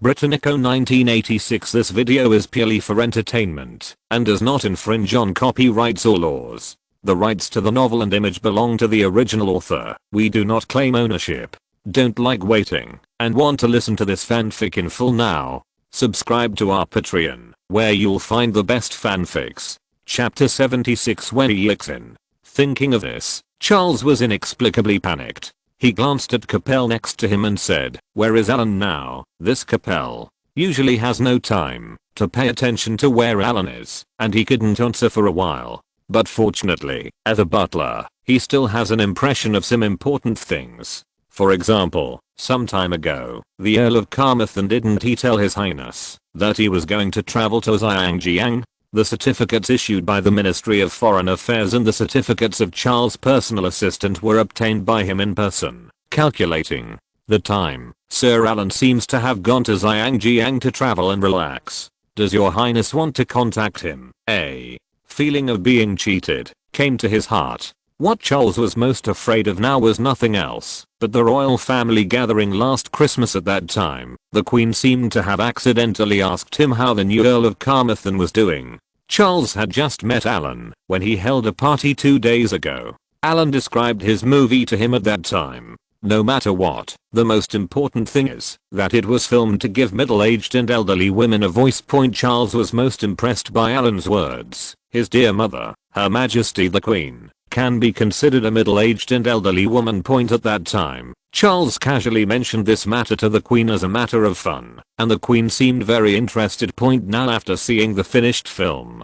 Britannico 1986. This video is purely for entertainment and does not infringe on copyrights or laws. The rights to the novel and image belong to the original author. We do not claim ownership. Don't like waiting and want to listen to this fanfic in full now? Subscribe to our Patreon, where you'll find the best fanfics. Chapter 76. When he licks in. Thinking of this, Charles was inexplicably panicked. He glanced at Capel next to him and said, "Where is Alan now?" This Capel usually has no time to pay attention to where Alan is, and he couldn't answer for a while. But fortunately, as a butler, he still has an impression of some important things. For example, some time ago, the Earl of Carmarthen didn't he tell His Highness that he was going to travel to Zhangjiang? The certificates issued by the Ministry of Foreign Affairs and the certificates of Charles' personal assistant were obtained by him in person. Calculating the time, Sir Alan seems to have gone to Zhangjiang to travel and relax. Does your highness want to contact him? A feeling of being cheated came to his heart. What Charles was most afraid of now was nothing else but the royal family gathering last Christmas. At that time, the Queen seemed to have accidentally asked him how the new Earl of Carmarthen was doing. Charles had just met Alan when he held a party 2 days ago. Alan described his movie to him at that time. No matter what, the most important thing is that it was filmed to give middle-aged and elderly women a voice. Charles was most impressed by Alan's words. His dear mother, Her Majesty the Queen, can be considered a middle-aged and elderly woman. At that time, Charles casually mentioned this matter to the Queen as a matter of fun, and the Queen seemed very interested. Now after seeing the finished film,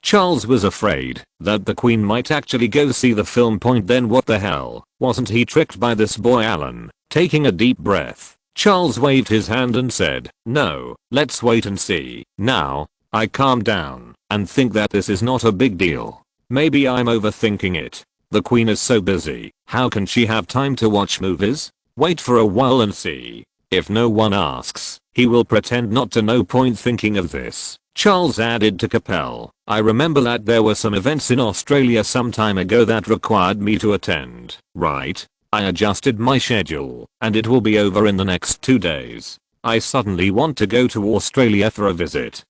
Charles was afraid that the Queen might actually go see the film. Then what the hell, wasn't he tricked by this boy Alan? Taking a deep breath, Charles waved his hand and said, "No, let's wait and see." Now, I calm down and think that this is not a big deal. Maybe I'm overthinking it. The Queen is so busy, how can she have time to watch movies? Wait for a while and see. If no one asks, he will pretend not to know. Thinking of this, Charles added to Capel, "I remember that there were some events in Australia some time ago that required me to attend, right? I adjusted my schedule, and it will be over in the next 2 days. I suddenly want to go to Australia for a visit.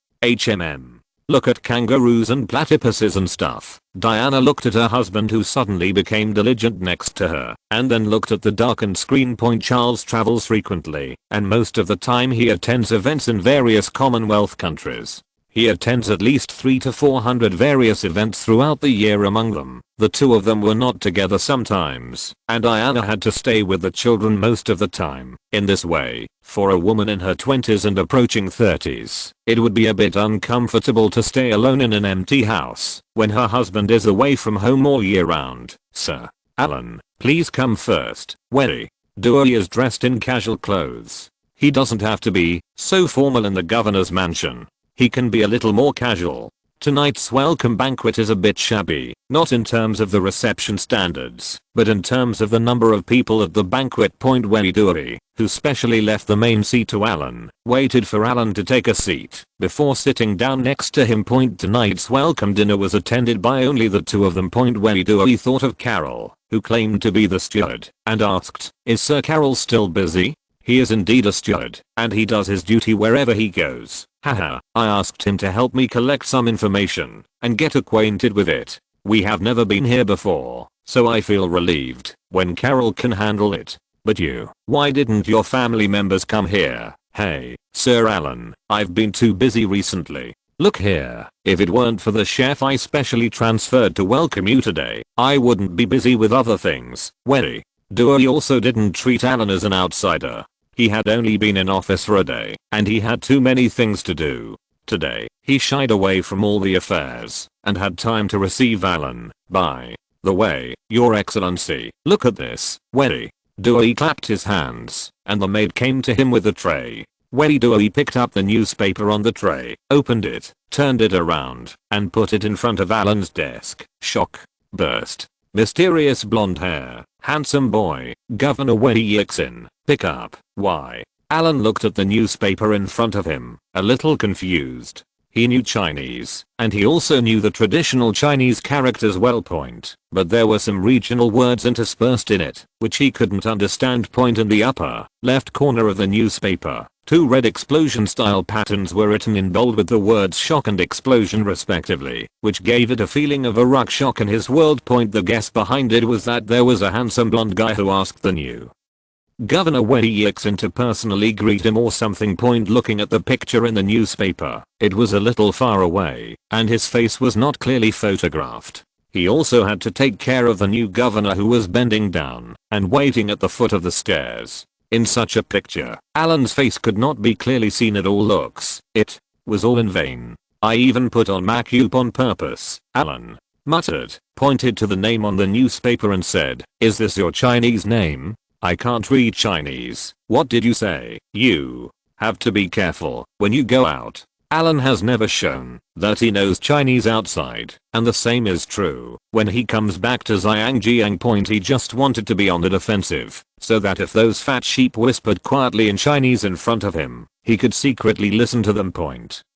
Look at kangaroos and platypuses and stuff." Diana looked at her husband, who suddenly became diligent next to her, and then looked at the darkened screen. Charles travels frequently, and most of the time he attends events in various Commonwealth countries. He attends at least 300 to 400 various events throughout the year. Among them, the two of them were not together sometimes, and Diana had to stay with the children most of the time. In this way, for a woman in her 20s and approaching 30s, it would be a bit uncomfortable to stay alone in an empty house when her husband is away from home all year round. "Sir Alan, please come first." Wary. Dewey is dressed in casual clothes. He doesn't have to be so formal in the governor's mansion. He can be a little more casual. Tonight's welcome banquet is a bit shabby, not in terms of the reception standards, but in terms of the number of people at the banquet. Wary Dewey, who specially left the main seat to Alan, waited for Alan to take a seat before sitting down next to him. Tonight's welcome dinner was attended by only the two of them. Wary Dewey thought of Carol, who claimed to be the steward, and asked, "Is Sir Carol still busy?" He is indeed a steward, and he does his duty wherever he goes. Haha, I asked him to help me collect some information and get acquainted with it. We have never been here before, so I feel relieved when Carol can handle it. But you, why didn't your family members come here? Hey, Sir Alan, I've been too busy recently. Look here, if it weren't for the chef I specially transferred to welcome you today, I wouldn't be busy with other things. Wary. Dewey also didn't treat Alan as an outsider. He had only been in office for a day, and he had too many things to do. Today, he shied away from all the affairs, and had time to receive Alan. By the way, Your Excellency, look at this. Wary. Dewey clapped his hands, and the maid came to him with a tray. Wary Dewey picked up the newspaper on the tray, opened it, turned it around, and put it in front of Alan's desk. Shock. Burst. Mysterious blonde hair. Handsome boy. Governor Wei Yixin. Pick up. Why? Alan looked at the newspaper in front of him, a little confused. He knew Chinese, and he also knew the traditional Chinese characters well. But there were some regional words interspersed in it, which he couldn't understand. In the upper left corner of the newspaper, Two red explosion-style patterns were written in bold with the words shock and explosion respectively, which gave it a feeling of a ruck shock in his world. The guess behind it was that there was a handsome blonde guy who asked the new Governor Wei Yixin to personally greet him or something. Looking at the picture in the newspaper, it was a little far away, and his face was not clearly photographed. He also had to take care of the new governor who was bending down and waiting at the foot of the stairs. In such a picture, Alan's face could not be clearly seen at all looks. It was all in vain. I even put on makeup on purpose, Alan muttered, pointed to the name on the newspaper and said, "Is this your Chinese name? I can't read Chinese. What did you say? You have to be careful when you go out." Alan has never shown that he knows Chinese outside, and the same is true when he comes back to Zhangjiang. He just wanted to be on the defensive, so that if those fat sheep whispered quietly in Chinese in front of him, he could secretly listen to them.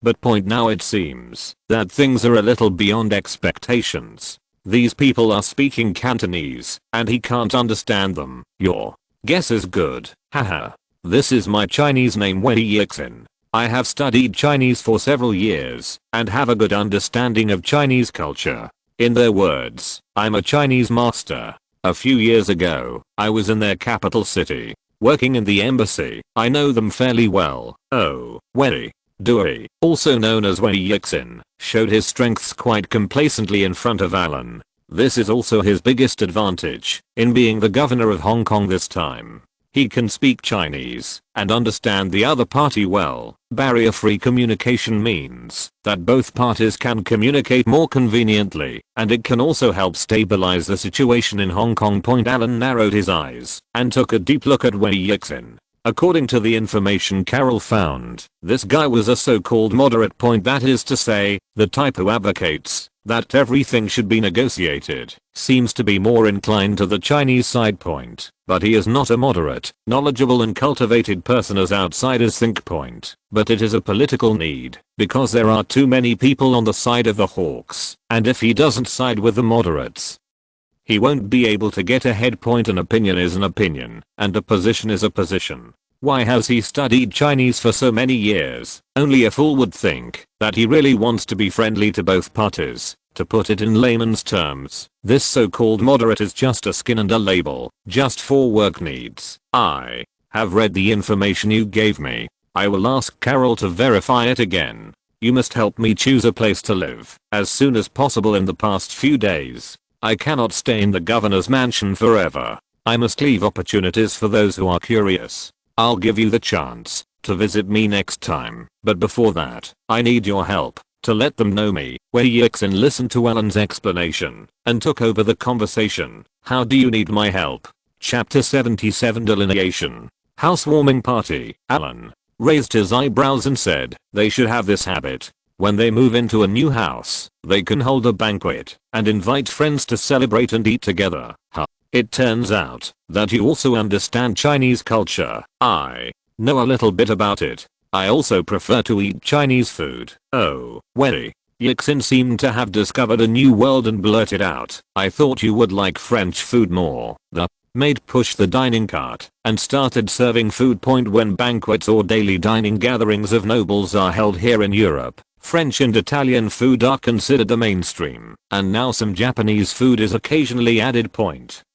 But now it seems that things are a little beyond expectations. These people are speaking Cantonese, and he can't understand them. Your guess is good, haha. This is my Chinese name, Wei Yixin. I have studied Chinese for several years and have a good understanding of Chinese culture. In their words, I'm a Chinese master. A few years ago, I was in their capital city, working in the embassy. I know them fairly well. Oh, Wei Dui, also known as Wei Yixin, showed his strengths quite complacently in front of Alan. This is also his biggest advantage in being the governor of Hong Kong this time. He can speak Chinese and understand the other party well. Barrier-free communication means that both parties can communicate more conveniently, and it can also help stabilize the situation in Hong Kong. Alan narrowed his eyes and took a deep look at Wei Yixin. According to the information Carol found, this guy was a so-called moderate. That is to say, the type who advocates that everything should be negotiated. Seems to be more inclined to the Chinese side. But he is not a moderate, knowledgeable and cultivated person as outsiders think. But it is a political need, because there are too many people on the side of the hawks, and if he doesn't side with the moderates, he won't be able to get ahead. An opinion is an opinion, and a position is a position. Why has he studied Chinese for so many years? Only a fool would think that he really wants to be friendly to both parties. To put it in layman's terms, this so-called moderate is just a skin and a label, just for work needs. I have read the information you gave me. I will ask Carol to verify it again. You must help me choose a place to live as soon as possible. In the past few days, I cannot stay in the governor's mansion forever. I must leave opportunities for those who are curious. I'll give you the chance to visit me next time, but before that, I need your help to let them know me. Wei Yixin listened to Alan's explanation and took over the conversation. How do you need my help? Chapter 77 Delineation. Housewarming party. Alan raised his eyebrows and said, they should have this habit. When they move into a new house, they can hold a banquet and invite friends to celebrate and eat together. It turns out that you also understand Chinese culture. I know a little bit about it. I also prefer to eat Chinese food. Oh, Wei Yixin seemed to have discovered a new world and blurted out, I thought you would like French food more. The maid pushed the dining cart and started serving food. When banquets or daily dining gatherings of nobles are held here in Europe, French and Italian food are considered the mainstream, and now some Japanese food is occasionally added.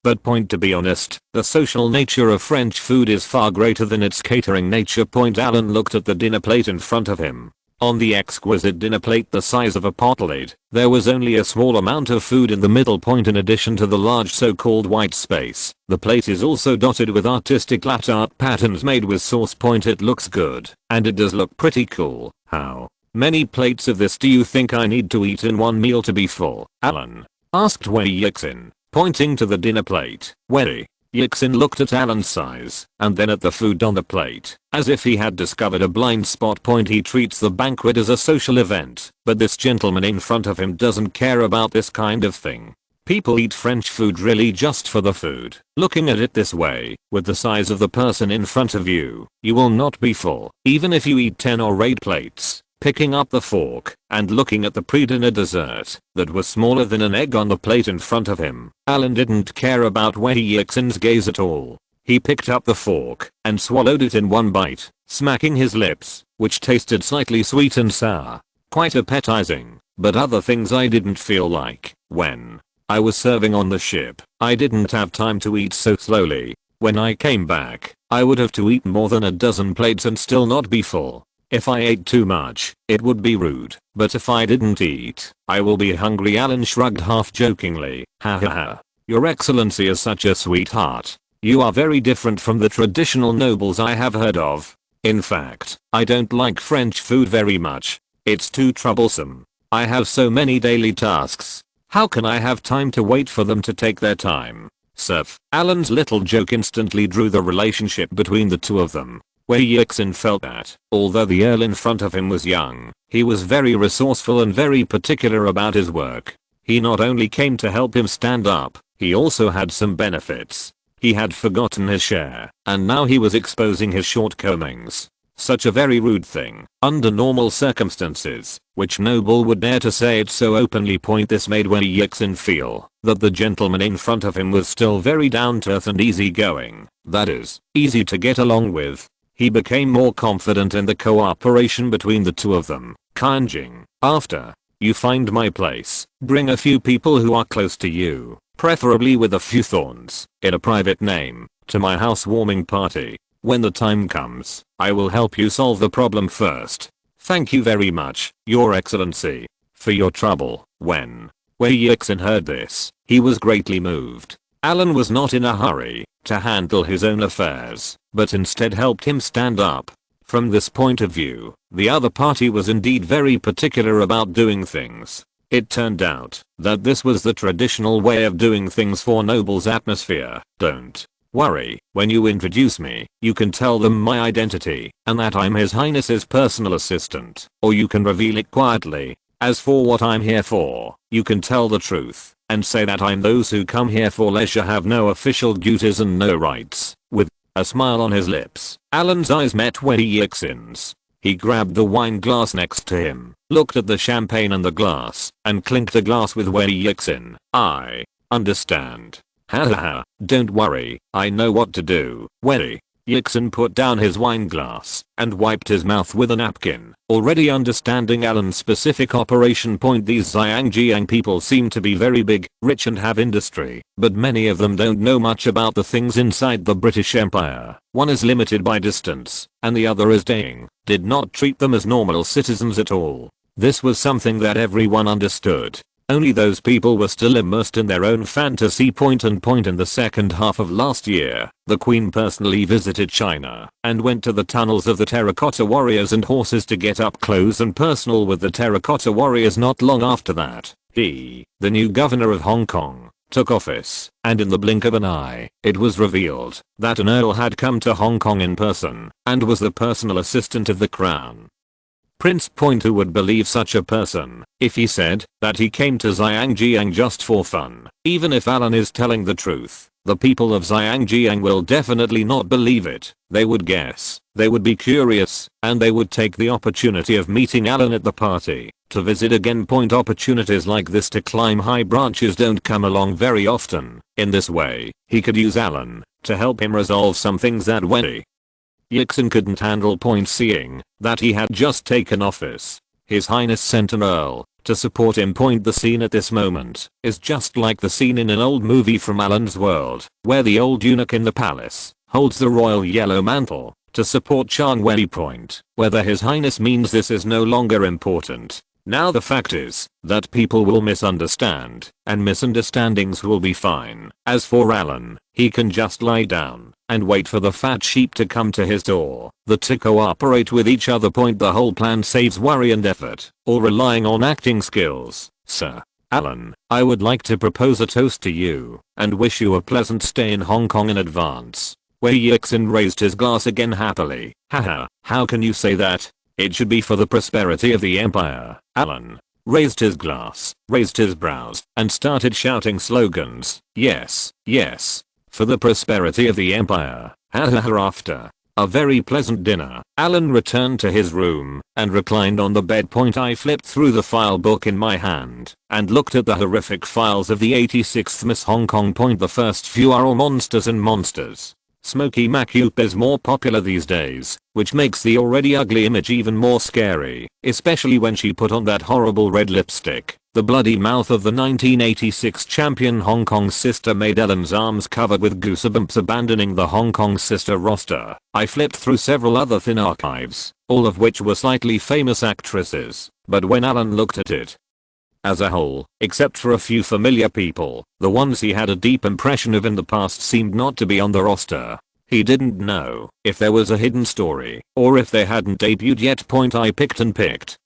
But to be honest, the social nature of French food is far greater than its catering nature. Alan looked at the dinner plate in front of him. On the exquisite dinner plate the size of a potplate, there was only a small amount of food in the middle. In addition to the large so-called white space, the plate is also dotted with artistic latte art patterns made with sauce. It looks good, and it does look pretty cool. How many plates of this do you think I need to eat in one meal to be full? Alan asked Wei Yixin, pointing to the dinner plate. Wei Yixin looked at Alan's size and then at the food on the plate, as if he had discovered a blind spot. He treats the banquet as a social event, but this gentleman in front of him doesn't care about this kind of thing. People eat French food really just for the food. Looking at it this way, with the size of the person in front of you, you will not be full, even if you eat 10 or 8 plates. Picking up the fork and looking at the pre-dinner dessert that was smaller than an egg on the plate in front of him, Alan didn't care about Wei Yixin's gaze at all. He picked up the fork and swallowed it in one bite, smacking his lips, which tasted slightly sweet and sour. Quite appetizing, but other things I didn't feel like. When I was serving on the ship, I didn't have time to eat so slowly. When I came back, I would have to eat more than a dozen plates and still not be full. If I ate too much, it would be rude, but if I didn't eat, I will be hungry. Alan shrugged half jokingly. Ha ha ha. Your Excellency is such a sweetheart. You are very different from the traditional nobles I have heard of. In fact, I don't like French food very much. It's too troublesome. I have so many daily tasks. How can I have time to wait for them to take their time? Surf. Alan's little joke instantly drew the relationship between the two of them. Wei Yixin felt that, although the earl in front of him was young, he was very resourceful and very particular about his work. He not only came to help him stand up, he also had some benefits. He had forgotten his share, and now he was exposing his shortcomings. Such a very rude thing, under normal circumstances, which noble would dare to say it so openly? This made Wei Yixin feel that the gentleman in front of him was still very down to earth and easygoing, that is, easy to get along with. He became more confident in the cooperation between the two of them. Kanjing, after you find my place, bring a few people who are close to you, preferably with a few thorns, in a private name, to my housewarming party. When the time comes, I will help you solve the problem first. Thank you very much, Your Excellency, for your trouble. When Wei Yixin heard this, he was greatly moved. Alan was not in a hurry to handle his own affairs, but instead helped him stand up. From this point of view, the other party was indeed very particular about doing things. It turned out that this was the traditional way of doing things for nobles' atmosphere. Don't worry, when you introduce me, you can tell them my identity, and that I'm His Highness's personal assistant, or you can reveal it quietly. As for what I'm here for, you can tell the truth, and say that I'm those who come here for leisure, have no official duties and no rights. With a smile on his lips, Alan's eyes met Wei Yixin's. He grabbed the wine glass next to him, looked at the champagne and the glass, and clinked the glass with Wei Yixin. I understand. Ha ha ha, don't worry, I know what to do. Wei Yixin put down his wine glass and wiped his mouth with a napkin, already understanding Alan's specific operation point. These Zhangjiang people seem to be very big, rich and have industry, but many of them don't know much about the things inside the British Empire. One is limited by distance, and the other is Ding did not treat them as normal citizens at all. This was something that everyone understood. Only those people were still immersed in their own fantasy. In the second half of last year, the Queen personally visited China and went to the tunnels of the terracotta warriors and horses to get up close and personal with the terracotta warriors. Not long after that, he, the new governor of Hong Kong, took office, and in the blink of an eye, it was revealed that an earl had come to Hong Kong in person and was the personal assistant of the crown prince. Who would believe such a person if he said that he came to Zhangjiang just for fun? Even if Alan is telling the truth, the people of Zhangjiang will definitely not believe it. They would guess, they would be curious, and they would take the opportunity of meeting Alan at the party to visit again. Opportunities like this to climb high branches don't come along very often. In this way, he could use Alan to help him resolve some things that Wei Yixin couldn't handle. Seeing that he had just taken office, His Highness sent an earl to support him. The scene at this moment is just like the scene in an old movie from Alan's world, where the old eunuch in the palace holds the royal yellow mantle to support Chan Wei. Whether His Highness means this is no longer important. Now the fact is that people will misunderstand, and misunderstandings will be fine. As for Alan, he can just lie down and wait for the fat sheep to come to his door. The two cooperate with each other. The whole plan saves worry and effort, all relying on acting skills. Sir Alan, I would like to propose a toast to you and wish you a pleasant stay in Hong Kong in advance. Wei Yixin raised his glass again happily. Haha, how can you say that? It should be for the prosperity of the empire. Alan raised his glass, raised his brows, and started shouting slogans. Yes, yes, for the prosperity of the empire. After a very pleasant dinner, Alan returned to his room and reclined on the bed. I flipped through the file book in my hand and looked at the horrific files of the 86th Miss Hong Kong. The first few are all monsters and monsters. Smokey McCupe is more popular these days, which makes the already ugly image even more scary, especially when she put on that horrible red lipstick. The bloody mouth of the 1986 champion Hong Kong's sister made Ellen's arms covered with goosebumps abandoning the Hong Kong sister roster. I flipped through several other thin archives, all of which were slightly famous actresses, but when Alan looked at it as a whole, except for a few familiar people, the ones he had a deep impression of in the past seemed not to be on the roster. He didn't know if there was a hidden story or if they hadn't debuted yet. I picked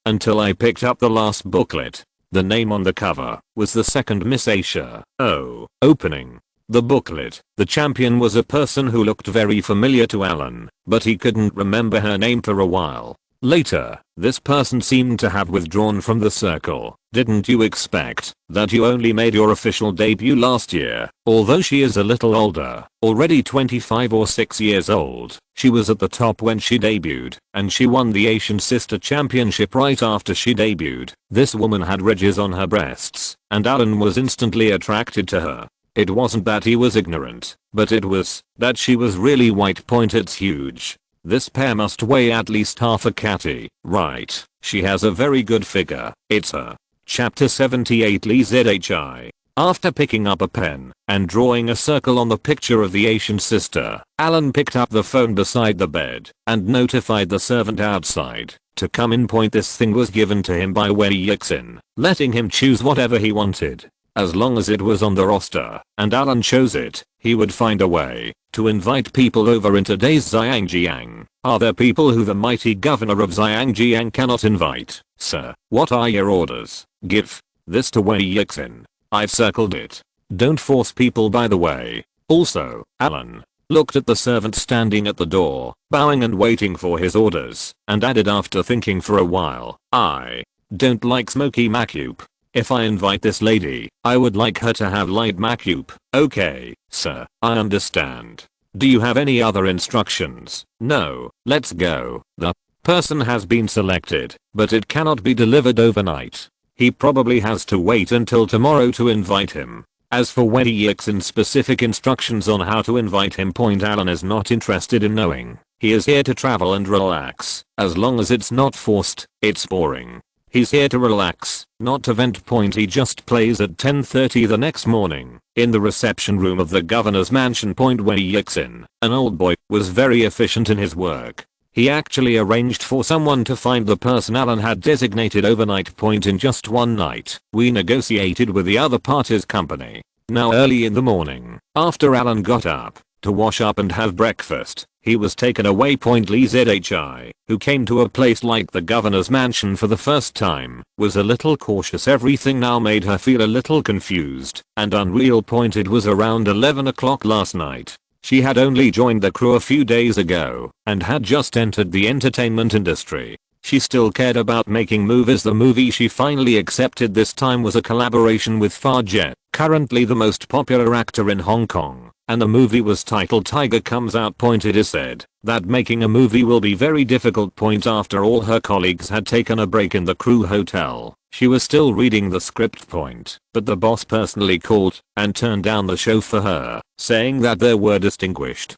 until I picked up the last booklet. The name on the cover was the second Miss Asia. Oh, opening the booklet, the champion was a person who looked very familiar to Alan, but he couldn't remember her name for a while. Later, this person seemed to have withdrawn from the circle. Didn't you expect that you only made your official debut last year? Although she is a little older, already 25 or 6 years old, she was at the top when she debuted, and she won the Asian Sister Championship right after she debuted. This woman had ridges on her breasts, and Alan was instantly attracted to her. It wasn't that he was ignorant, but it was that she was really white. It's huge. This pair must weigh at least half a catty, right? She has a very good figure. It's her. Chapter 78 Lee ZHI. After picking up a pen and drawing a circle on the picture of the Asian sister, Alan picked up the phone beside the bed and notified the servant outside to come in. This thing was given to him by Wei Yixin, letting him choose whatever he wanted. As long as it was on the roster and Alan chose it, he would find a way to invite people over in today's Zhangjiang. Are there people who the mighty governor of Zhangjiang cannot invite? Sir, what are your orders? Give this to Wei Yixin. I've circled it. Don't force people, by the way. Also, Alan looked at the servant standing at the door, bowing and waiting for his orders, and added after thinking for a while, I don't like Smokey McCupe. If I invite this lady, I would like her to have light McCupe. Okay, sir, I understand. Do you have any other instructions? No, let's go. The person has been selected, but it cannot be delivered overnight. He probably has to wait until tomorrow to invite him. As for Wei Yixin's specific instructions on how to invite him, Alan is not interested in knowing. He is here to travel and relax. As long as it's not forced, it's boring. He's here to relax, not to vent. He just plays at 10:30 the next morning. In the reception room of the governor's mansion. Wei Yixin, an old boy, was very efficient in his work. He actually arranged for someone to find the person Alan had designated overnight. In just one night, we negotiated with the other party's company. Now early in the morning, after Alan got up to wash up and have breakfast, he was taken away. Lee ZHI, who came to a place like the governor's mansion for the first time, was a little cautious. Everything now made her feel a little confused and unreal. It was around 11 o'clock last night. She had only joined the crew a few days ago and had just entered the entertainment industry. She still cared about making movies. The movie she finally accepted this time was a collaboration with Farjet, currently the most popular actor in Hong Kong, and the movie was titled Tiger Comes Out. It is said that making a movie will be very difficult. After all her colleagues had taken a break in the crew hotel, she was still reading the script. But the boss personally called and turned down the show for her, saying that there were distinguished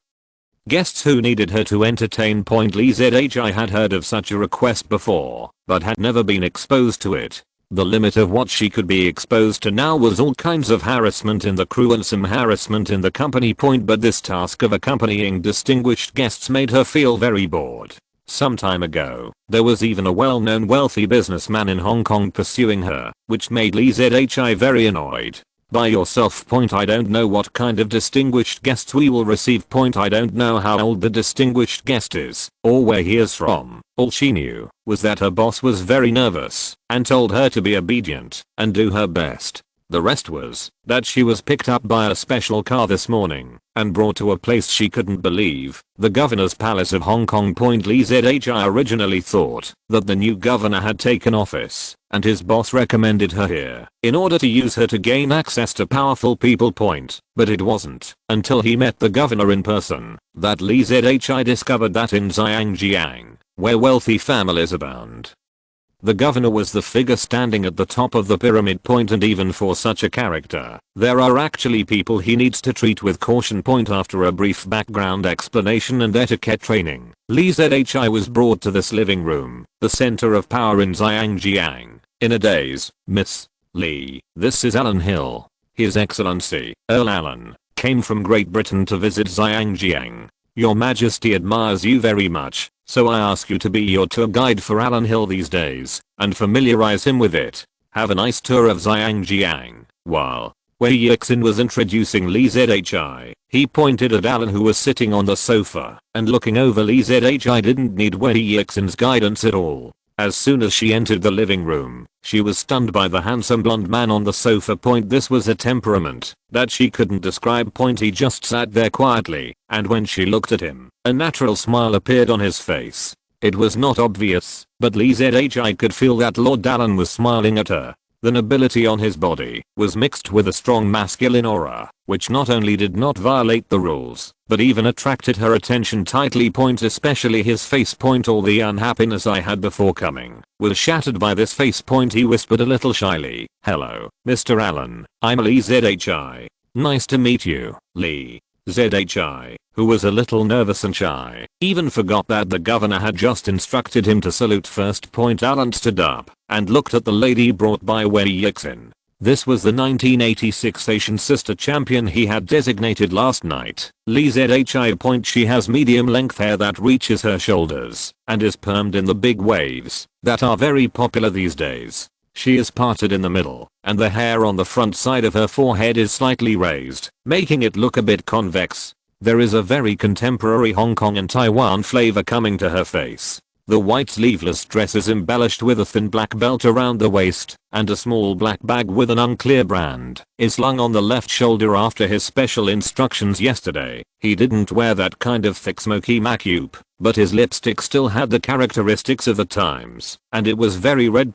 guests who needed her to entertain. Lee ZHI had heard of such a request before, but had never been exposed to it. The limit of what she could be exposed to now was all kinds of harassment in the crew and some harassment in the company. But this task of accompanying distinguished guests made her feel very bored. Some time ago, there was even a well-known wealthy businessman in Hong Kong pursuing her, which made Lee ZHI very annoyed. By yourself. I don't know what kind of distinguished guests we will receive. I don't know how old the distinguished guest is or where he is from. All she knew was that her boss was very nervous and told her to be obedient and do her best. The rest was that she was picked up by a special car this morning and brought to a place she couldn't believe, the governor's palace of Hong Kong. Lee ZHI originally thought that the new governor had taken office and his boss recommended her here in order to use her to gain access to powerful people. But it wasn't until he met the governor in person that Lee ZHI discovered that in Zhangjiang, where wealthy families abound, The governor was the figure standing at the top of the pyramid point, and even for such a character, there are actually people he needs to treat with caution. After a brief background explanation and etiquette training, Li Zhi was brought to this living room, the center of power in Zhangjiang. In a daze, Miss Li, this is Alan Hill. His Excellency, Earl Alan, came from Great Britain to visit Zhangjiang. Your Majesty admires you very much, so I ask you to be your tour guide for Alan Hill these days, and familiarize him with it. Have a nice tour of Zhangjiang. While Wei Yixin was introducing Li Zhi, he pointed at Alan, who was sitting on the sofa, and looking over. Li Zhi didn't need Wei Yixin's guidance at all. As soon as she entered the living room, she was stunned by the handsome blonde man on the sofa. This was a temperament that she couldn't describe. He just sat there quietly, and when she looked at him, a natural smile appeared on his face. It was not obvious, but Li Zhi could feel that Lord Alan was smiling at her. The nobility on his body was mixed with a strong masculine aura, which not only did not violate the rules, but even attracted her attention tightly. Especially his face. All the unhappiness I had before coming was shattered by this face. He whispered a little shyly, "Hello, Mr. Allen, I'm Li Zhi. Nice to meet you, Li." Zhi, who was a little nervous and shy, even forgot that the governor had just instructed him to salute first. Alan stood up and looked at the lady brought by Wei Yixin. This was the 1986 Asian Sister Champion he had designated last night, Li Zhi. She has medium length hair that reaches her shoulders and is permed in the big waves that are very popular these days. She is parted in the middle, and the hair on the front side of her forehead is slightly raised, making it look a bit convex. There is a very contemporary Hong Kong and Taiwan flavor coming to her face. The white sleeveless dress is embellished with a thin black belt around the waist, and a small black bag with an unclear brand is slung on the left shoulder. After his special instructions yesterday, he didn't wear that kind of thick smoky makeup, but his lipstick still had the characteristics of the times, and it was very red.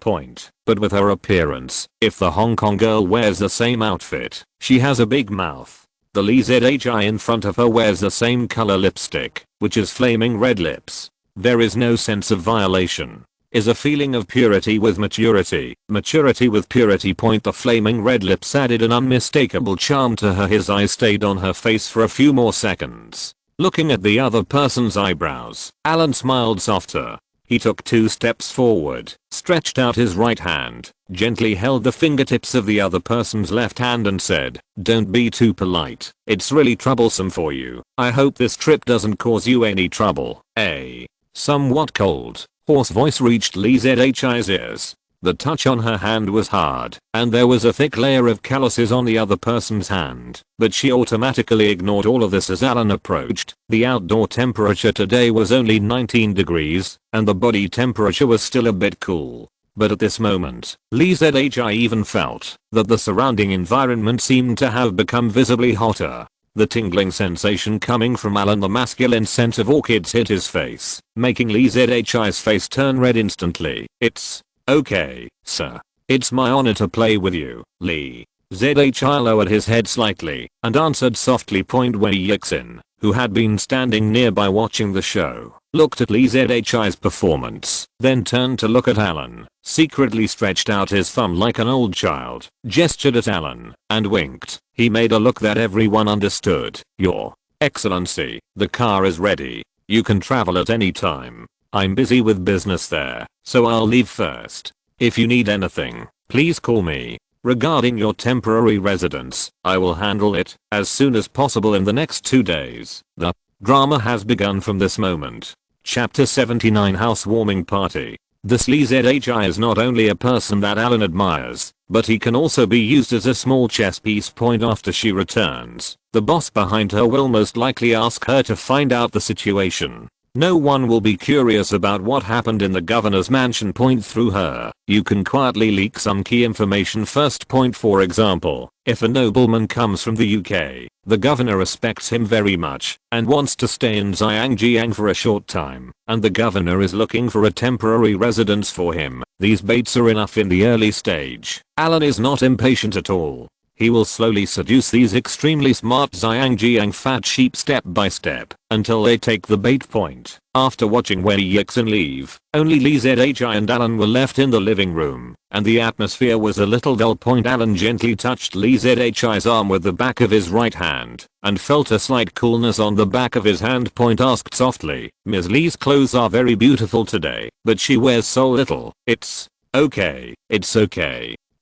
But with her appearance, if the Hong Kong girl wears the same outfit, she has a big mouth. The Li Zhi in front of her wears the same color lipstick, which is flaming red lips. There is no sense of violation. Is a feeling of purity with maturity, maturity with purity. The flaming red lips added an unmistakable charm to her. His eyes stayed on her face for a few more seconds. Looking at the other person's eyebrows, Alan smiled softer. He took 2 steps forward, stretched out his right hand, gently held the fingertips of the other person's left hand and said, "Don't be too polite. It's really troublesome for you. I hope this trip doesn't cause you any trouble." A somewhat cold, hoarse voice reached Li Zhi's ears. The touch on her hand was hard, and there was a thick layer of calluses on the other person's hand, but she automatically ignored all of this as Alan approached. The outdoor temperature today was only 19 degrees, and the body temperature was still a bit cool. But at this moment, Li Zhi even felt that the surrounding environment seemed to have become visibly hotter. The tingling sensation coming from Alan, the masculine scent of orchids, hit his face, making Li Zhi's face turn red instantly. "It's okay, sir. It's my honor to play with you, Li." Zhi lowered his head slightly and answered softly. Wei Yixin, who had been standing nearby watching the show, looked at Li Zhi's performance, then turned to look at Alan, secretly stretched out his thumb like an old child, gestured at Alan, and winked. He made a look that everyone understood. "Your Excellency, the car is ready. You can travel at any time. I'm busy with business there, so I'll leave first. If you need anything, please call me. Regarding your temporary residence, I will handle it as soon as possible in the next 2 days. The drama has begun from this moment." Chapter 79 Housewarming Party. This Li Zhi is not only a person that Alan admires, but he can also be used as a small chess piece. After she returns, the boss behind her will most likely ask her to find out the situation. No one will be curious about what happened in the governor's mansion. Through her, you can quietly leak some key information first. For example, if a nobleman comes from the UK, the governor respects him very much and wants to stay in Zhangjiang for a short time, and the governor is looking for a temporary residence for him. These baits are enough in the early stage. Alan is not impatient at all. He will slowly seduce these extremely smart Xiangjiang fat sheep step by step until they take the bait point. After watching Wei Yixin leave, only Lee Zhi and Alan were left in the living room, and the atmosphere was a little dull. Alan gently touched Lee Zhi's arm with the back of his right hand and felt a slight coolness on the back of his hand. Asked softly, Ms. Lee's clothes are very beautiful today, but she wears so little. It's okay.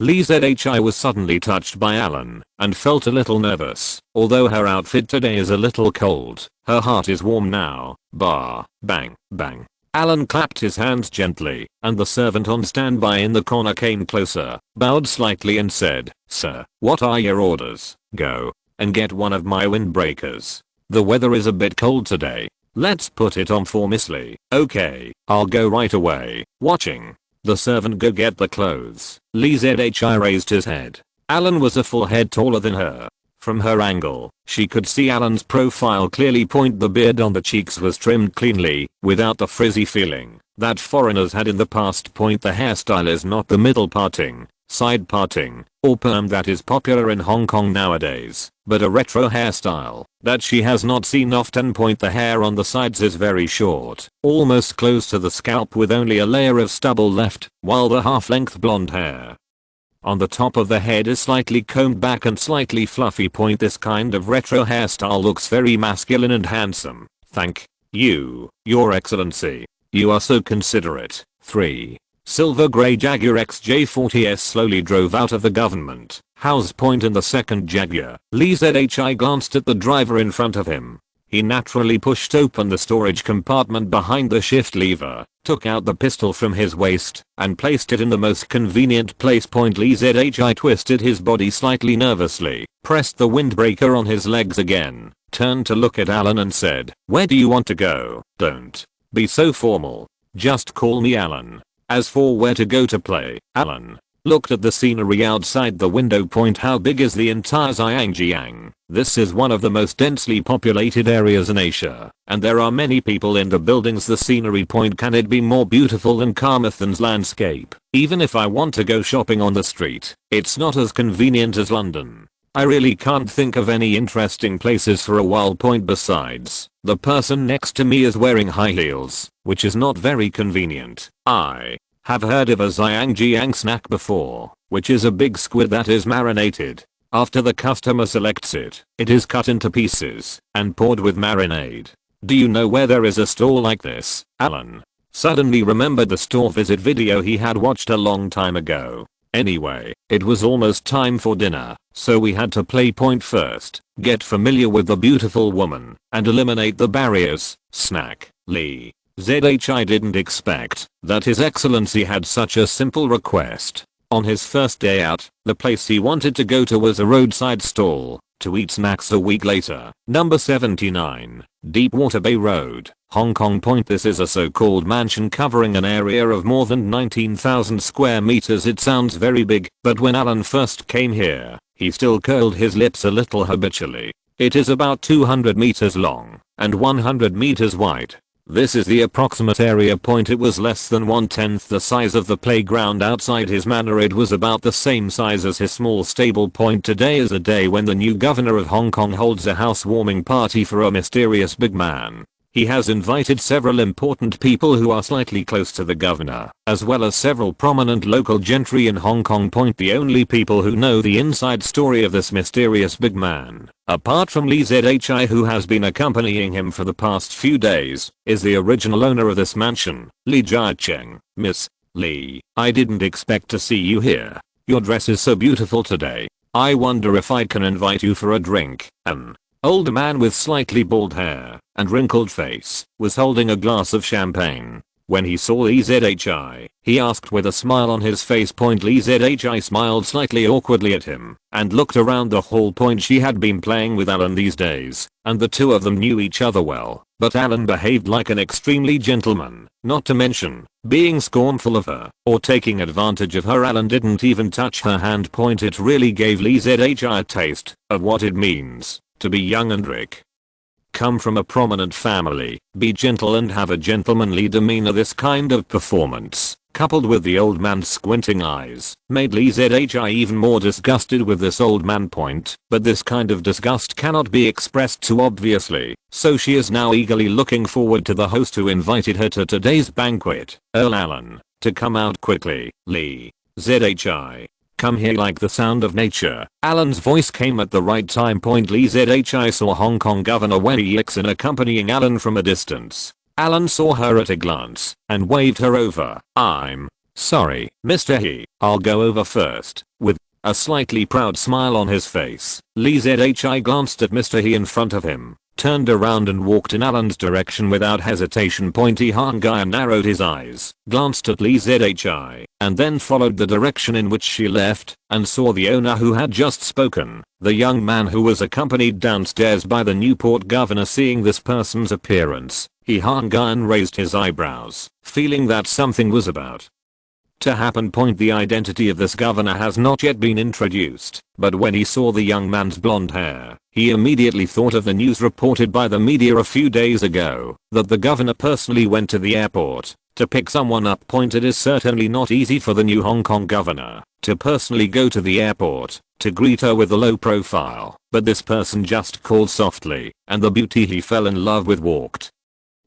Lee Zhi was suddenly touched by Alan and felt a little nervous. Although her outfit today is a little cold, her heart is warm now. Bang, bang. Alan clapped his hands gently, and the servant on standby in the corner came closer, bowed slightly and said, Sir, what are your orders? Go and get one of my windbreakers. The weather is a bit cold today. Let's put it on for Miss Lee. Okay, I'll go right away. Watching the servant go get the clothes, Lee Zhi raised his head. Alan was a full head taller than her. From her angle, she could see Alan's profile clearly. The beard on the cheeks was trimmed cleanly, without the frizzy feeling that foreigners had in the past. The hairstyle is not the middle parting, side parting, or perm that is popular in Hong Kong nowadays, but a retro hairstyle that she has not seen often. The hair on the sides is very short, almost close to the scalp with only a layer of stubble left, while the half-length blonde hair on the top of the head is slightly combed back and slightly fluffy. This kind of retro hairstyle looks very masculine and handsome. Thank you, Your Excellency. You are so considerate. 3. Silver Grey Jaguar XJ40S slowly drove out of the government house. In the second Jaguar, Lee Zhi glanced at the driver in front of him. He naturally pushed open the storage compartment behind the shift lever, took out the pistol from his waist, and placed it in the most convenient place. Lee Zhi twisted his body slightly nervously, pressed the windbreaker on his legs again, turned to look at Alan and said, Where do you want to go? Don't be so formal. Just call me Alan. As for where to go to play, Alan looked at the scenery outside the window. How big is the entire Xiangjiang? This is one of the most densely populated areas in Asia, and there are many people in the buildings. The scenery. Can it be more beautiful than Carmarthen's landscape? Even if I want to go shopping on the street, it's not as convenient as London. I really can't think of any interesting places for a while. Besides, the person next to me is wearing high heels, which is not very convenient. I have heard of a Xiangjiang snack before, which is a big squid that is marinated. After the customer selects it, it is cut into pieces and poured with marinade. Do you know where there is a store like this? Alan suddenly remembered the store visit video he had watched a long time ago. Anyway, it was almost time for dinner, so we had to play first, get familiar with the beautiful woman, and eliminate the barriers. Snack. Lee Zhi didn't expect that His Excellency had such a simple request. On his first day out, the place he wanted to go to was a roadside stall to eat snacks. A week later, number 79, Deepwater Bay Road, Hong Kong. This is a so-called mansion covering an area of more than 19,000 square meters. It sounds very big, but when Alan first came here, he still curled his lips a little habitually. It is about 200 meters long and 100 meters wide. This is the approximate area. It was less than 1/10 the size of the playground outside his manor. It was about the same size as his small stable. Today is a day when the new governor of Hong Kong holds a housewarming party for a mysterious big man. He has invited several important people who are slightly close to the governor, as well as several prominent local gentry in Hong Kong. The only people who know the inside story of this mysterious big man, apart from Lee Zhi who has been accompanying him for the past few days, is the original owner of this mansion, Lee Jiacheng. Miss Lee, I didn't expect to see you here. Your dress is so beautiful today. I wonder if I can invite you for a drink. An older man with slightly bald hair and wrinkled face was holding a glass of champagne. When he saw Lee Zhi, he asked with a smile on his face. Lee Zhi smiled slightly awkwardly at him and looked around the hall. She had been playing with Alan these days, and the two of them knew each other well, but Alan behaved like an extremely gentleman, not to mention being scornful of her or taking advantage of her. Alan didn't even touch her hand. It really gave Lee Zhi a taste of what it means to be young and rich. Come from a prominent family, be gentle and have a gentlemanly demeanor. This kind of performance coupled with the old man's squinting eyes, made Lee Zhi even more disgusted with this old man. But this kind of disgust cannot be expressed too obviously, so she is now eagerly looking forward to the host who invited her to today's banquet, Earl Alan, to come out quickly. Lee Zhi. Come here. Like the sound of nature, Alan's voice came at the right time. Lee Zhi saw Hong Kong Governor Wei Yixin accompanying Alan from a distance. Alan saw her at a glance and waved her over. I'm sorry, Mr. He, I'll go over first. With a slightly proud smile on his face, Lee Zhi glanced at Mr. He in front of him, turned around and walked in Alan's direction without hesitation. He hung and narrowed his eyes, glanced at Lee Zhi, and then followed the direction in which she left, and saw the owner who had just spoken, the young man who was accompanied downstairs by the Newport governor. Seeing this person's appearance, he hung and raised his eyebrows, feeling that something was about to happen. The identity of this governor has not yet been introduced, but when he saw the young man's blonde hair, he immediately thought of the news reported by the media a few days ago, that the governor personally went to the airport to pick someone up. It is certainly not easy for the new Hong Kong governor to personally go to the airport to greet her with a low profile, but this person just called softly, and the beauty he fell in love with walked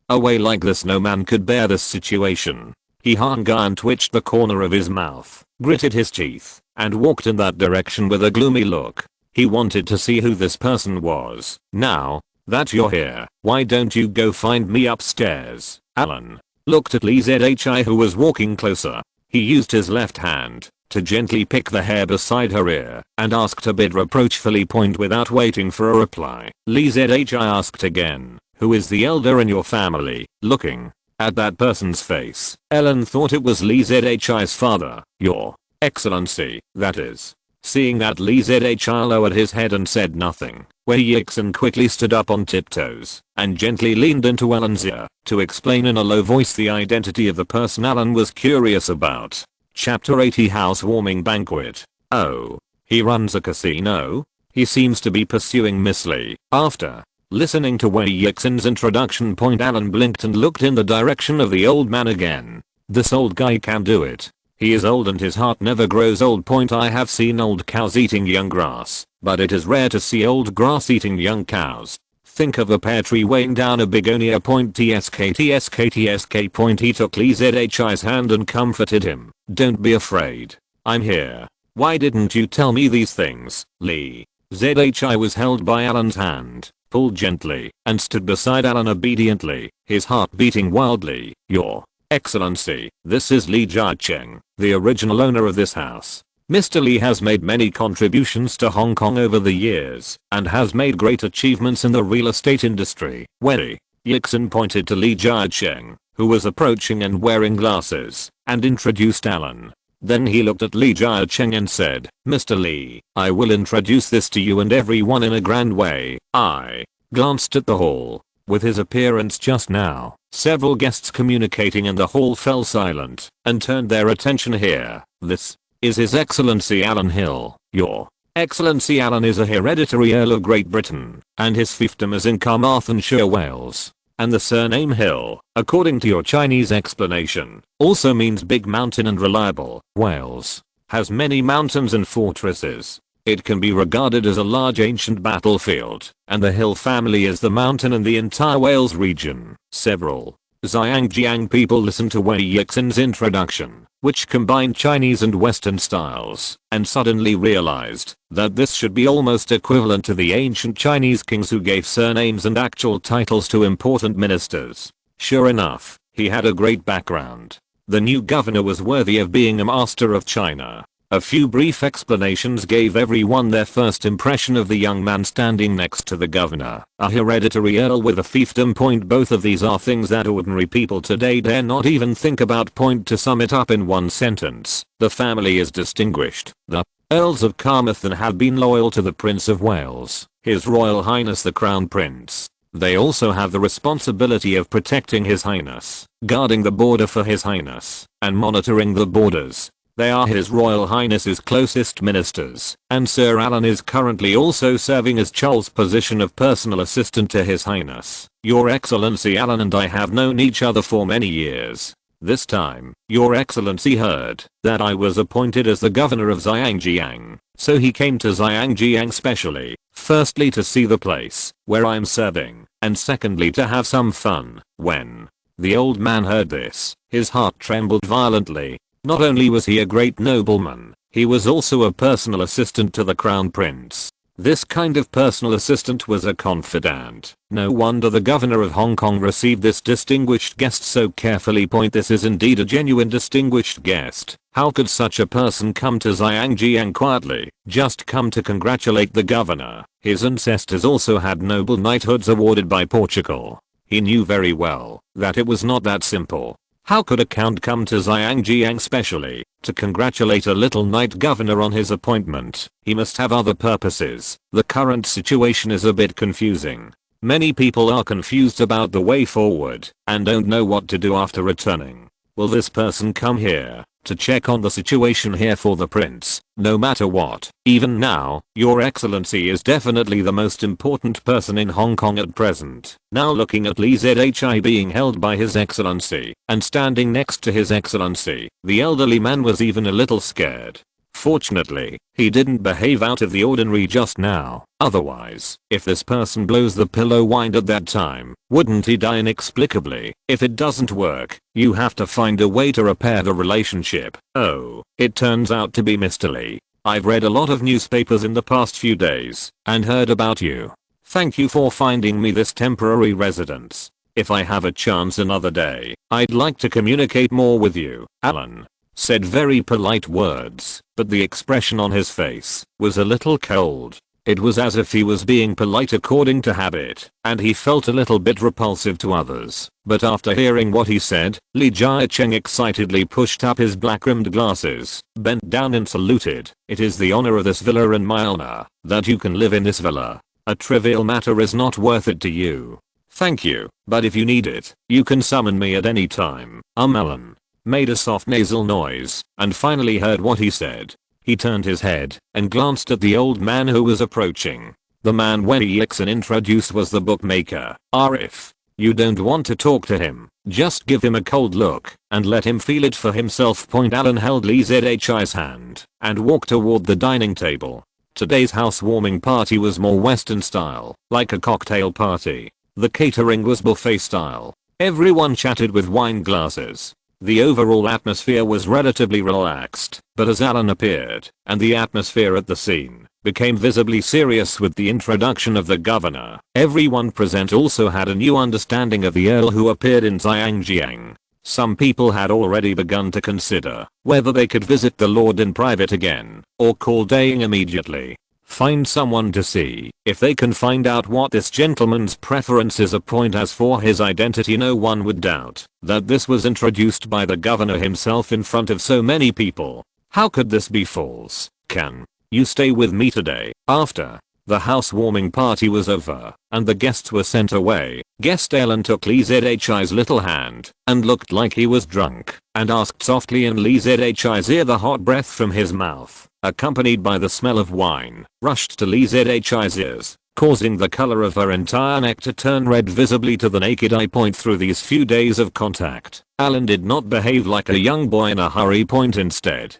away like this. No man could bear this situation. He hung and twitched the corner of his mouth, gritted his teeth, and walked in that direction with a gloomy look. He wanted to see who this person was. Now that you're here, why don't you go find me upstairs? Alan looked at Lee Zhi, who was walking closer. He used his left hand to gently pick the hair beside her ear and asked a bit reproachfully. Without waiting for a reply, Lee Zhi asked again, who is the elder in your family? Looking at that person's face, Ellen thought it was Lee Zhi's father. Your Excellency, that is. Seeing that, Lee Zhi lowered his head and said nothing. Wei Yixin quickly stood up on tiptoes and gently leaned into Ellen's ear to explain in a low voice the identity of the person Alan was curious about. Chapter 80 Housewarming Banquet. Oh, he runs a casino? He seems to be pursuing Miss Lee. After listening to Wei Yixin's introduction, Alan blinked and looked in the direction of the old man again. This old guy can do it. He is old and his heart never grows old. I have seen old cows eating young grass, but it is rare to see old grass eating young cows. Think of a pear tree weighing down a begonia. Tsk. He took Lee Zhi's hand and comforted him. Don't be afraid. I'm here. Why didn't you tell me these things? Lee Zhi was held by Alan's hand, pulled gently, and stood beside Alan obediently, his heart beating wildly. Your Excellency, this is Lee Zhicheng, the original owner of this house. Mr. Lee has made many contributions to Hong Kong over the years and has made great achievements in the real estate industry. Wei Yixin pointed to Lee Zhicheng, who was approaching and wearing glasses, and introduced Alan. Then he looked at Lee Zhicheng and said, Mr. Lee, I will introduce this to you and everyone in a grand way. I glanced at the hall. With his appearance just now, several guests communicating in the hall fell silent and turned their attention here. This is His Excellency Alan Hill. Your Excellency Alan is a hereditary Earl of Great Britain, and his fiefdom is in Carmarthenshire, Wales. And the surname Hill, according to your Chinese explanation, also means big mountain and reliable. Wales has many mountains and fortresses. It can be regarded as a large ancient battlefield, and the Hill family is the mountain in the entire Wales region. Several Zhangjiang people listened to Wei Yixin's introduction, which combined Chinese and Western styles, and suddenly realized that this should be almost equivalent to the ancient Chinese kings who gave surnames and actual titles to important ministers. Sure enough, he had a great background. The new governor was worthy of being a master of China. A few brief explanations gave everyone their first impression of the young man standing next to the governor, a hereditary earl with a fiefdom. Both of these are things that ordinary people today dare not even think about. To sum it up in one sentence, the family is distinguished. The Earls of Carmarthen have been loyal to the Prince of Wales, His Royal Highness the Crown Prince. They also have the responsibility of protecting His Highness, guarding the border for His Highness, and monitoring the borders. They are His Royal Highness's closest ministers, and Sir Alan is currently also serving as Charles' position of personal assistant to His Highness. Your Excellency Alan and I have known each other for many years. This time, your excellency heard that I was appointed as the governor of Xiangjiang, so he came to Xiangjiang specially, firstly to see the place where I'm serving, and secondly to have some fun. When the old man heard this, his heart trembled violently. Not only was he a great nobleman, he was also a personal assistant to the crown prince. This kind of personal assistant was a confidant. No wonder the governor of Hong Kong received this distinguished guest so carefully. This is indeed a genuine distinguished guest. How could such a person come to Xiangjiang quietly, just come to congratulate the governor? His ancestors also had noble knighthoods awarded by Portugal. He knew very well that it was not that simple. How could a count come to Xiangjiang specially to congratulate a little knight governor on his appointment? He must have other purposes. The current situation is a bit confusing. Many people are confused about the way forward and don't know what to do after returning. Will this person come here to check on the situation here for the prince? No matter what, even now, your excellency is definitely the most important person in Hong Kong at present. Now looking at Li Zhi being held by his excellency and standing next to his excellency, the elderly man was even a little scared. Fortunately, he didn't behave out of the ordinary just now. Otherwise, if this person blows the pillow wind at that time, wouldn't he die inexplicably? If it doesn't work, you have to find a way to repair the relationship. Oh, it turns out to be Mr. Lee. I've read a lot of newspapers in the past few days and heard about you. Thank you for finding me this temporary residence. If I have a chance another day, I'd like to communicate more with you. Alan said very polite words, but the expression on his face was a little cold. It was as if he was being polite according to habit, and he felt a little bit repulsive to others. But after hearing what he said, Li Jiacheng excitedly pushed up his black-rimmed glasses, bent down and saluted. It is the honor of this villa and my honor that you can live in this villa. A trivial matter is not worth it to you. Thank you, but if you need it, you can summon me at any time. Alan made a soft nasal noise and finally heard what he said. He turned his head and glanced at the old man who was approaching. The man Wen Yixin introduced was the bookmaker. If you don't want to talk to him, just give him a cold look and let him feel it for himself. Alan held Li Zhi's hand and walked toward the dining table. Today's housewarming party was more Western style, like a cocktail party. The catering was buffet style. Everyone chatted with wine glasses. The overall atmosphere was relatively relaxed, but as Alan appeared, and the atmosphere at the scene became visibly serious with the introduction of the governor, everyone present also had a new understanding of the earl who appeared in Xiangjiang. Some people had already begun to consider whether they could visit the lord in private again, or call Daying immediately. Find someone to see if they can find out what this gentleman's preferences are. As for his identity, no one would doubt that this was introduced by the governor himself in front of so many people. How could this be false? Can you stay with me today? After the housewarming party was over and the guests were sent away, guest Alan took Li Zhi's little hand and looked like he was drunk and asked softly in Li Zhi's ear. The hot breath from his mouth, accompanied by the smell of wine, rushed to Li Zhi's ears, causing the color of her entire neck to turn red visibly to the naked eye. Through these few days of contact, Alan did not behave like a young boy in a hurry. Instead,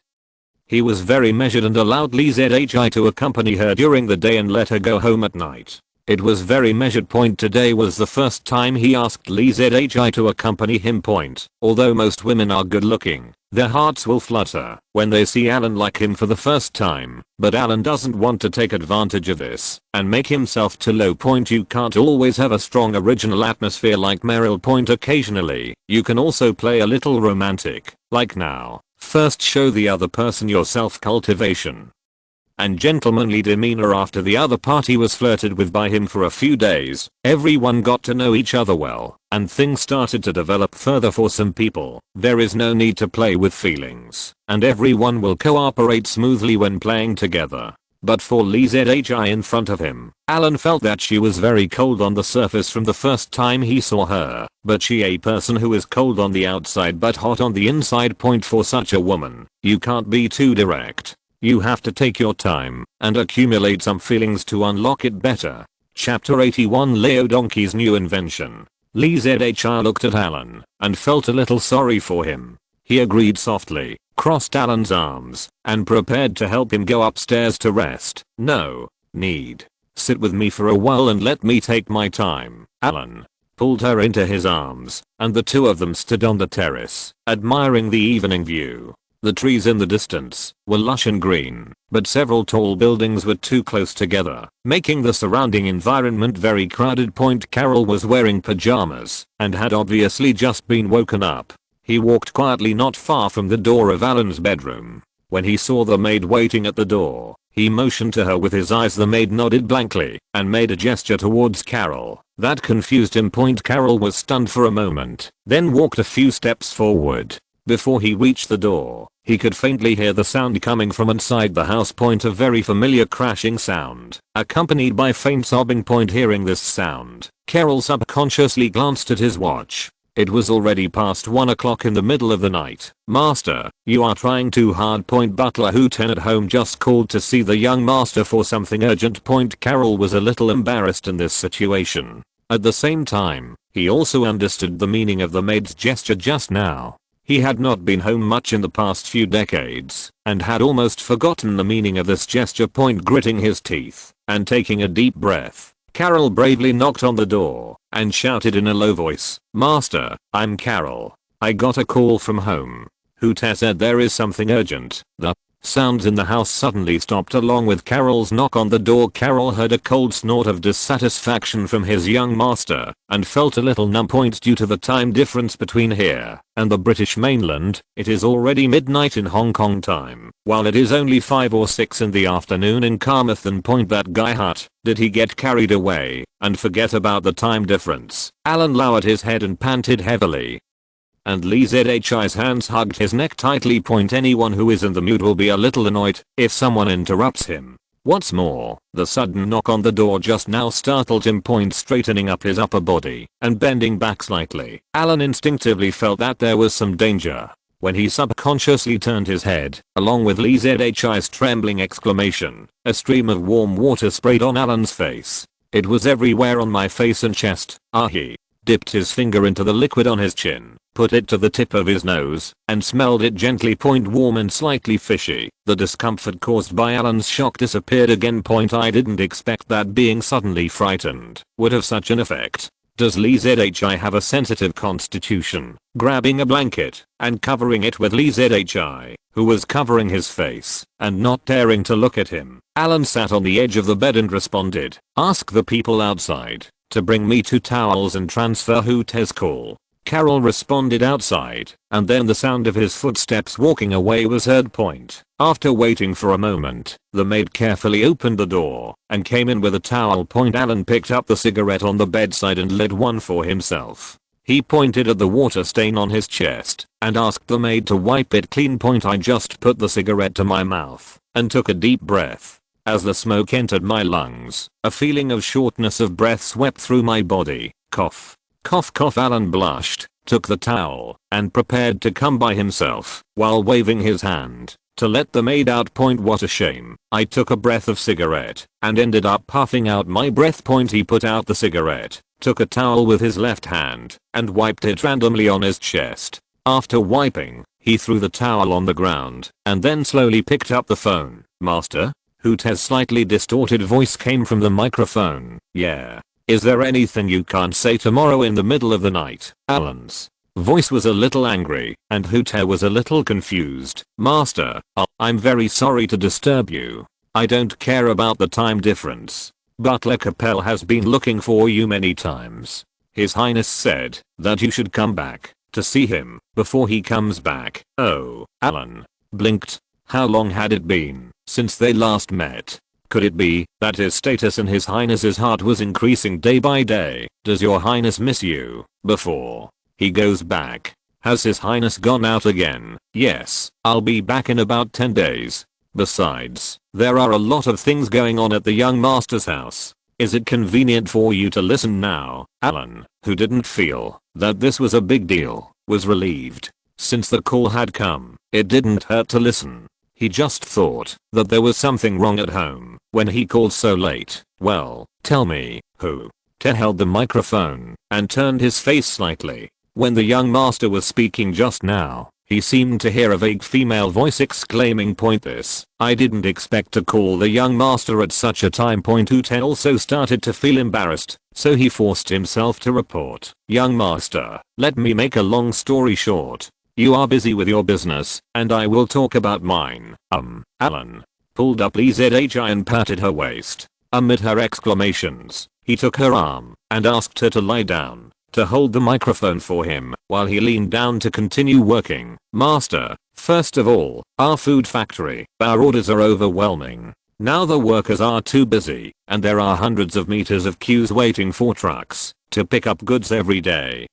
he was very measured and allowed Li Zhi to accompany her during the day and let her go home at night. It was very measured. Today was the first time he asked Li Zhi to accompany him. Although most women are good looking, their hearts will flutter when they see Alan like him for the first time, but Alan doesn't want to take advantage of this and make himself too low. You can't always have a strong original atmosphere like Meryl. Occasionally, you can also play a little romantic, like now. First show the other person your self-cultivation and gentlemanly demeanor. After the other party was flirted with by him for a few days, everyone got to know each other well, and things started to develop further. For some people, there is no need to play with feelings, and everyone will cooperate smoothly when playing together. But for Li Zhi in front of him, Alan felt that she was very cold on the surface from the first time he saw her, but she a person who is cold on the outside but hot on the inside. For such a woman, you can't be too direct. You have to take your time and accumulate some feelings to unlock it better. Chapter 81 Leo Donkey's new invention. Lee ZHI looked at Alan and felt a little sorry for him. He agreed softly, crossed Alan's arms, and prepared to help him go upstairs to rest. No need. Sit with me for a while and let me take my time. Alan pulled her into his arms, and the two of them stood on the terrace, admiring the evening view. The trees in the distance were lush and green, but several tall buildings were too close together, making the surrounding environment very crowded. Carol was wearing pajamas and had obviously just been woken up. He walked quietly not far from the door of Alan's bedroom. When he saw the maid waiting at the door, he motioned to her with his eyes. The maid nodded blankly and made a gesture towards Carol. That confused him. Carol was stunned for a moment, then walked a few steps forward. Before he reached the door, he could faintly hear the sound coming from inside the house. A very familiar crashing sound, accompanied by faint sobbing. Hearing this sound, Carol subconsciously glanced at his watch. It was already past 1 o'clock in the middle of the night. Master, you are trying too hard. Butler Hooten at home just called to see the young master for something urgent. Carol was a little embarrassed in this situation. At the same time, he also understood the meaning of the maid's gesture just now. He had not been home much in the past few decades, and had almost forgotten the meaning of this gesture. Gritting his teeth and taking a deep breath, Carol bravely knocked on the door and shouted in a low voice, "Master, I'm Carol. I got a call from home. Hooter said there is something urgent." The sounds in the house suddenly stopped along with Carol's knock on the door. Carol heard a cold snort of dissatisfaction from his young master and felt a little numb. Due to the time difference between here and the British mainland, it is already midnight in Hong Kong time, while it is only 5 or 6 in the afternoon in Carmarthen. That guy Hut, did he get carried away and forget about the time difference? Alan lowered his head and panted heavily. And Lee ZHI's hands hugged his neck tightly. Anyone who is in the mood will be a little annoyed if someone interrupts him. What's more, the sudden knock on the door just now startled him. Straightening up his upper body and bending back slightly, Alan instinctively felt that there was some danger. When he subconsciously turned his head, along with Lee ZHI's trembling exclamation, a stream of warm water sprayed on Alan's face. It was everywhere on my face and chest. He dipped his finger into the liquid on his chin, put it to the tip of his nose, and smelled it gently. Warm and slightly fishy. The discomfort caused by Alan's shock disappeared again. I didn't expect that being suddenly frightened would have such an effect. Does Lee ZHI have a sensitive constitution? Grabbing a blanket and covering it with Lee ZHI, who was covering his face and not daring to look at him, Alan sat on the edge of the bed and responded, "Ask the people outside to bring me 2 towels and transfer Hooter's call." Carol responded outside, and then the sound of his footsteps walking away was heard. After waiting for a moment, the maid carefully opened the door and came in with a towel. Alan picked up the cigarette on the bedside and lit one for himself. He pointed at the water stain on his chest and asked the maid to wipe it clean. I just put the cigarette to my mouth and took a deep breath. As the smoke entered my lungs, a feeling of shortness of breath swept through my body. Cough. Cough cough. Alan blushed, took the towel, and prepared to come by himself while waving his hand to let the maid out. What a shame. I took a breath of cigarette and ended up puffing out my breath. He put out the cigarette, took a towel with his left hand, and wiped it randomly on his chest. After wiping, he threw the towel on the ground and then slowly picked up the phone. "Master?" Hooter's slightly distorted voice came from the microphone. "Yeah. Is there anything you can't say tomorrow in the middle of the night?" Alan's voice was a little angry, and Hooter was a little confused. "Master, I'm very sorry to disturb you. I don't care about the time difference. Butler Capel has been looking for you many times. His Highness said that you should come back to see him before he comes back." Oh, Alan blinked. How long had it been since they last met? Could it be that his status in His Highness's heart was increasing day by day? "Does your Highness miss you before he goes back? Has His Highness gone out again?" "Yes, I'll be back in about 10 days. Besides, there are a lot of things going on at the young master's house. Is it convenient for you to listen now?" Alan, who didn't feel that this was a big deal, was relieved. Since the call had come, it didn't hurt to listen. He just thought that there was something wrong at home when he called so late. "Well, tell me, who Te held the microphone and turned his face slightly. When the young master was speaking just now, he seemed to hear a vague female voice exclaiming this. I didn't expect to call the young master at such a time. Te also started to feel embarrassed, so he forced himself to report. Young master, let me make a long story short. You are busy with your business, and I will talk about mine. Alan pulled up EZHI and patted her waist. Amid her exclamations, he took her arm and asked her to lie down, to hold the microphone for him while he leaned down to continue working. Master, first of all, our food factory, our orders are overwhelming. Now the workers are too busy, and there are hundreds of meters of queues waiting for trucks to pick up goods every day.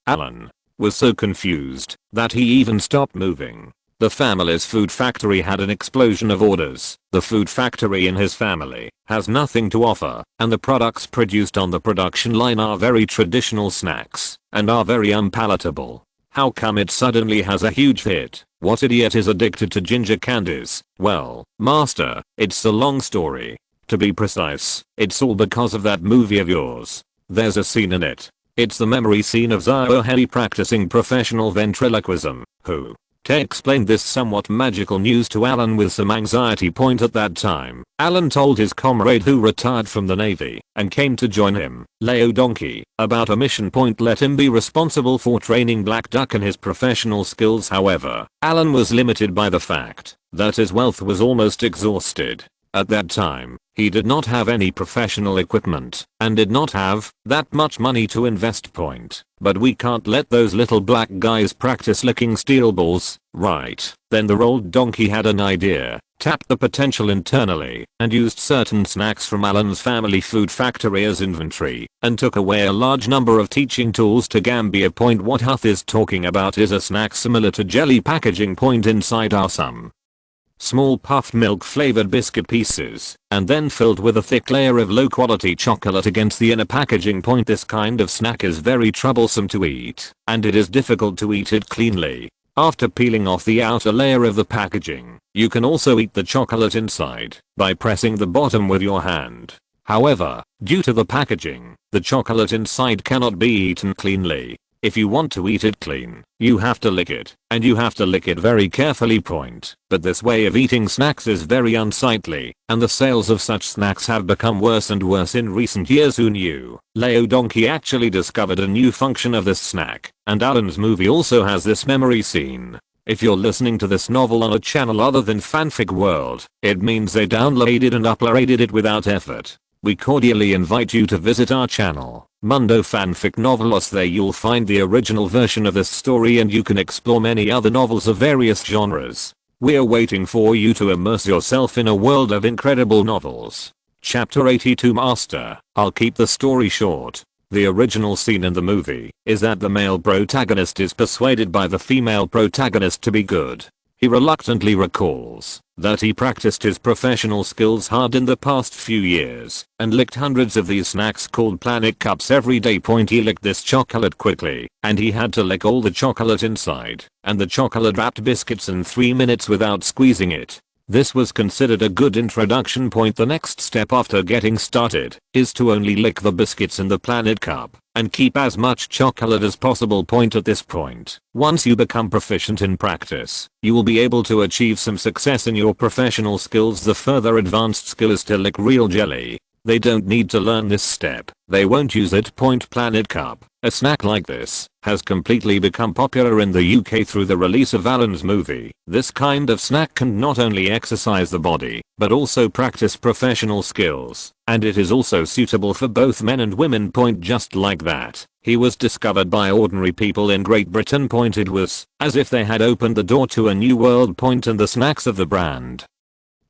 Alan was so confused that he even stopped moving. The family's food factory had an explosion of orders. The food factory in his family has nothing to offer, and the products produced on the production line are very traditional snacks and are very unpalatable. How come it suddenly has a huge hit? What idiot is addicted to ginger candies? Well, master, it's a long story. To be precise, it's all because of that movie of yours. There's a scene in it. It's the memory scene of Ziohei practicing professional ventriloquism. Who? Te explained this somewhat magical news to Alan with some anxiety. At that time, Alan told his comrade who retired from the Navy and came to join him, Leo Donkey, about a mission. Let him be responsible for training Black Duck in his professional skills. However, Alan was limited by the fact that his wealth was almost exhausted. At that time, he did not have any professional equipment and did not have that much money to invest. But we can't let those little black guys practice licking steel balls, right? Then the old donkey had an idea, tapped the potential internally, and used certain snacks from Alan's family food factory as inventory, and took away a large number of teaching tools to Gambia. What Huth is talking about is a snack similar to jelly packaging. Inside are some small puffed milk flavored biscuit pieces, and then filled with a thick layer of low quality chocolate against the inner packaging. This kind of snack is very troublesome to eat, and it is difficult to eat it cleanly. After peeling off the outer layer of the packaging, you can also eat the chocolate inside by pressing the bottom with your hand. However, due to the packaging, the chocolate inside cannot be eaten cleanly. If you want to eat it clean, you have to lick it, and you have to lick it very carefully. But this way of eating snacks is very unsightly, and the sales of such snacks have become worse and worse in recent years. Who knew? Leo Donkey actually discovered a new function of this snack, and Alan's movie also has this memory scene. If you're listening to this novel on a channel other than Fanfic World, it means they downloaded and uploaded it without effort. We cordially invite you to visit our channel, Mundo Fanfic Novelos. There you'll find the original version of this story, and you can explore many other novels of various genres. We're waiting for you to immerse yourself in a world of incredible novels. Chapter 82. Master, I'll keep the story short. The original scene in the movie is that the male protagonist is persuaded by the female protagonist to be good. He reluctantly recalls that he practiced his professional skills hard in the past few years and licked hundreds of these snacks called Planet Cups every day. He licked this chocolate quickly, and he had to lick all the chocolate inside and the chocolate wrapped biscuits in 3 minutes without squeezing it. This was considered a good introduction. The next step after getting started is to only lick the biscuits in the Planet Cup and keep as much chocolate as possible. At this point, once you become proficient in practice, you will be able to achieve some success in your professional skills. The further advanced skill is to lick real jelly. They don't need to learn this step. They won't use it. Planet Cup, a snack like this, has completely become popular in the UK through the release of Alan's movie. This kind of snack can not only exercise the body, but also practice professional skills, and it is also suitable for both men and women. Just like that, he was discovered by ordinary people in Great Britain. It was as if they had opened the door to a new world. And the snacks of the brand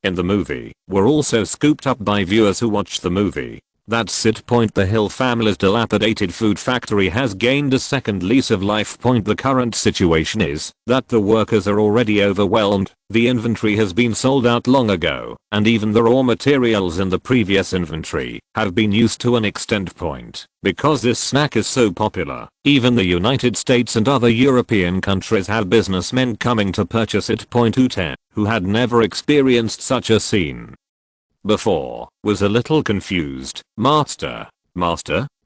in the movie were also scooped up by viewers who watched the movie. That's it. The Hill family's dilapidated food factory has gained a second lease of life. The current situation is that the workers are already overwhelmed. The inventory has been sold out long ago, and even the raw materials in the previous inventory have been used to an extent. Because this snack is so popular, even the United States and other European countries have businessmen coming to purchase it. Ute, who had never experienced such a scene before, was a little confused. Master,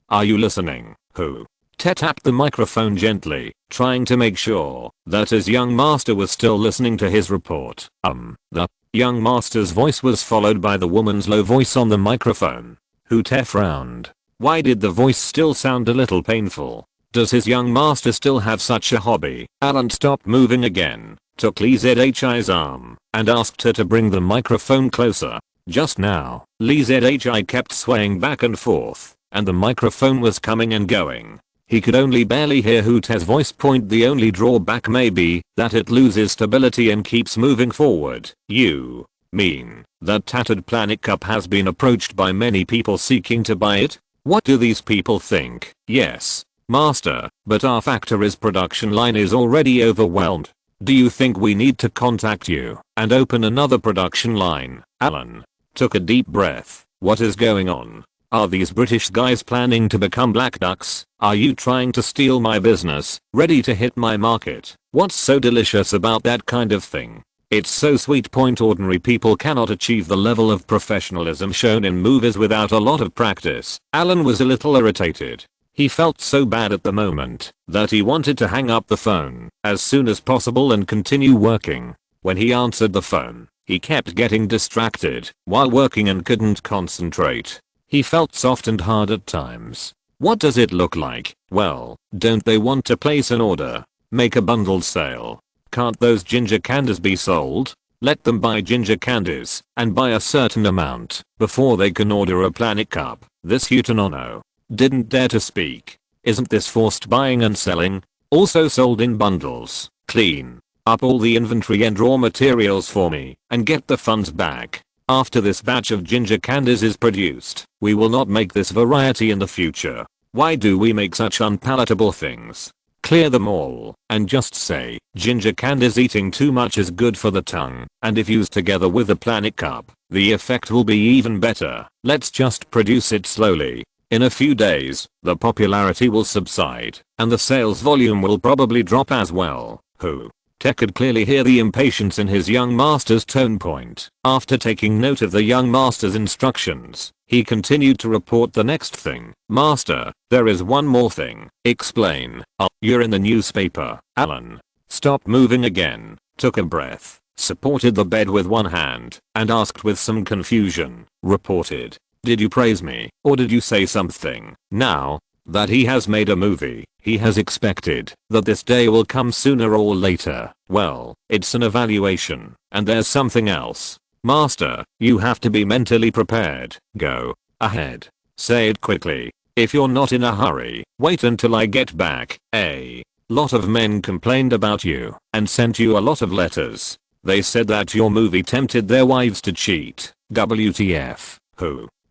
Are you listening? Who? Ted tapped the microphone gently, trying to make sure that his young master was still listening to his report. The young master's voice was followed by the woman's low voice on the microphone. Ted frowned. Why did the voice still sound a little painful? Does his young master still have such a hobby? Alan stopped moving again, took Lee Zhi's arm, and asked her to bring the microphone closer. Just now, Lee Zhi kept swaying back and forth, and the microphone was coming and going. He could only barely hear Ted's voice point. The only drawback may be that it loses stability and keeps moving forward. You mean that tattered planet cup has been approached by many people seeking to buy it? What do these people think? Yes, master, but our factory's production line is already overwhelmed. Do you think we need to contact you and open another production line? Alan took a deep breath. What is going on? Are these British guys planning to become black ducks? Are you trying to steal my business? Ready to hit my market? What's so delicious about that kind of thing? It's so sweet. Ordinary people cannot achieve the level of professionalism shown in movies without a lot of practice. Alan was a little irritated. He felt so bad at the moment that he wanted to hang up the phone as soon as possible and continue working. When he answered the phone, he kept getting distracted while working and couldn't concentrate. He felt soft and hard at times. What does it look like? Well, don't they want to place an order? Make a bundled sale? Can't those ginger candies be sold? Let them buy ginger candies and buy a certain amount before they can order a planet cup. This Hutanono didn't dare to speak. Isn't this forced buying and selling? Also sold in bundles. Clean up all the inventory and raw materials for me and get the funds back. After this batch of ginger candies is produced, we will not make this variety in the future. Why do we make such unpalatable things? Clear them all and just say ginger candies. Eating too much is good for the tongue, and if used together with the planet cup, the effect will be even better. Let's just produce it slowly. In a few days, the popularity will subside and the sales volume will probably drop as well. Ted could clearly hear the impatience in his young master's tone point. After taking note of the young master's instructions, he continued to report the next thing. Master, there is one more thing. Explain. You're in the newspaper. Alan stopped moving again, took a breath, supported the bed with one hand, and asked with some confusion. Reported. Did you praise me, or did you say something? Now that he has made a movie, he has expected that this day will come sooner or later. Well, it's an evaluation, and there's something else. Master, you have to be mentally prepared. Go ahead. Say it quickly. If you're not in a hurry, wait until I get back. A lot of men complained about you and sent you a lot of letters. They said that your movie tempted their wives to cheat. WTF.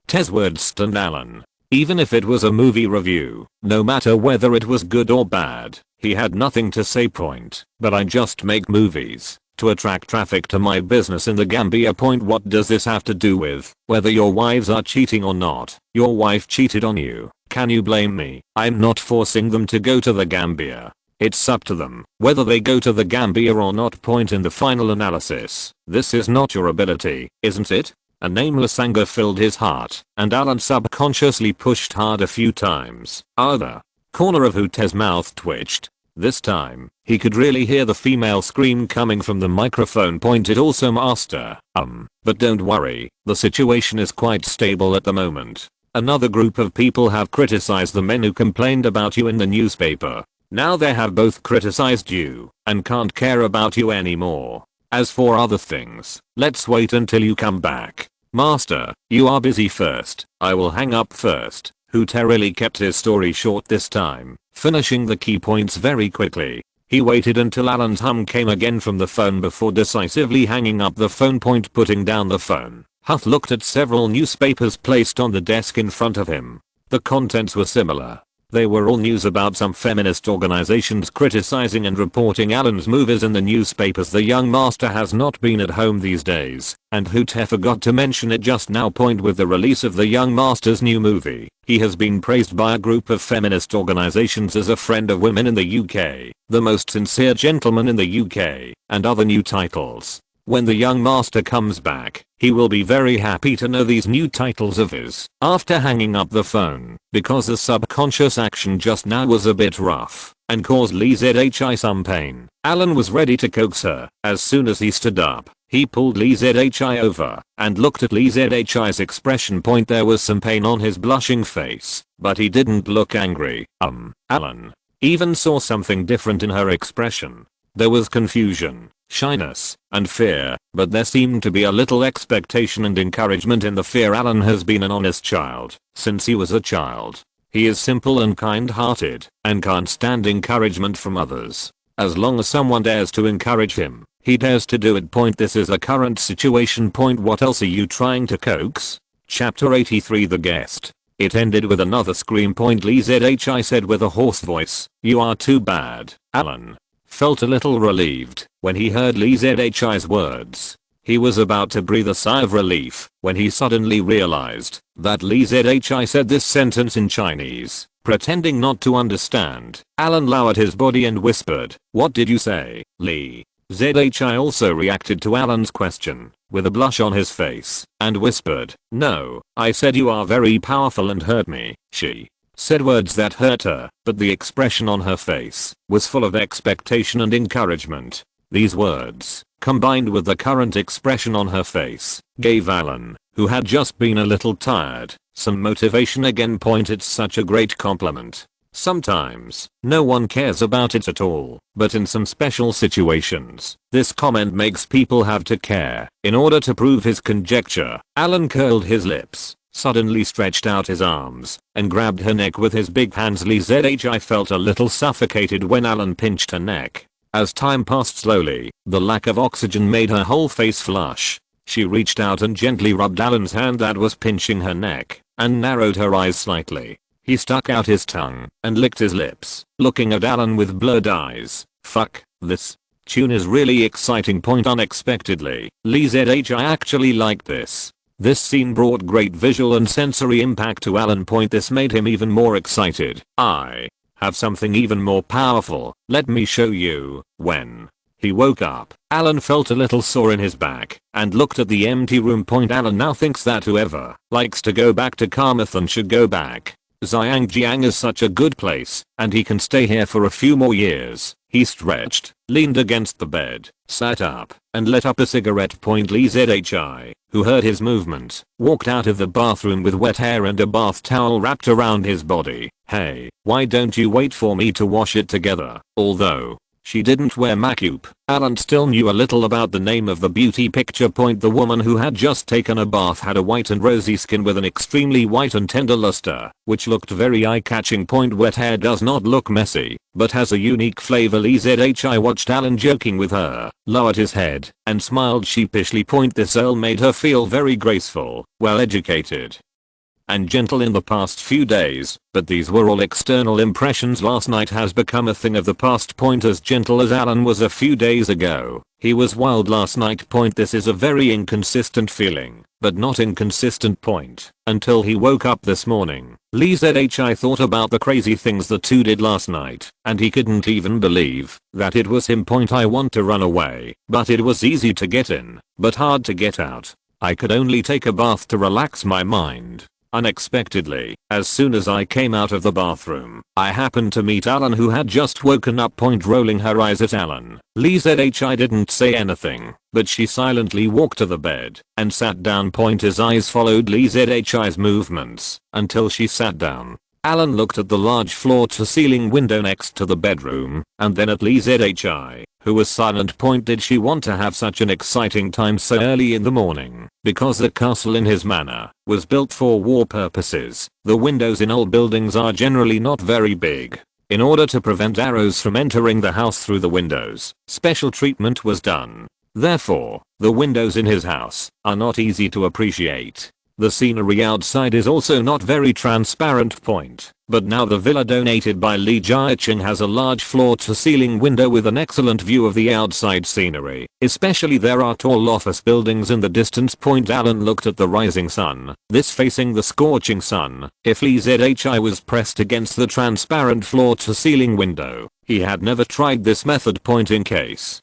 Ted's words stunned Alan. Even if it was a movie review, no matter whether it was good or bad, he had nothing to say. But I just make movies to attract traffic to my business in the Gambia. What does this have to do with whether your wives are cheating or not? Your wife cheated on you. Can you blame me? I'm not forcing them to go to the Gambia. It's up to them whether they go to the Gambia or not. In the final analysis, this is not your ability, isn't it? A nameless anger filled his heart, and Alan subconsciously pushed hard a few times. The corner of Ted's mouth twitched. This time, he could really hear the female scream coming from the microphone. It also master. But don't worry, the situation is quite stable at the moment. Another group of people have criticized the men who complained about you in the newspaper. Now they have both criticized you and can't care about you anymore. As for other things, let's wait until you come back. Master, you are busy first. I will hang up first. Ted really kept his story short this time, finishing the key points very quickly. He waited until Alan's hum came again from the phone before decisively hanging up the phone. Putting down the phone, Huth looked at several newspapers placed on the desk in front of him. The contents were similar. They were all news about some feminist organizations criticizing and reporting Alan's movies in the newspapers. The young master has not been at home these days, and Ted forgot to mention it just now. With the release of the young master's new movie, he has been praised by a group of feminist organizations as a friend of women in the UK, the most sincere gentleman in the UK, and other new titles. When the young master comes back, he will be very happy to know these new titles of his. After hanging up the phone, because the subconscious action just now was a bit rough and caused Lee Zhi some pain, Alan was ready to coax her. As soon as he stood up, he pulled Lee Zhi over and looked at Lee Zhi's expression. There was some pain on his blushing face, but he didn't look angry. Alan even saw something different in her expression. There was confusion, shyness, and fear, but there seemed to be a little expectation and encouragement in the fear. Alan has been an honest child since he was a child. He is simple and kind-hearted and can't stand encouragement from others. As long as someone dares to encourage him, he dares to do it. This is a current situation. What else are you trying to coax? Chapter 83 The Guest. It ended with another scream. Lee Zhi said with a hoarse voice, "You are too bad." Alan felt a little relieved when he heard Lee Zhi's words. He was about to breathe a sigh of relief when he suddenly realized that Lee Zhi said this sentence in Chinese. Pretending not to understand, Alan lowered his body and whispered, "What did you say, Lee?" Zhi also reacted to Alan's question with a blush on his face and whispered, "No, I said you are very powerful and hurt me." She said words that hurt her, but the expression on her face was full of expectation and encouragement. These words, combined with the current expression on her face, gave Alan, who had just been a little tired, some motivation again. It's such a great compliment. Sometimes, no one cares about it at all, but in some special situations, this comment makes people have to care. In order to prove his conjecture, Alan curled his lips, suddenly stretched out his arms, and grabbed her neck with his big hands. Lee Zhi felt a little suffocated when Alan pinched her neck. As time passed slowly, the lack of oxygen made her whole face flush. She reached out and gently rubbed Alan's hand that was pinching her neck, and narrowed her eyes slightly. He stuck out his tongue and licked his lips, looking at Alan with blurred eyes. Fuck, this tune is really exciting. Unexpectedly, Lee Zhi actually liked this. This scene brought great visual and sensory impact to Alan. This made him even more excited. I have something even more powerful, let me show you. When he woke up, Alan felt a little sore in his back and looked at the empty room. Alan now thinks that whoever likes to go back to Karmathan should go back. Xiangjiang is such a good place, and he can stay here for a few more years. He stretched, leaned against the bed, sat up, and lit up a cigarette. Lee Zhi, who heard his movement, walked out of the bathroom with wet hair and a bath towel wrapped around his body. "Hey, why don't you wait for me to wash it together?" Although she didn't wear makeup, Alan still knew a little about the name of the beauty picture. The woman who had just taken a bath had a white and rosy skin with an extremely white and tender luster, which looked very eye-catching. Wet hair does not look messy, but has a unique flavor. Lee Zhi watched Alan joking with her, lowered his head, and smiled sheepishly. This girl made her feel very graceful, well-educated, and gentle in the past few days, but these were all external impressions. Last night has become a thing of the past. As gentle as Alan was a few days ago, he was wild last night. This is a very inconsistent feeling, but not inconsistent. Until he woke up this morning, Lee Zhi thought about the crazy things the two did last night, and he couldn't even believe that it was him. I want to run away, but it was easy to get in, but hard to get out. I could only take a bath to relax my mind. Unexpectedly, as soon as I came out of the bathroom, I happened to meet Alan, who had just woken up. Rolling her eyes at Alan, Lee Zhi didn't say anything, but she silently walked to the bed and sat down. His eyes followed Lee Zhi's movements until she sat down. Alan looked at the large floor-to-ceiling window next to the bedroom, and then at Lee Zhi, who was silent. Did she want to have such an exciting time so early in the morning? Because the castle in his manor was built for war purposes, the windows in old buildings are generally not very big. In order to prevent arrows from entering the house through the windows, special treatment was done. Therefore, the windows in his house are not easy to appreciate. The scenery outside is also not very transparent. But now the villa donated by Li Jiaqing has a large floor-to-ceiling window with an excellent view of the outside scenery. Especially there are tall office buildings in the distance. Alan looked at the rising sun, this facing the scorching sun. If Lee Zhi was pressed against the transparent floor-to-ceiling window, he had never tried this method. In case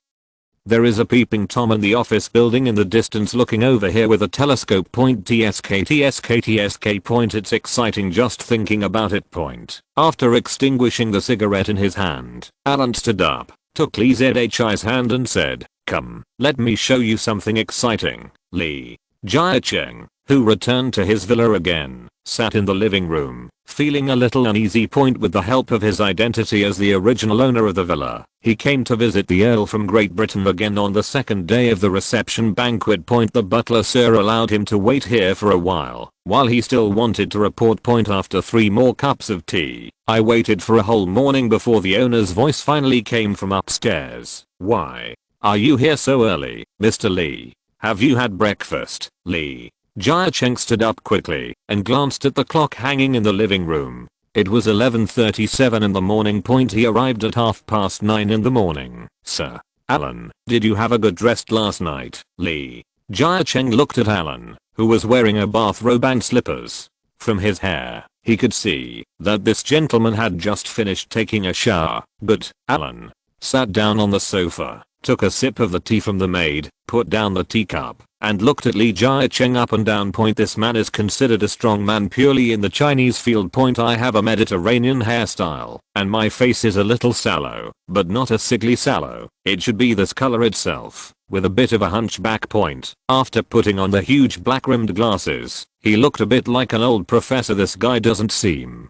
There is a peeping Tom in the office building in the distance looking over here with a telescope point. TSK point. It's exciting just thinking about it point. After extinguishing the cigarette in his hand, Alan stood up, took Lee Zhi's hand and said, "Come, let me show you something exciting." Lee Jiacheng, who returned to his villa again, sat in the living room, feeling a little uneasy point with the help of his identity as the original owner of the villa. He came to visit the Earl from Great Britain again on the second day of the reception banquet point. The butler sir allowed him to wait here for a while he still wanted to report point. After 3 more cups of tea, I waited for a whole morning before the owner's voice finally came from upstairs. "Why are you here so early, Mr. Lee? Have you had breakfast?" Lee Jiacheng stood up quickly and glanced at the clock hanging in the living room. It was 11:37 in the morning point. He arrived at 9:30 in the morning. "Sir Alan, did you have a good rest last night?" Lee Jiacheng looked at Alan, who was wearing a bathrobe and slippers. From his hair, he could see that this gentleman had just finished taking a shower. Good. Alan sat down on the sofa, took a sip of the tea from the maid, put down the teacup, and looked at Lee Jiacheng up and down point. This man is considered a strong man purely in the Chinese field point. I have a Mediterranean hairstyle, and my face is a little sallow, but not a sickly sallow. It should be this color itself, with a bit of a hunchback point. After putting on the huge black rimmed glasses, he looked a bit like an old professor. This guy doesn't seem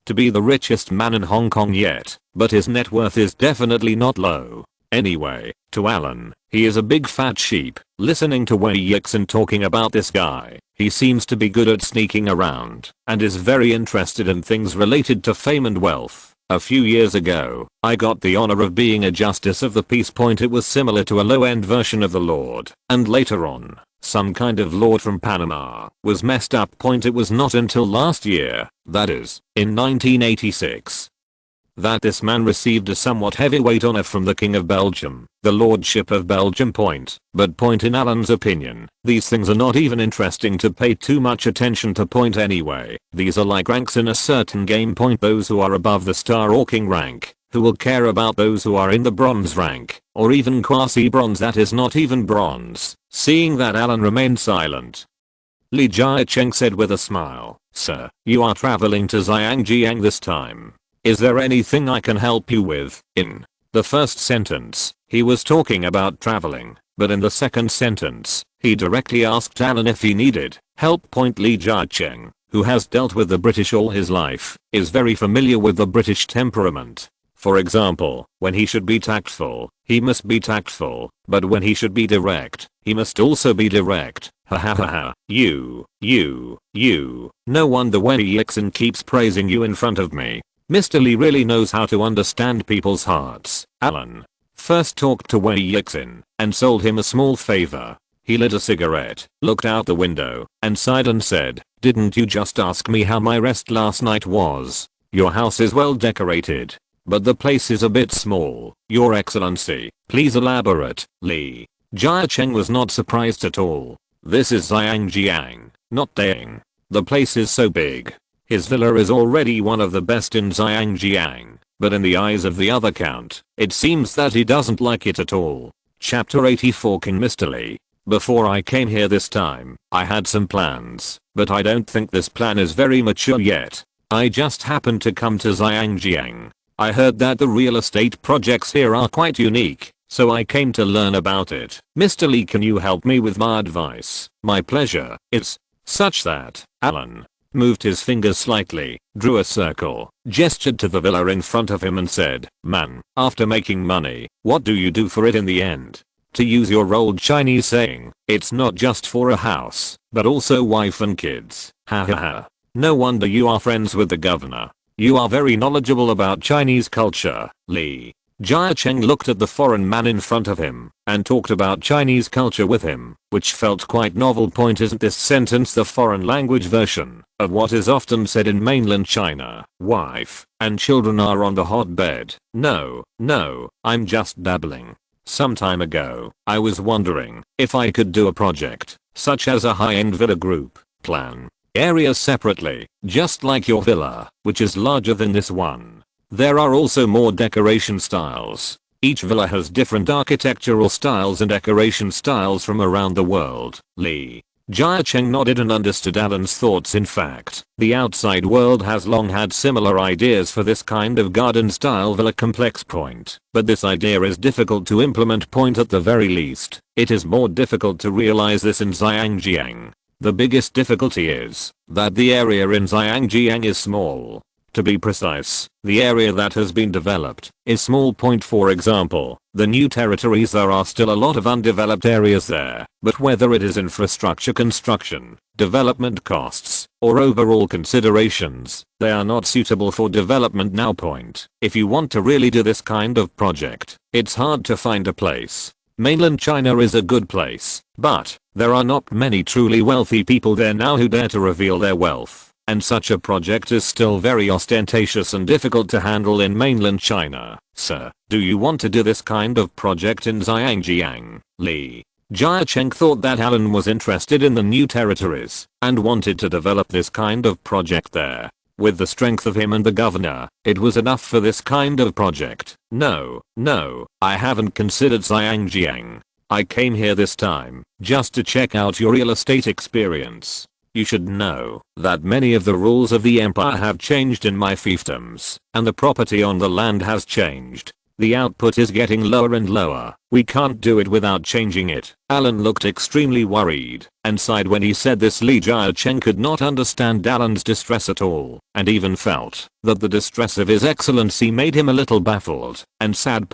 to be the richest man in Hong Kong yet, but his net worth is definitely not low. Anyway, to Alan, he is a big fat sheep. Listening to Wei Yixin talking about this guy, he seems to be good at sneaking around and is very interested in things related to fame and wealth. A few years ago, I got the honor of being a justice of the peace point. It was similar to a low-end version of the Lord, and later on, some kind of lord from Panama was messed up point. It was not until last year, that is, in 1986, that this man received a somewhat heavyweight honor from the King of Belgium, the Lordship of Belgium point. But point, in Alan's opinion, these things are not even interesting to pay too much attention to point anyway. These are like ranks in a certain game point. Those who are above the star or king rank, who will care about those who are in the bronze rank, or even quasi-bronze, that is not even bronze. Seeing that Alan remained silent, Lee Jiacheng said with a smile, "Sir, you are traveling to Zhangjiang this time. Is there anything I can help you with?" In the first sentence, he was talking about traveling, but in the second sentence, he directly asked Alan if he needed help point. Lee Jiacheng, who has dealt with the British all his life, is very familiar with the British temperament. For example, when he should be tactful, he must be tactful, but when he should be direct, he must also be direct. Ha ha ha ha. You. No wonder Wei Yixin keeps praising you in front of me. Mr. Lee really knows how to understand people's hearts. Alan first talked to Wei Yixin and sold him a small favor. He lit a cigarette, looked out the window, and sighed and said, "Didn't you just ask me how my rest last night was? Your house is well decorated, but the place is a bit small. Your Excellency, please elaborate." Lee Jiacheng was not surprised at all. This is Zhangjiang, not Daying. The place is so big. His villa is already one of the best in Zhangjiang, but in the eyes of the other count, it seems that he doesn't like it at all. Chapter 84. King Mr. Lee. Before I came here this time, I had some plans, but I don't think this plan is very mature yet. I just happened to come to Zhangjiang. I heard that the real estate projects here are quite unique, so I came to learn about it. Mr. Lee, can you help me with my advice? My pleasure. It's such that Alan moved his fingers slightly, drew a circle, gestured to the villa in front of him and said, "Man, after making money, what do you do for it in the end?" To use your old Chinese saying, it's not just for a house, but also wife and kids. Ha ha ha. No wonder you are friends with the governor. You are very knowledgeable about Chinese culture. Lee Jiacheng looked at the foreign man in front of him and talked about Chinese culture with him, which felt quite novel. Point, isn't this sentence the foreign language version of what is often said in mainland China? Wife and children are on the hotbed. No, I'm just dabbling. Some time ago, I was wondering if I could do a project, such as a high-end villa group plan areas separately, just like your villa, which is larger than this one. There are also more decoration styles, Each villa has different architectural styles and decoration styles from around the world. Li Jiacheng nodded and understood Alan's thoughts. In fact, the outside world has long had similar ideas for this kind of garden style villa complex. Point. But this idea is difficult to implement. Point. At the very least, it is more difficult to realize this in Zhangjiang. The biggest difficulty is that the area in Zhangjiang is small. To be precise, the area that has been developed is small. For example, the new territories, there are still a lot of undeveloped areas there, but whether it is infrastructure construction, development costs, or overall considerations, they are not suitable for development now. If you want to really do this kind of project, it's hard to find a place. Mainland China is a good place, but there are not many truly wealthy people there now who dare to reveal their wealth. And such a project is still very ostentatious and difficult to handle in mainland China. Sir, do you want to do this kind of project in Zhangjiang? Li Jiacheng thought that Alan was interested in the new territories and wanted to develop this kind of project there. With the strength of him and the governor, it was enough for this kind of project. No, I haven't considered Zhangjiang. I came here this time just to check out your real estate experience. You should know that many of the rules of the empire have changed in my fiefdoms, and the property on the land has changed. The output is getting lower and lower. We can't do it without changing it. Alan looked extremely worried and sighed when he said this. Li Jiacheng could not understand Alan's distress at all, and even felt that the distress of His Excellency made him a little baffled and sad.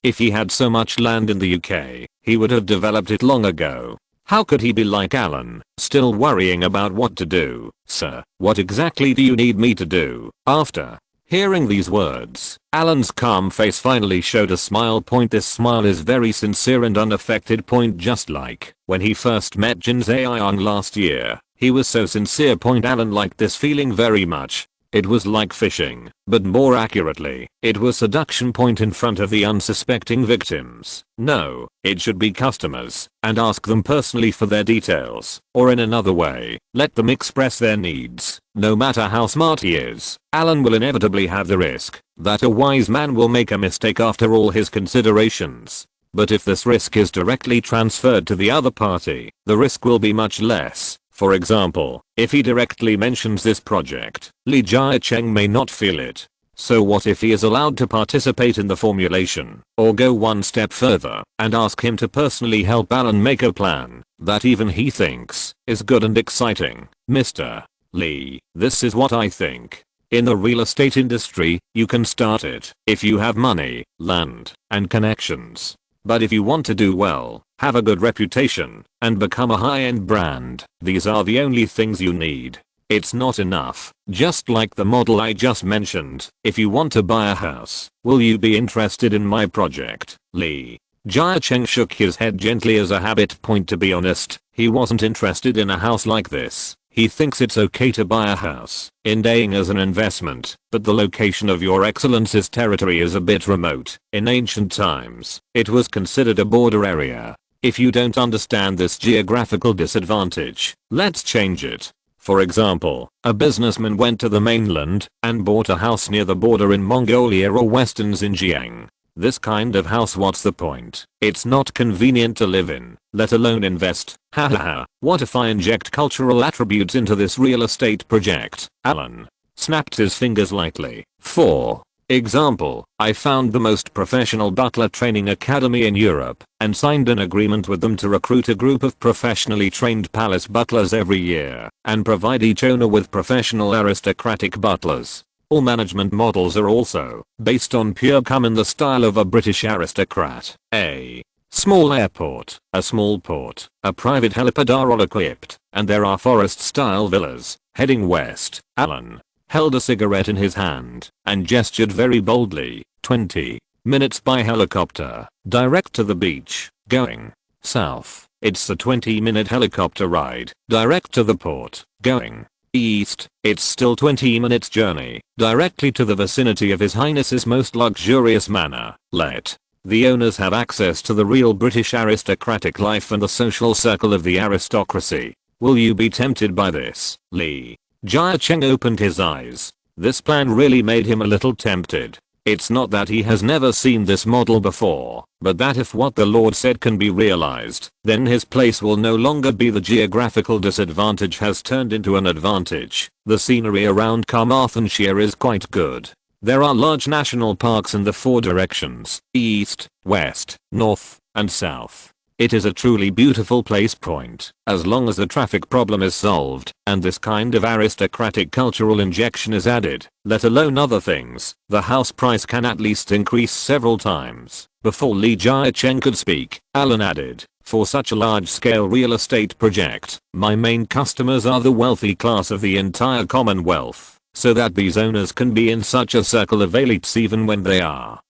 If he had so much land in the UK, he would have developed it long ago. How could he be like Alan, still worrying about what to do? Sir, what exactly do you need me to do? After hearing these words, Alan's calm face finally showed a smile. This smile is very sincere and unaffected. Just like when he first met Jin Zhayong last year, he was so sincere. Alan liked this feeling very much. It was like fishing, but more accurately, it was seduction. In front of the unsuspecting victims. No, it should be customers, and ask them personally for their details, or in another way, let them express their needs. No matter how smart he is, Alan will inevitably have the risk that a wise man will make a mistake after all his considerations. But if this risk is directly transferred to the other party, the risk will be much less. For example, if he directly mentions this project, Li Jiacheng may not feel it. So what if he is allowed to participate in the formulation, or go one step further and ask him to personally help Alan make a plan that even he thinks is good and exciting? Mr. Li, this is what I think. In the real estate industry, you can start it if you have money, land, and connections. But if you want to do well, have a good reputation, and become a high-end brand, these are the only things you need. It's not enough. Just like the model I just mentioned, if you want to buy a house, will you be interested in my project? Li Jiacheng shook his head gently as a habit. To be honest, he wasn't interested in a house like this. He thinks it's okay to buy a house in Daying as an investment, but the location of Your Excellency's territory is a bit remote. In ancient times, it was considered a border area. If you don't understand this geographical disadvantage, let's change it. For example, a businessman went to the mainland and bought a house near the border in Mongolia or Western Xinjiang. This kind of house, what's the point? It's not convenient to live in, let alone invest. Hahaha, what if I inject cultural attributes into this real estate project? Alan snapped his fingers lightly. For example, I found the most professional butler training academy in Europe and signed an agreement with them to recruit a group of professionally trained palace butlers every year and provide each owner with professional aristocratic butlers. All management models are also based on pure cum in the style of a British aristocrat. A small airport, a small port, a private helipad are all equipped, and there are forest-style villas. Heading west, Alan held a cigarette in his hand and gestured very boldly. 20 minutes by helicopter, direct to the beach. Going south, it's a 20-minute helicopter ride, direct to the port. Going east, it's still 20 minutes journey, directly to the vicinity of His Highness's most luxurious manor. Let the owners have access to the real British aristocratic life and the social circle of the aristocracy. Will you be tempted by this? Li Jiacheng opened his eyes. This plan really made him a little tempted. It's not that he has never seen this model before, but that if what the Lord said can be realized, then his place will no longer be the geographical disadvantage has turned into an advantage. The scenery around Carmarthenshire is quite good. There are large national parks in the 4 directions, east, west, north, and south. It is a truly beautiful place point, as long as the traffic problem is solved, and this kind of aristocratic cultural injection is added, let alone other things, the house price can at least increase several times. Before Lee Jia-cheng could speak, Alan added, for such a large-scale real estate project, my main customers are the wealthy class of the entire Commonwealth, so that these owners can be in such a circle of elites even when they are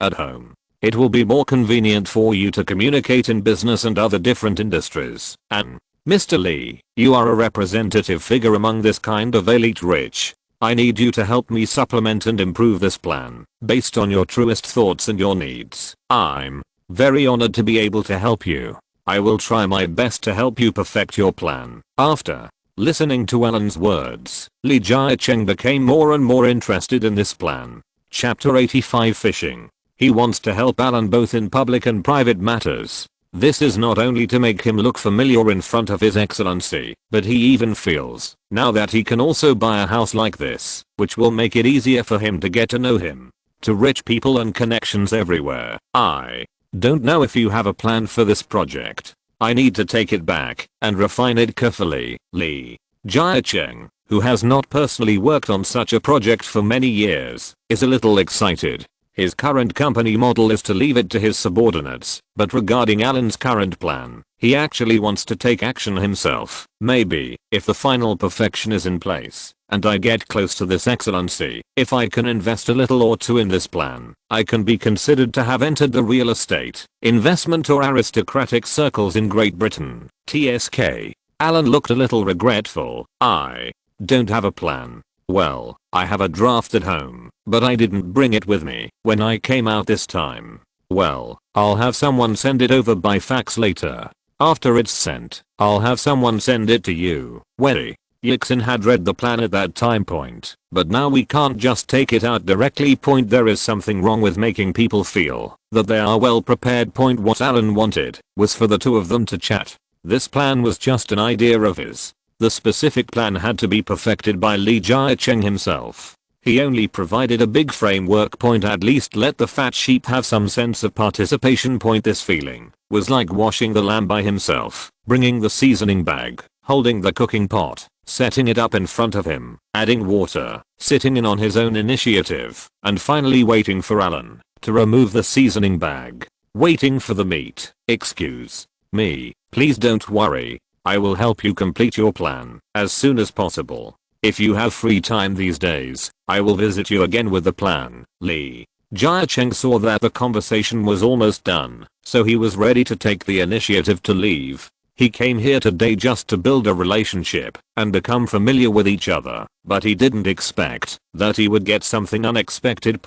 at home. It will be more convenient for you to communicate in business and other different industries. And, Mr. Lee, you are a representative figure among this kind of elite rich. I need you to help me supplement and improve this plan, based on your truest thoughts and your needs. I'm very honored to be able to help you. I will try my best to help you perfect your plan. After listening to Alan's words, Lee Jia-cheng became more and more interested in this plan. Chapter 85 Fishing. He wants to help Alan both in public and private matters. This is not only to make him look familiar in front of His Excellency, but he even feels, now that he can also buy a house like this, which will make it easier for him to get to know him. To rich people and connections everywhere. I don't know if you have a plan for this project. I need to take it back and refine it carefully. Lee Jia-cheng, who has not personally worked on such a project for many years, is a little excited. His current company model is to leave it to his subordinates, but regarding Alan's current plan, he actually wants to take action himself. Maybe, if the final perfection is in place, and I get close to this excellency, if I can invest a little or two in this plan, I can be considered to have entered the real estate, investment or aristocratic circles in Great Britain. TSK. Alan looked a little regretful. I don't have a plan. Well, I have a draft at home, but I didn't bring it with me when I came out this time. Well, I'll have someone send it over by fax later. After it's sent, I'll have someone send it to you. Wei Yixin had read the plan at that time point, but now we can't just take it out directly. There is something wrong with making people feel that they are well prepared. What Alan wanted was for the two of them to chat. This plan was just an idea of his. The specific plan had to be perfected by Lee Jia-cheng himself. He only provided a big framework. At least let the fat sheep have some sense of participation. This feeling was like washing the lamb by himself, bringing the seasoning bag, holding the cooking pot, setting it up in front of him, adding water, sitting in on his own initiative, and finally waiting for Alan to remove the seasoning bag, waiting for the meat. Excuse me, please don't worry. I will help you complete your plan as soon as possible. If you have free time these days, I will visit you again with the plan. Lee Jia-cheng saw that the conversation was almost done, so he was ready to take the initiative to leave. He came here today just to build a relationship and become familiar with each other, but he didn't expect that he would get something unexpected.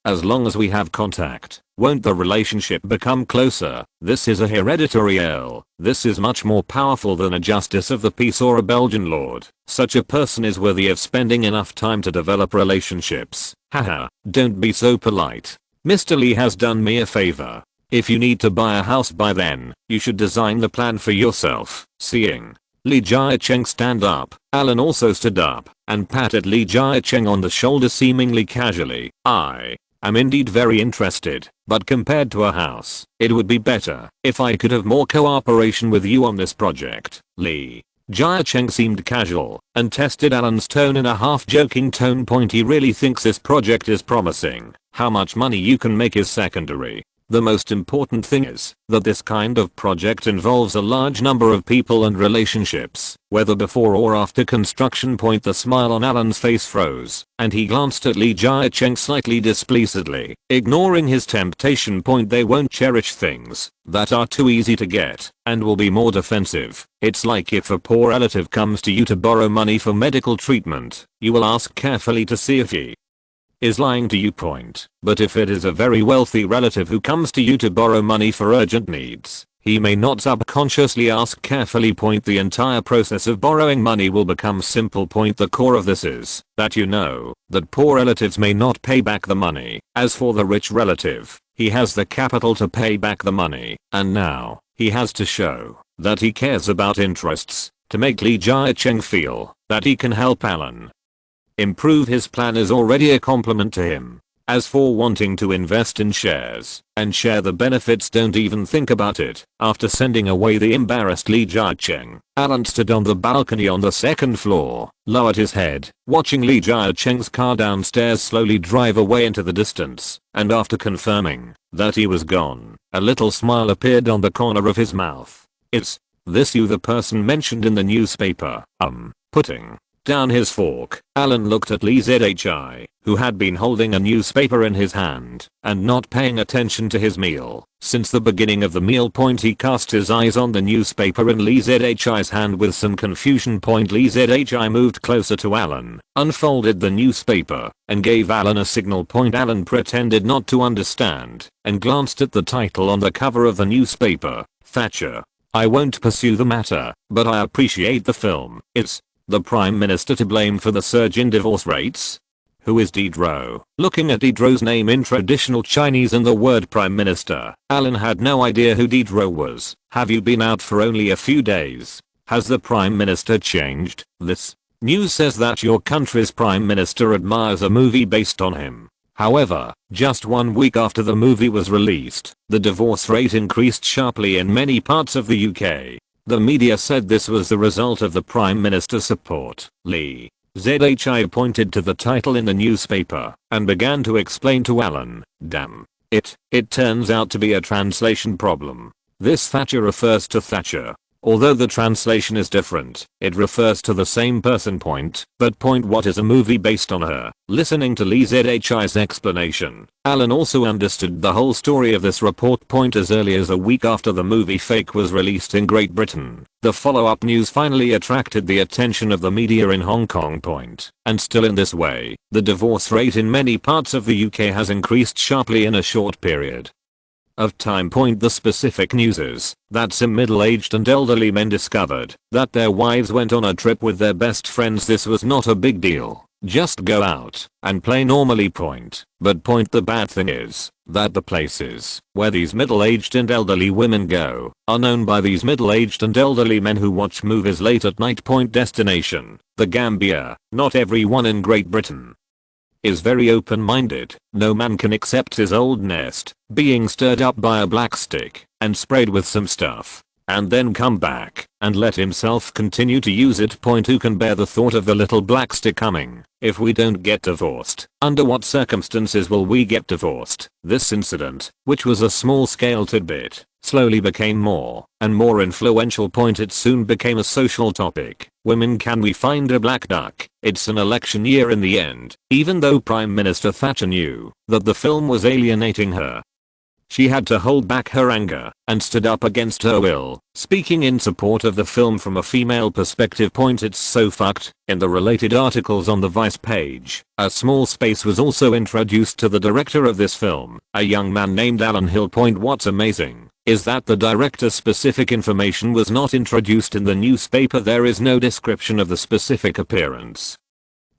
As long as we have contact, won't the relationship become closer? This is a hereditary earl. This is much more powerful than a justice of the peace or a Belgian lord. Such a person is worthy of spending enough time to develop relationships. Haha, don't be so polite. Mr. Lee has done me a favor. If you need to buy a house by then, you should design the plan for yourself. Seeing Lee Jia-cheng stand up, Alan also stood up and patted Lee Jia-cheng on the shoulder seemingly casually. I am indeed very interested, but compared to a house, it would be better if I could have more cooperation with you on this project. Lee Jia-cheng seemed casual and tested Alan's tone in a half-joking tone. He really thinks this project is promising. How much money you can make is secondary. The most important thing is that this kind of project involves a large number of people and relationships, whether before or after construction. The smile on Alan's face froze, and he glanced at Lee Jia-cheng slightly displeasedly, ignoring his temptation. They won't cherish things that are too easy to get, and will be more defensive. It's like if a poor relative comes to you to borrow money for medical treatment, you will ask carefully to see if he is lying to you. But if it is a very wealthy relative who comes to you to borrow money for urgent needs, He may not subconsciously ask carefully. The entire process of borrowing money will become simple. The core of this is that you know that poor relatives may not pay back the money. As for the rich relative, he has the capital to pay back the money, and now he has to show that he cares about interests to make Li Jiacheng feel that he can help Alan improve his plan is already a compliment to him. As for wanting to invest in shares and share the benefits, don't even think about it. After sending away the embarrassed Li Jiacheng, Alan stood on the balcony on the second floor, lowered his head, watching Li Jiacheng's car downstairs slowly drive away into the distance, and after confirming that he was gone, a little smile appeared on the corner of his mouth. "Is this you, the person mentioned in the newspaper?" Putting down his fork, Alan looked at Li Zhi, who had been holding a newspaper in his hand and not paying attention to his meal. Since the beginning of the meal. He cast his eyes on the newspaper in Li Zhi's hand with some confusion. Li Zhi moved closer to Alan, unfolded the newspaper, and gave Alan a signal. Alan pretended not to understand and glanced at the title on the cover of the newspaper, Thatcher. "I won't pursue the matter, but I appreciate the film. Is the Prime Minister to blame for the surge in divorce rates? Who is Diderot?" Looking at Diderot's name in traditional Chinese and the word Prime Minister, Alan had no idea who Diderot was. "Have you been out for only a few days? Has the Prime Minister changed?" "This news says that your country's Prime Minister admires a movie based on him. However, just 1 week after the movie was released, the divorce rate increased sharply in many parts of the UK. The media said this was the result of the Prime Minister's support." Li Zhi pointed to the title in the newspaper and began to explain to Alan, "Damn it, it turns out to be a translation problem. This Thatcher refers to Thatcher. Although the translation is different, it refers to the same person. But what is a movie based on her?" Listening to Li Zhi's explanation, Alan also understood the whole story of this report. As early as a week after the movie Fake was released in Great Britain, the follow-up news finally attracted the attention of the media in Hong Kong. And still in this way, the divorce rate in many parts of the UK has increased sharply in a short period of time. The specific news is that some middle-aged and elderly men discovered that their wives went on a trip with their best friends. This was not a big deal. Just go out and play normally. But the bad thing is that the places where these middle-aged and elderly women go are known by these middle-aged and elderly men who watch movies late at night. Destination: the Gambia. Not everyone in Great Britain is very open-minded. No man can accept his old nest being stirred up by a black stick and sprayed with some stuff and then come back and let himself continue to use it. Who can bear the thought of the little black stick coming? If we don't get divorced, under what circumstances will we get divorced? This incident, which was a small-scale tidbit, slowly became more and more influential. It soon became a social topic. Women, can we find a black duck? It's an election year in the end. Even though Prime Minister Thatcher knew that the film was alienating her, she had to hold back her anger and stood up against her will, speaking in support of the film from a female perspective. It's so fucked. In the related articles on the Vice page, a small space was also introduced to the director of this film, a young man named Alan Hill. What's amazing is that the director's specific information was not introduced in the newspaper. There is no description of the specific appearance,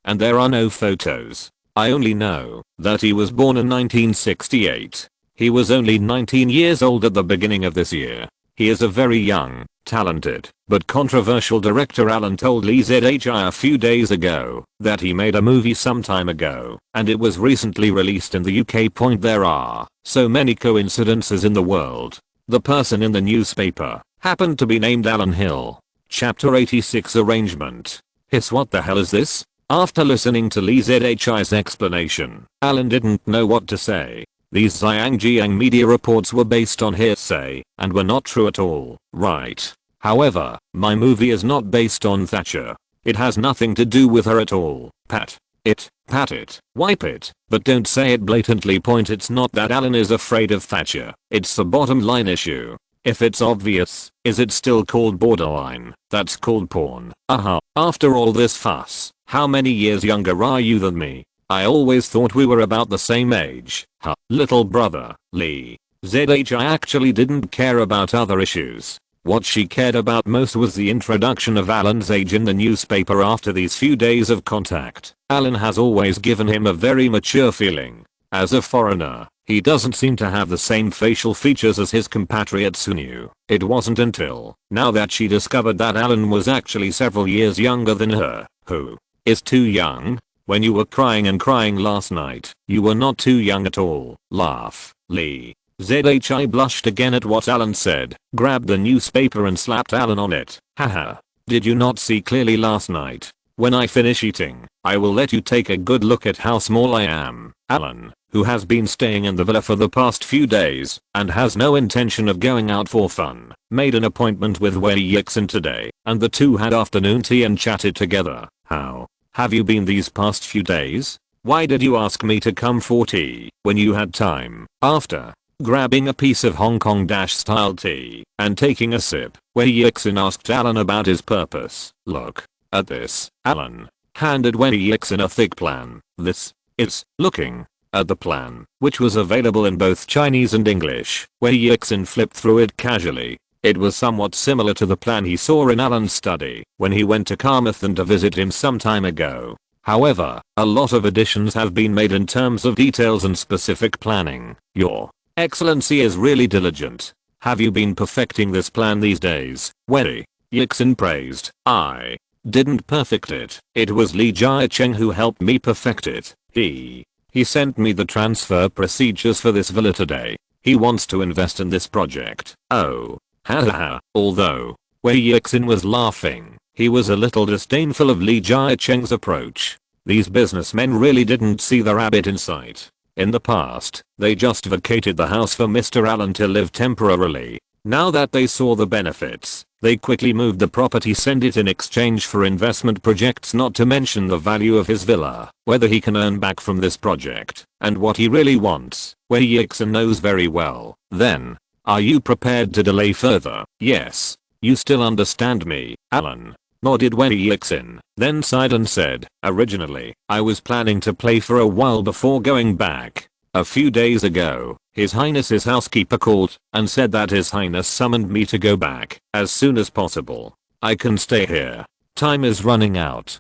and there are no photos. I only know that he was born in 1968. He was only 19 years old at the beginning of this year. He is a very young, talented, but controversial director. Alan told Li Zhi a few days ago that he made a movie some time ago and it was recently released in the UK. There are so many coincidences in the world. The person in the newspaper happened to be named Alan Hill. Chapter 86 Arrangement. Hiss, what the hell is this? After listening to Li Zhi's explanation, Alan didn't know what to say. These Zhangjiang media reports were based on hearsay and were not true at all, right? However, my movie is not based on Thatcher. It has nothing to do with her at all. Pat it, wipe it, but don't say it blatantly. It's not that Alan is afraid of Thatcher. It's the bottom line issue. If it's obvious, is it still called borderline? That's called porn. After all this fuss, how many years younger are you than me? I always thought we were about the same age. Little brother, Lee. ZHI actually didn't care about other issues. What she cared about most was the introduction of Alan's age in the newspaper after these few days of contact. Alan has always given him a very mature feeling. As a foreigner, he doesn't seem to have the same facial features as his compatriot Sunyu. It wasn't until now that she discovered that Alan was actually several years younger than her. Who is too young? When you were crying and crying last night, you were not too young at all. Laugh. Lee. ZHI blushed again at what Alan said, grabbed the newspaper and slapped Alan on it. Haha. Did you not see clearly last night? When I finish eating, I will let you take a good look at how small I am. Alan, who has been staying in the villa for the past few days and has no intention of going out for fun, made an appointment with Wei Yixin today, and the two had afternoon tea and chatted together. How have you been these past few days? Why did you ask me to come for tea when you had time? After grabbing a piece of Hong Kong style tea and taking a sip, Wei Yixin asked Alan about his purpose. Look at this. Alan handed Wei Yixin a thick plan. This is looking at the plan, which was available in both Chinese and English. Wei Yixin flipped through it casually. It was somewhat similar to the plan he saw in Alan's study when he went to Carmarthen to visit him some time ago. However, a lot of additions have been made in terms of details and specific planning. Your Excellency is really diligent. Have you been perfecting this plan these days? Wei Yixin praised. I didn't perfect it. It was Li Jiacheng who helped me perfect it. He sent me the transfer procedures for this villa today. He wants to invest in this project. Oh. Haha. Although Wei Yixin was laughing, he was a little disdainful of Li Jiacheng's approach. These businessmen really didn't see the rabbit in sight. In the past, they just vacated the house for Mr. Allen to live temporarily. Now that they saw the benefits, they quickly moved the property, sent it in exchange for investment projects, not to mention the value of his villa, whether he can earn back from this project, and what he really wants. Wei Yixin knows very well. Then, are you prepared to delay further? Yes. You still understand me, Alan? Nodded Wei Yixin, then sighed and said, originally, I was planning to play for a while before going back. A few days ago, His Highness's housekeeper called and said that His Highness summoned me to go back as soon as possible. I can stay here. Time is running out.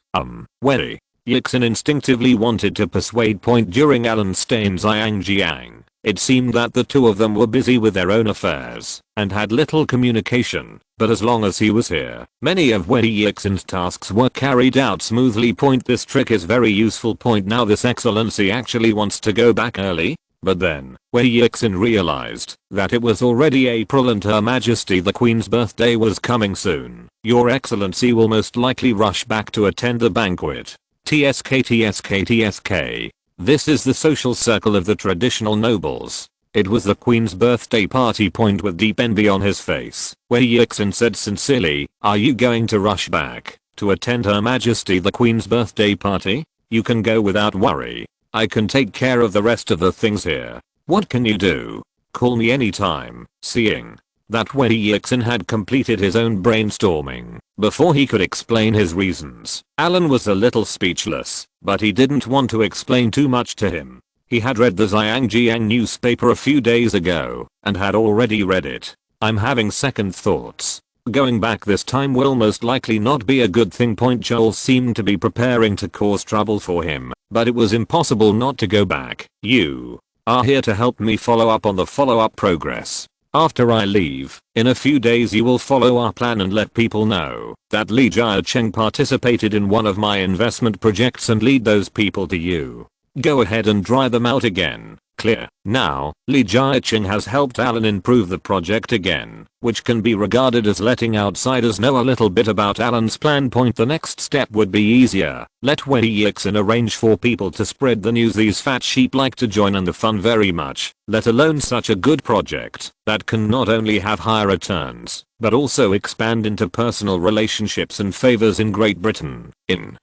Wei Yixin instinctively wanted to persuade point during Alan's stay in Zhangjiang. It seemed that the two of them were busy with their own affairs and had little communication, but as long as he was here, many of Wei Yixin's tasks were carried out smoothly. This trick is very useful. Now this excellency actually wants to go back early? But then, Wei Yixin realized that it was already April and Her Majesty the Queen's birthday was coming soon. Your Excellency will most likely rush back to attend the banquet. TSK. This is the social circle of the traditional nobles. It was the Queen's birthday party. With deep envy on his face, Wei Yixin said sincerely, are you going to rush back to attend Her Majesty the Queen's birthday party? You can go without worry. I can take care of the rest of the things here. What can you do? Call me anytime. Seeing that Wei Yixin had completed his own brainstorming before he could explain his reasons, Alan was a little speechless, but he didn't want to explain too much to him. He had read the Zhangjiang newspaper a few days ago and had already read it. I'm having second thoughts. Going back this time will most likely not be a good thing. Joel seemed to be preparing to cause trouble for him, but it was impossible not to go back. You are here to help me follow up on the follow-up progress. After I leave, in a few days you will follow our plan and let people know that Li Jiacheng participated in one of my investment projects and lead those people to you. Go ahead and dry them out again. Clear. Now, Li Jiacheng has helped Alan improve the project again, which can be regarded as letting outsiders know a little bit about Alan's plan. The next step would be easier. Let Wei Yixin arrange for people to spread the news. These fat sheep like to join in the fun very much, let alone such a good project that can not only have higher returns, but also expand into personal relationships and favors in Great Britain. In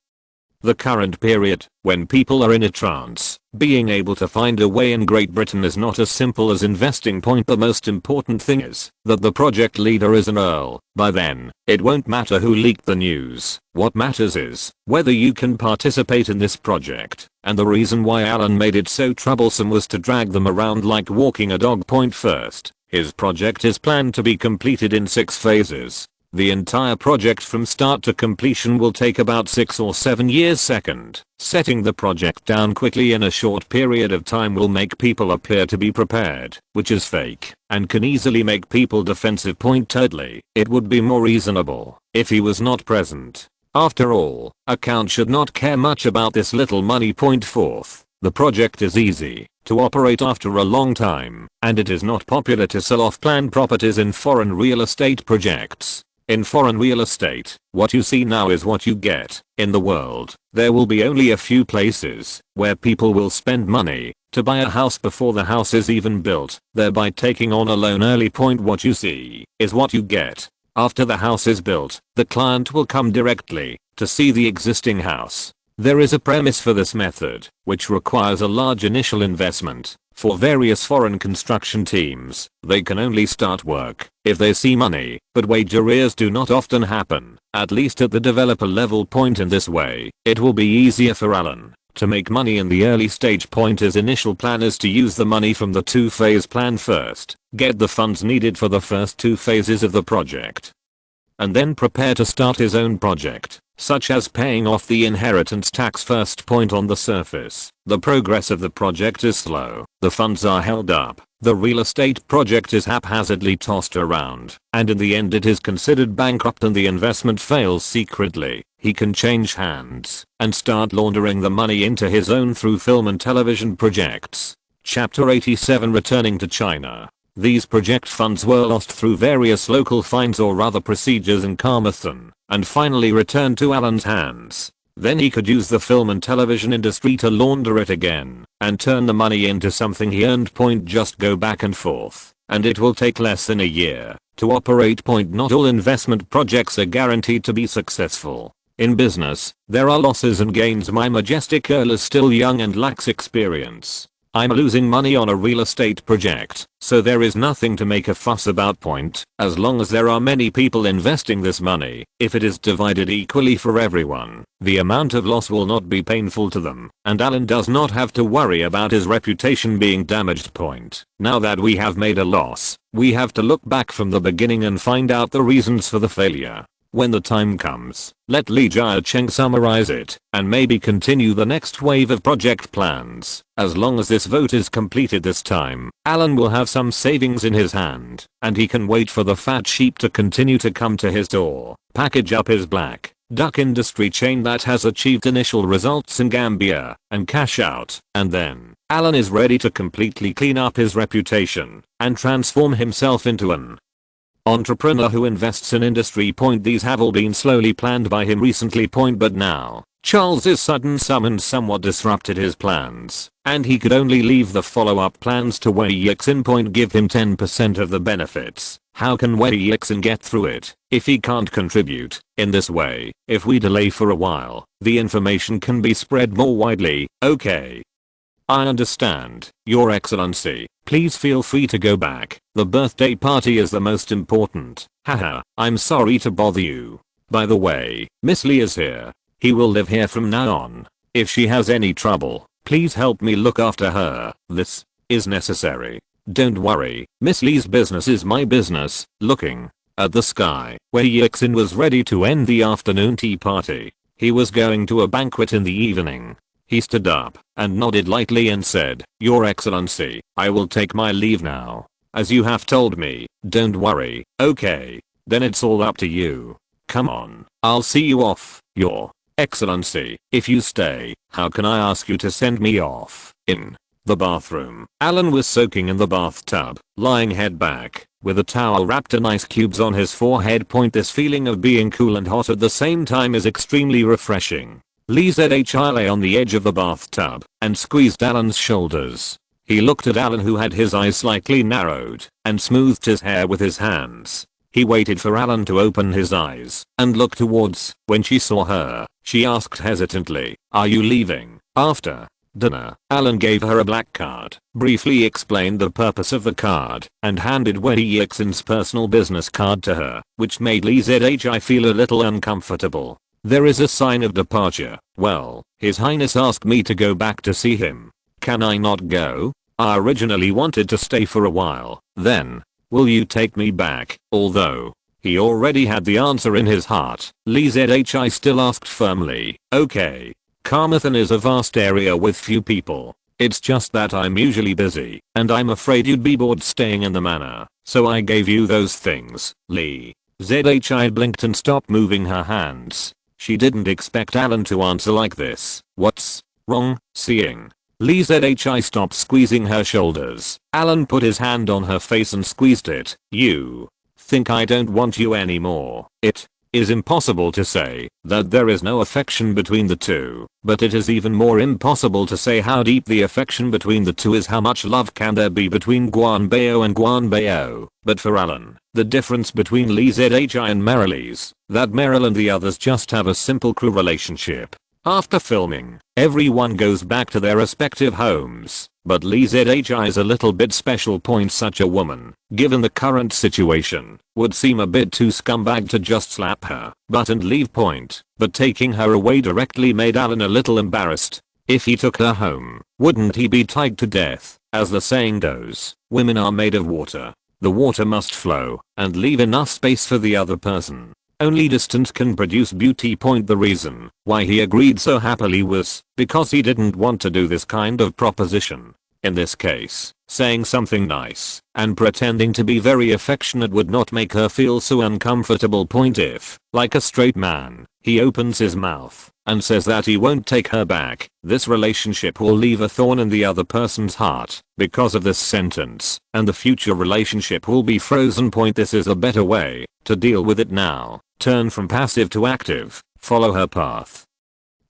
the current period, when people are in a trance. Being able to find a way in Great Britain is not as simple as investing. The most important thing is that the project leader is an earl. By then, it won't matter who leaked the news. What matters is whether you can participate in this project. And the reason why Alan made it so troublesome was to drag them around like walking a dog. First, his project is planned to be completed in 6 phases. The entire project from start to completion will take about 6 or 7 years. Second, setting the project down quickly in a short period of time will make people appear to be prepared, which is fake, and can easily make people defensive. Thirdly, it would be more reasonable if he was not present. After all, a count should not care much about this little money. Fourth, the project is easy to operate after a long time, and it is not popular to sell off-plan properties in foreign real estate projects. In foreign real estate, what you see now is what you get. In the world, there will be only a few places where people will spend money to buy a house before the house is even built, thereby taking on a loan early. What you see is what you get. After the house is built, the client will come directly to see the existing house. There is a premise for this method, which requires a large initial investment. For various foreign construction teams, they can only start work if they see money, but wage arrears do not often happen, at least at the developer level. In this way, it will be easier for Alan to make money in the early stage. His initial plan is to use the money from the 2-phase plan first, get the funds needed for the first 2 phases of the project, and then prepare to start his own project, such as paying off the inheritance tax first. On the surface, the progress of the project is slow, the funds are held up, the real estate project is haphazardly tossed around, and in the end it is considered bankrupt and the investment fails secretly. He can change hands and start laundering the money into his own through film and television projects. Chapter 87, Returning to China. These project funds were lost through various local fines or other procedures in Carmarthen, and finally returned to Alan's hands. Then he could use the film and television industry to launder it again, and turn the money into something he earned. Just go back and forth, and it will take less than a year to operate. Not all investment projects are guaranteed to be successful. In business, there are losses and gains. My majestic earl is still young and lacks experience. I'm losing money on a real estate project, so there is nothing to make a fuss about. As long as there are many people investing this money, if it is divided equally for everyone, the amount of loss will not be painful to them, and Alan does not have to worry about his reputation being damaged. Now that we have made a loss, we have to look back from the beginning and find out the reasons for the failure. When the time comes, let Li Jiacheng summarize it, and maybe continue the next wave of project plans. As long as this vote is completed this time, Alan will have some savings in his hand, and he can wait for the fat sheep to continue to come to his door, package up his black duck industry chain that has achieved initial results in Gambia, and cash out. And then, Alan is ready to completely clean up his reputation, and transform himself into an entrepreneur who invests in industry. These have all been slowly planned by him recently. But now, Charles's sudden summons somewhat disrupted his plans, and he could only leave the follow-up plans to Wei Yixin. Give him 10% of the benefits. How can Wei Yixin get through it if he can't contribute? In this way, if we delay for a while, the information can be spread more widely. Okay. I understand, Your Excellency. Please feel free to go back. The birthday party is the most important. Haha, I'm sorry to bother you. By the way, Miss Lee is here. He will live here from now on. If she has any trouble, please help me look after her. This is necessary. Don't worry, Miss Lee's business is my business. Looking at the sky, Wei Yixin was ready to end the afternoon tea party. He was going to a banquet in the evening. He stood up and nodded lightly and said, Your Excellency, I will take my leave now. As you have told me, don't worry. Okay. Then it's all up to you. Come on, I'll see you off, Your Excellency. If you stay, how can I ask you to send me off? In the bathroom, Alan was soaking in the bathtub, lying head back, with a towel wrapped in ice cubes on his forehead. This feeling of being cool and hot at the same time is extremely refreshing. Lee ZHI lay on the edge of the bathtub and squeezed Alan's shoulders. He looked at Alan, who had his eyes slightly narrowed, and smoothed his hair with his hands. He waited for Alan to open his eyes and look towards. When she saw her, she asked hesitantly, "Are you leaving after dinner?" Alan gave her a black card, briefly explained the purpose of the card, and handed Wendy Yixon's personal business card to her, which made Lee ZHI feel a little uncomfortable. "There is a sign of departure. Well, His Highness asked me to go back to see him. Can I not go? I originally wanted to stay for a while. Then, will you take me back?" Although he already had the answer in his heart, Lee ZHI still asked firmly, "Okay. Carmarthen is a vast area with few people. It's just that I'm usually busy, and I'm afraid you'd be bored staying in the manor, so I gave you those things." Lee ZHI blinked and stopped moving her hands. She didn't expect Alan to answer like this. "What's wrong, seeing?" Lee ZHI stopped squeezing her shoulders. Alan put his hand on her face and squeezed it. "You think I don't want you anymore?" It is impossible to say that there is no affection between the two, but it is even more impossible to say how deep the affection between the two is. How much love can there be between Guanbao and Guanbao? But for Alan, the difference between Lee ZHI and Meryl is that Meryl and the others just have a simple crew relationship. After filming, everyone goes back to their respective homes, but Lee ZHI is a little bit special. Such a woman, given the current situation, would seem a bit too scumbag to just slap her butt and leave. But taking her away directly made Alan a little embarrassed. If he took her home, wouldn't he be tied to death? As the saying goes, women are made of water. The water must flow and leave enough space for the other person. Only distance can produce beauty. The reason why he agreed so happily was because he didn't want to do this kind of proposition. In this case, saying something nice and pretending to be very affectionate would not make her feel so uncomfortable. If, like a straight man, he opens his mouth and says that he won't take her back, this relationship will leave a thorn in the other person's heart because of this sentence, and the future relationship will be frozen. This is a better way to deal with it now. Turn from passive to active. Follow her path.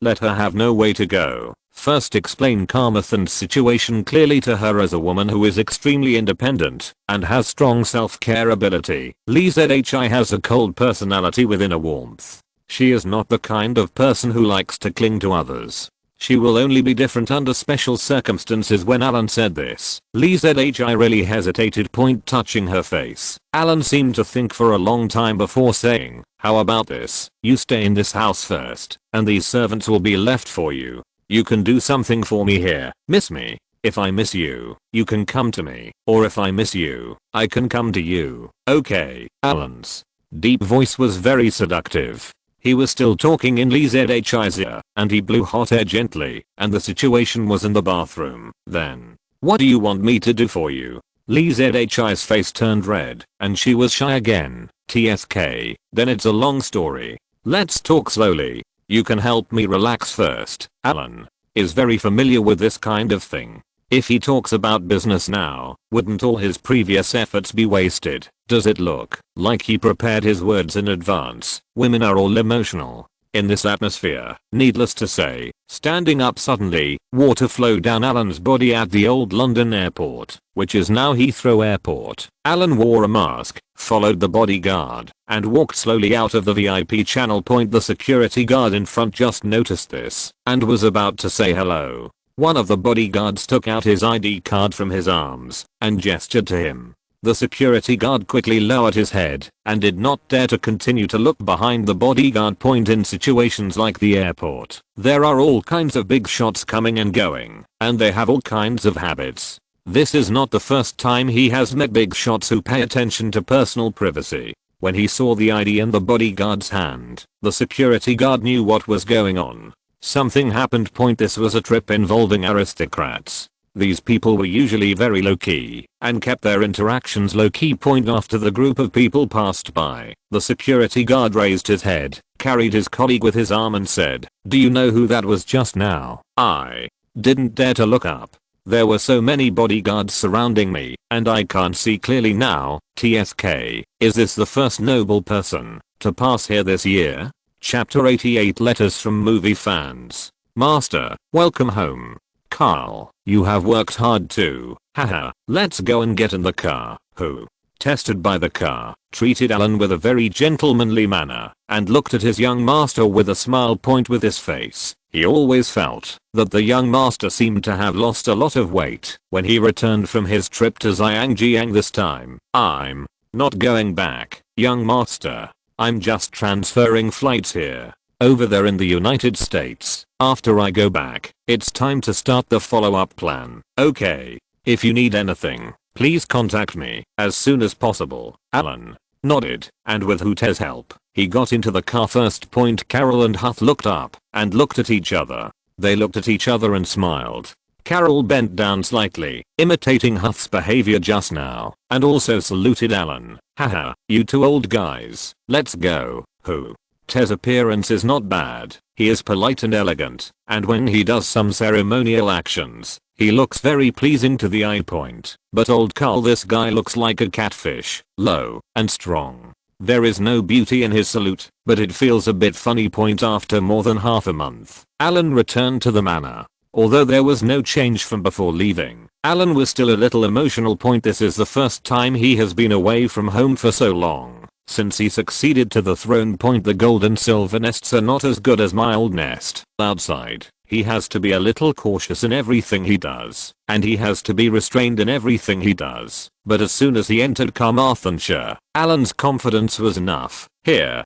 Let her have no way to go. First, explain Carmarthen's situation clearly to her as a woman who is extremely independent and has strong self-care ability. Lee ZHI has a cold personality with inner warmth. She is not the kind of person who likes to cling to others. She will only be different under special circumstances. When Alan said this, Lee ZHI really hesitated. Touching her face, Alan seemed to think for a long time before saying, "How about this? You stay in this house first, and these servants will be left for you. You can do something for me here. Miss me. If I miss you, you can come to me, or if I miss you, I can come to you. Okay?" Alan's deep voice was very seductive. He was still talking in Lee ZHI's ear, and he blew hot air gently, and the situation was in the bathroom. "Then, what do you want me to do for you?" Lee ZHI's face turned red, and she was shy again. "TSK, then it's a long story. Let's talk slowly. You can help me relax first." Alan is very familiar with this kind of thing. If he talks about business now, wouldn't all his previous efforts be wasted? Does it look like he prepared his words in advance? Women are all emotional. In this atmosphere, needless to say, standing up suddenly, water flowed down Alan's body at the old London airport, which is now Heathrow Airport. Alan wore a mask, followed the bodyguard, and walked slowly out of the VIP channel. The security guard in front just noticed this, and was about to say hello. One of the bodyguards took out his ID card from his arms, and gestured to him. The security guard quickly lowered his head, and did not dare to continue to look behind the bodyguard. In situations like the airport, there are all kinds of big shots coming and going, and they have all kinds of habits. This is not the first time he has met big shots who pay attention to personal privacy. When he saw the ID in the bodyguard's hand, the security guard knew what was going on. Something happened. This was a trip involving aristocrats. These people were usually very low-key, and kept their interactions low-key. After the group of people passed by, the security guard raised his head, carried his colleague with his arm and said, "Do you know who that was just now?" I didn't dare to look up. There were so many bodyguards surrounding me, and I can't see clearly now. TSK, is this the first noble person to pass here this year? Chapter 88 Letters from movie fans. Master, welcome home. Carl, you have worked hard too. Haha, let's go and get in the car. Who tested by the car, treated Alan with a very gentlemanly manner, and looked at his young master with a smile point with his face. He always felt that the young master seemed to have lost a lot of weight when he returned from his trip to Zhangjiang this time. I'm not going back, young master. I'm just transferring flights here. Over there in the United States. After I go back, it's time to start the follow-up plan. Okay. If you need anything, please contact me as soon as possible. Alan nodded, and with Hoote's help, he got into the car first. Carol and Huth looked up and looked at each other. They looked at each other and smiled. Carol bent down slightly, imitating Huth's behavior just now, and also saluted Alan. Haha, you two old guys, let's go. Hoote's appearance is not bad. He is polite and elegant, and when he does some ceremonial actions, he looks very pleasing to the eye point. But old Carl, this guy looks like a catfish, low and strong. There is no beauty in his salute, but it feels a bit funny. After more than half a month, Alan returned to the manor. Although there was no change from before leaving, Alan was still a little emotional. This is the first time he has been away from home for so long. Since he succeeded to the throne. The gold and silver nests are not as good as my old nest. Outside, he has to be a little cautious in everything he does, and he has to be restrained in everything he does. But as soon as he entered Carmarthenshire, Alan's confidence was enough. Here,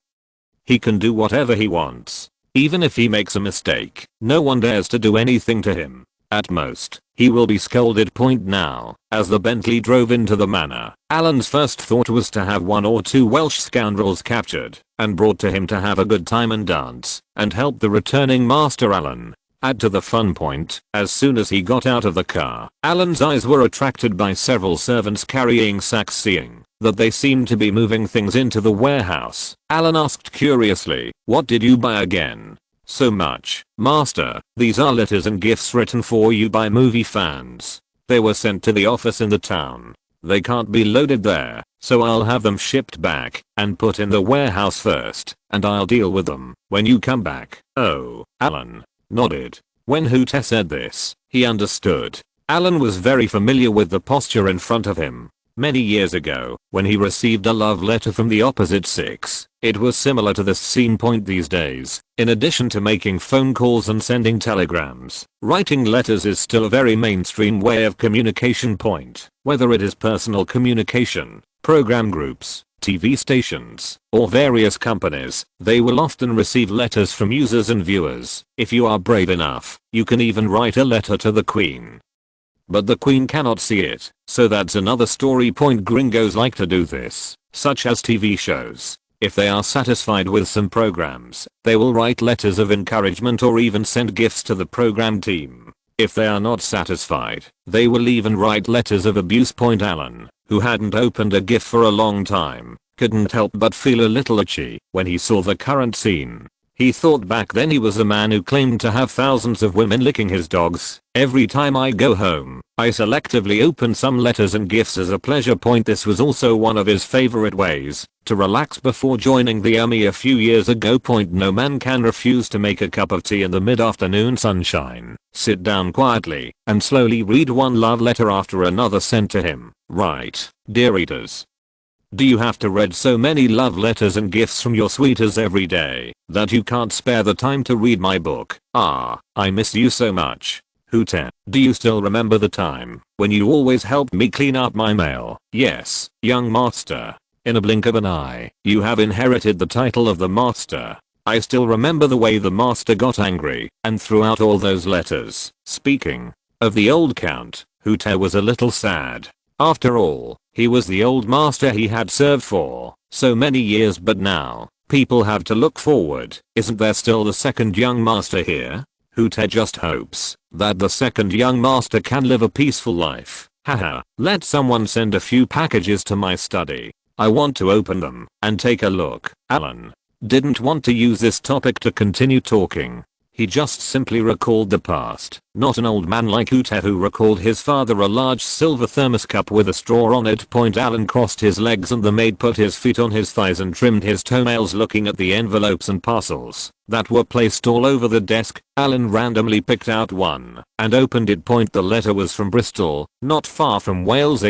he can do whatever he wants. Even if he makes a mistake, no one dares to do anything to him. At most, he will be scolded. Now, as the Bentley drove into the manor, Alan's first thought was to have one or two Welsh scoundrels captured and brought to him to have a good time and dance and help the returning master Alan. Add to the fun. As soon as he got out of the car, Alan's eyes were attracted by several servants carrying sacks. Seeing that they seemed to be moving things into the warehouse, Alan asked curiously, "What did you buy again?" "So much, master. These are letters and gifts written for you by movie fans. They were sent to the office in the town. They can't be loaded there, so I'll have them shipped back and put in the warehouse first, and I'll deal with them when you come back." "Oh." Alan nodded. When Hoote said this, he understood. Alan was very familiar with the posture in front of him. Many years ago, when he received a love letter from the opposite sex, it was similar to this scene. These days, in addition to making phone calls and sending telegrams, writing letters is still a very mainstream way of communication. Whether it is personal communication, program groups, TV stations, or various companies, they will often receive letters from users and viewers. If you are brave enough, you can even write a letter to the Queen. But the Queen cannot see it, so that's another story. Gringos like to do this, such as TV shows. If they are satisfied with some programs, they will write letters of encouragement or even send gifts to the program team. If they are not satisfied, they will even write letters of abuse. Alan, who hadn't opened a gift for a long time, couldn't help but feel a little itchy when he saw the current scene. He thought back then he was a man who claimed to have thousands of women licking his dogs. "Every time I go home, I selectively open some letters and gifts as a pleasure." This was also one of his favorite ways to relax before joining the army a few years ago. No man can refuse to make a cup of tea in the mid-afternoon sunshine, sit down quietly, and slowly read one love letter after another sent to him. Right, dear readers. Do you have to read so many love letters and gifts from your sweeties every day that you can't spare the time to read my book? Ah, I miss you so much. Hoote, do you still remember the time when you always helped me clean up my mail? Yes, young master. In a blink of an eye, you have inherited the title of the master. I still remember the way the master got angry and threw out all those letters. Speaking of the old count, Hoote was a little sad. After all, he was the old master he had served for so many years, but now, people have to look forward. Isn't there still the second young master here? Hoote just hopes that the second young master can live a peaceful life. Haha, let someone send a few packages to my study. I want to open them and take a look. Alan didn't want to use this topic to continue talking. He just simply recalled the past, not an old man like Hoote who recalled his father a large silver thermos cup with a straw on it. Alan crossed his legs and the maid put his feet on his thighs and trimmed his toenails looking at the envelopes and parcels that were placed all over the desk. Alan randomly picked out one and opened it. The letter was from Bristol, not far from Wales.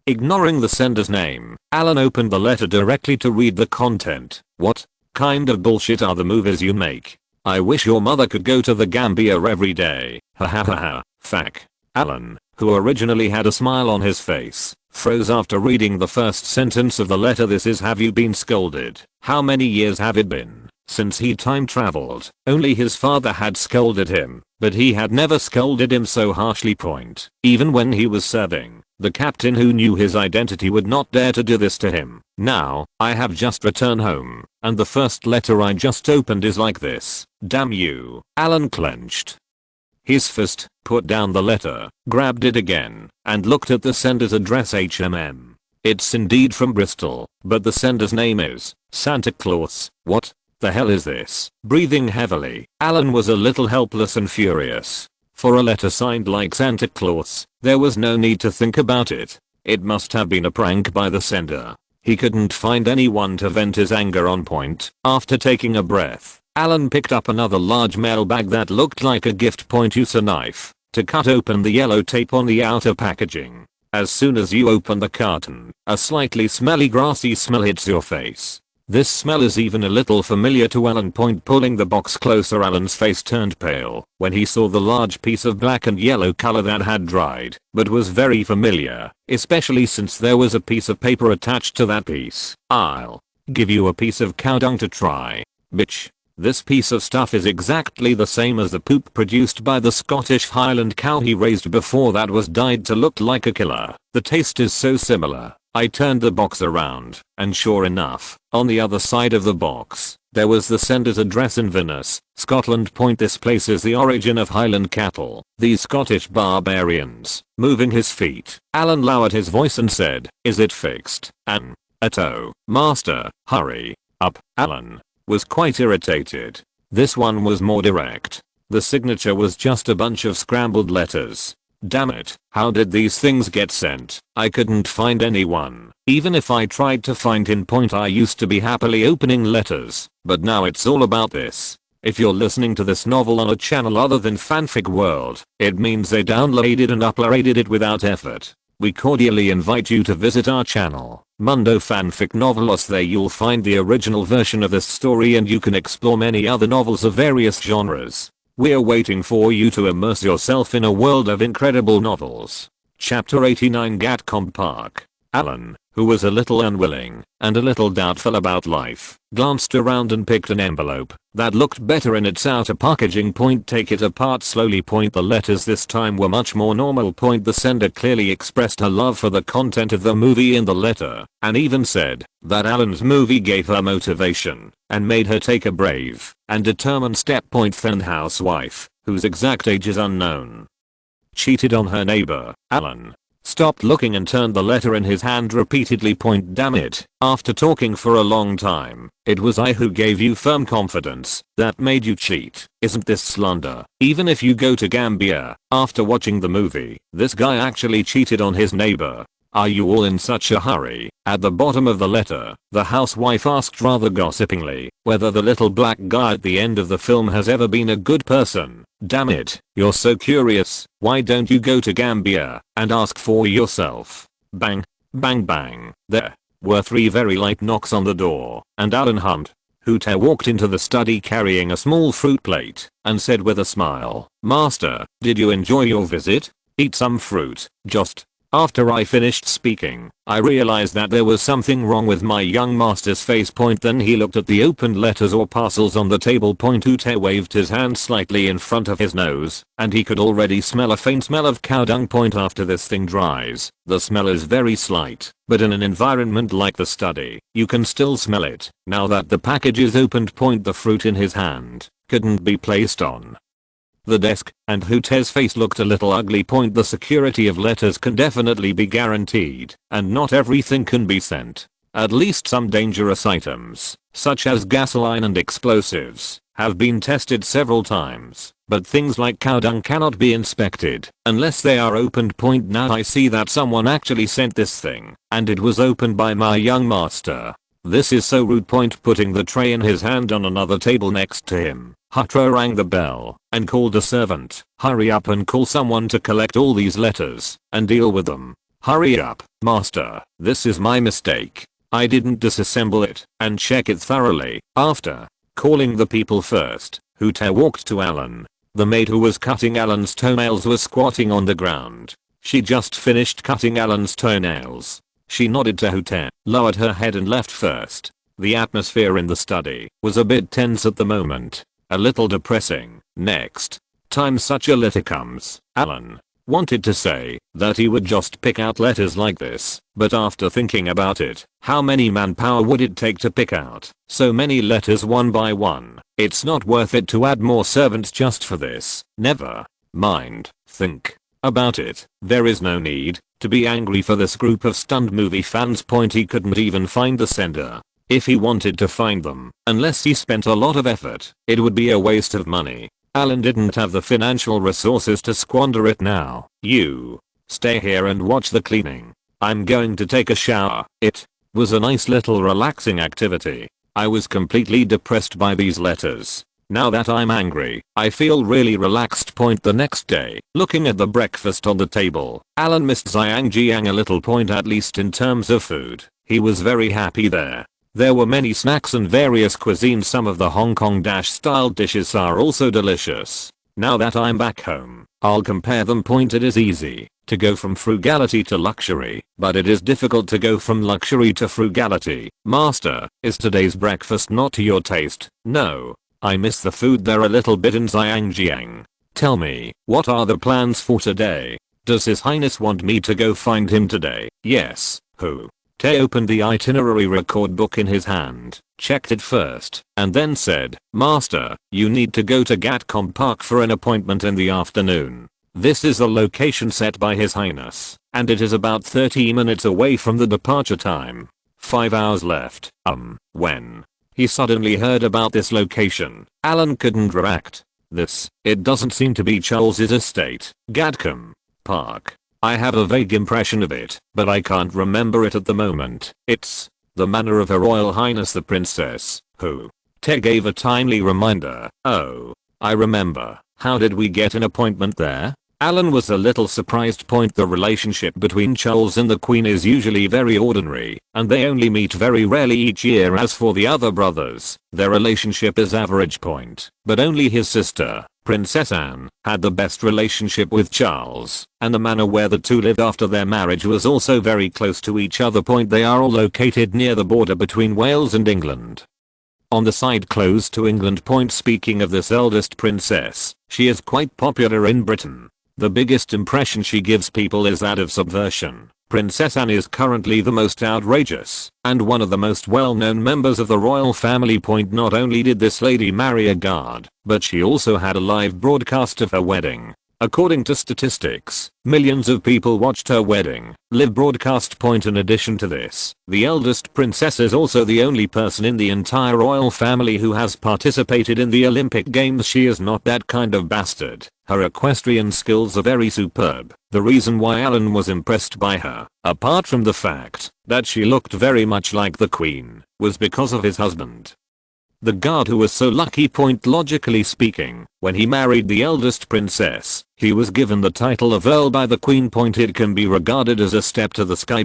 Ignoring the sender's name, Alan opened the letter directly to read the content. What kind of bullshit are the movies you make? I wish your mother could go to the Gambia every day. Ha ha ha ha. Fuck. Alan, who originally had a smile on his face, froze after reading the first sentence of the letter. This is have you been scolded? How many years have it been since he time traveled? Only his father had scolded him, but he had never scolded him so harshly. Even when he was serving, the captain who knew his identity would not dare to do this to him. Now, I have just returned home, and the first letter I just opened is like this. Damn you. Alan clenched his fist, put down the letter, grabbed it again, and looked at the sender's address. HMM. It's indeed from Bristol, but the sender's name is Santa Claus. What the hell is this? Breathing heavily, Alan was a little helpless and furious. For a letter signed like Santa Claus, there was no need to think about it. It must have been a prank by the sender. He couldn't find anyone to vent his anger on. After taking a breath, Alan picked up another large mail bag that looked like a gift. Use a knife to cut open the yellow tape on the outer packaging. As soon as you open the carton, a slightly smelly grassy smell hits your face. This smell is even a little familiar to Alan. Pulling the box closer, Alan's face turned pale when he saw the large piece of black and yellow color that had dried, but was very familiar, especially since there was a piece of paper attached to that piece. I'll give you a piece of cow dung to try, bitch. This piece of stuff is exactly the same as the poop produced by the Scottish Highland cow he raised before that was dyed to look like a killer. The taste is so similar. I turned the box around, and sure enough, on the other side of the box, there was the sender's address in Inverness, Scotland. This place is the origin of Highland cattle, these Scottish barbarians. Moving his feet, Alan lowered his voice and said, is it fixed? Oh, master, hurry up. Alan was quite irritated. This one was more direct. The signature was just a bunch of scrambled letters. Damn it, how did these things get sent? I couldn't find anyone. Even if I tried to find him. I used to be happily opening letters, but now it's all about this. If you're listening to this novel on a channel other than Fanfic World, it means they downloaded and uploaded it without effort. We cordially invite you to visit our channel, Mundo Fanfic Novelos. There you'll find the original version of this story and you can explore many other novels of various genres. We're waiting for you to immerse yourself in a world of incredible novels. Chapter 89 Gatcombe Park. Alan, who was a little unwilling and a little doubtful about life, glanced around and picked an envelope that looked better in its outer packaging. Take it apart slowly. The letters this time were much more normal. The sender clearly expressed her love for the content of the movie in the letter, and even said that Alan's movie gave her motivation and made her take a brave and determined step. Thin housewife, whose exact age is unknown, cheated on her neighbor. Alan stopped looking and turned the letter in his hand repeatedly. Damn it, after talking for a long time, it was I who gave you firm confidence that made you cheat. Isn't this slander? Even if you go to Gambia, after watching the movie, this guy actually cheated on his neighbor. Are you all in such a hurry? At the bottom of the letter, the housewife asked rather gossipingly whether the little black guy at the end of the film has ever been a good person. Damn it, you're so curious. Why don't you go to Gambia and ask for yourself? Bang, bang bang. There were 3 very light knocks on the door, and Alan Hunt, Hooter, walked into the study carrying a small fruit plate and said with a smile, Master, did you enjoy your visit? Eat some fruit. Just after I finished speaking, I realized that there was something wrong with my young master's face. Then he looked at the opened letters or parcels on the table. Hooter waved his hand slightly in front of his nose, and he could already smell a faint smell of cow dung. After this thing dries, the smell is very slight, but in an environment like the study, you can still smell it. Now that the package is opened, the fruit in his hand couldn't be placed on the desk, and Hooter's face looked a little ugly. The security of letters can definitely be guaranteed, and not everything can be sent. At least some dangerous items, such as gasoline and explosives, have been tested several times, but things like cow dung cannot be inspected unless they are opened. Now I see that someone actually sent this thing, and it was opened by my young master. This is so rude. Putting the tray in his hand on another table next to him, Hutro rang the bell and called a servant. Hurry up and call someone to collect all these letters and deal with them. Hurry up, master, this is my mistake. I didn't disassemble it and check it thoroughly. After calling the people first, Hooter walked to Alan. The maid who was cutting Alan's toenails was squatting on the ground. She just finished cutting Alan's toenails. She nodded to Hooter, lowered her head and left first. The atmosphere in the study was a bit tense at the moment. A little depressing. Next time such a letter comes, Alan wanted to say that he would just pick out letters like this, but after thinking about it, how many manpower would it take to pick out so many letters one by one? It's not worth it to add more servants just for this. Never mind. Think about it. There is no need to be angry for this group of stunned movie fans. He couldn't even find the sender. If he wanted to find them, unless he spent a lot of effort, it would be a waste of money. Alan didn't have the financial resources to squander it now. You stay here and watch the cleaning. I'm going to take a shower. It was a nice little relaxing activity. I was completely depressed by these letters. Now that I'm angry, I feel really relaxed. The next day, looking at the breakfast on the table, Alan missed Zhangjiang a little. At least in terms of food, he was very happy there. There were many snacks and various cuisines. Some of the Hong Kong style dishes are also delicious. Now that I'm back home, I'll compare them. It is easy to go from frugality to luxury, but it is difficult to go from luxury to frugality. Master, is today's breakfast not to your taste? No. I miss the food there a little bit in Zhangjiang. Tell me, what are the plans for today? Does His Highness want me to go find him today? Yes. Who? Tay opened the itinerary record book in his hand, checked it first, and then said, Master, you need to go to Gatcombe Park for an appointment in the afternoon. This is the location set by His Highness, and it is about 30 minutes away from the departure time. 5 hours left. When he suddenly heard about this location, Alan couldn't react. It doesn't seem to be Charles's estate. Gatcombe Park. I have a vague impression of it, but I can't remember it at the moment. It's the manor of Her Royal Highness the Princess, who? Tay gave a timely reminder. Oh, I remember. How did we get an appointment there? Alan was a little surprised. The relationship between Charles and the Queen is usually very ordinary, and they only meet very rarely each year. As for the other brothers, their relationship is average. But only his sister, Princess Anne, had the best relationship with Charles, and the manor where the two lived after their marriage was also very close to each other. They are all located near the border between Wales and England. On the side close to England. Speaking of this eldest princess, she is quite popular in Britain. The biggest impression she gives people is that of subversion. Princess Anne is currently the most outrageous and one of the most well-known members of the royal family. Not only did this lady marry a guard, but she also had a live broadcast of her wedding. According to statistics, millions of people watched her wedding live broadcast. In addition to this, the eldest princess is also the only person in the entire royal family who has participated in the Olympic Games. She is not that kind of bastard. Her equestrian skills are very superb. The reason why Alan was impressed by her, apart from the fact that she looked very much like the Queen, was because of his husband. The guard who was so lucky. Logically speaking, when he married the eldest princess, he was given the title of Earl by the Queen. It can be regarded as a step to the sky.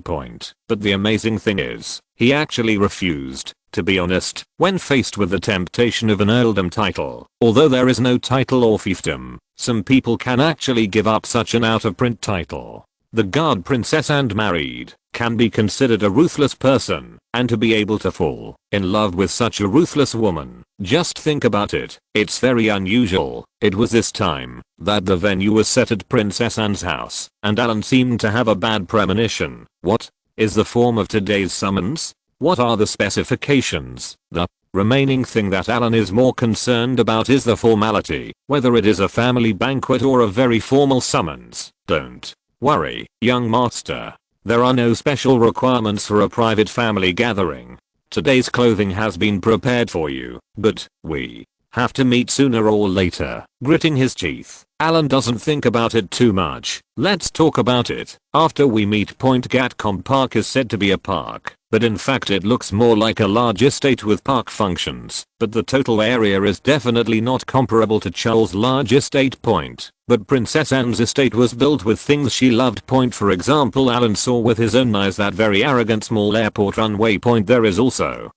But the amazing thing is, he actually refused, to be honest, when faced with the temptation of an earldom title. Although there is no title or fiefdom, some people can actually give up such an out-of-print title. The guard Princess Anne married can be considered a ruthless person, and to be able to fall in love with such a ruthless woman, just think about it, it's very unusual. It was this time that the venue was set at Princess Anne's house, and Alan seemed to have a bad premonition. What is the form of today's summons? What are the specifications? The remaining thing that Alan is more concerned about is the formality, whether it is a family banquet or a very formal summons. Don't worry, young master. There are no special requirements for a private family gathering. Today's clothing has been prepared for you, but we Have to meet sooner or later. Gritting his teeth, Alan doesn't think about it too much. Let's talk about it. After we meet point, Gatcombe Park is said to be a park, but in fact it looks more like a large estate with park functions, but the total area is definitely not comparable to Charles' large estate point. But Princess Anne's estate was built with things she loved point. For example, Alan saw with his own eyes that very arrogant small airport runway point. There is also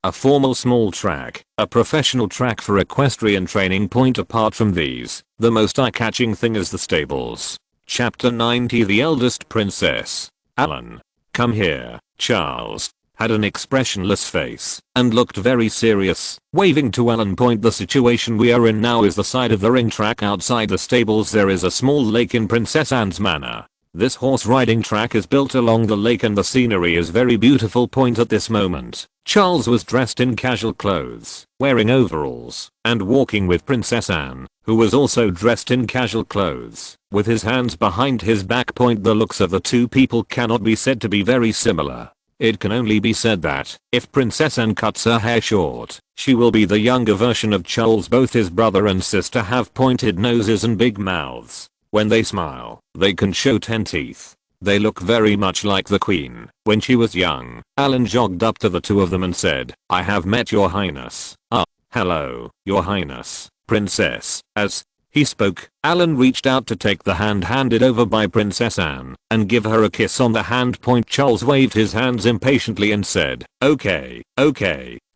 a formal small track, a professional track for equestrian training point. Apart from these, the most eye-catching thing is the stables. Chapter 90. The eldest princess. Alan. Come here. Charles had an expressionless face and looked very serious, waving to Alan point. The situation we are in now is the side of the ring track. Outside the stables there is a small lake in Princess Anne's manor. This horse riding track is built along the lake and the scenery is very beautiful point. At this moment, Charles was dressed in casual clothes, wearing overalls, and walking with Princess Anne, who was also dressed in casual clothes, with his hands behind his back point. The looks of the two people cannot be said to be very similar. It can only be said that, if Princess Anne cuts her hair short, she will be the younger version of Charles. Both his brother and sister have pointed noses and big mouths. When they smile, they can show 10 teeth. They look very much like the Queen. When she was young, Alan jogged up to the two of them and said, "I have met your highness." "Ah, hello, your highness, princess." As he spoke, Alan reached out to take the hand handed over by Princess Anne and give her a kiss on the hand point. Charles waved his hands impatiently and said, okay,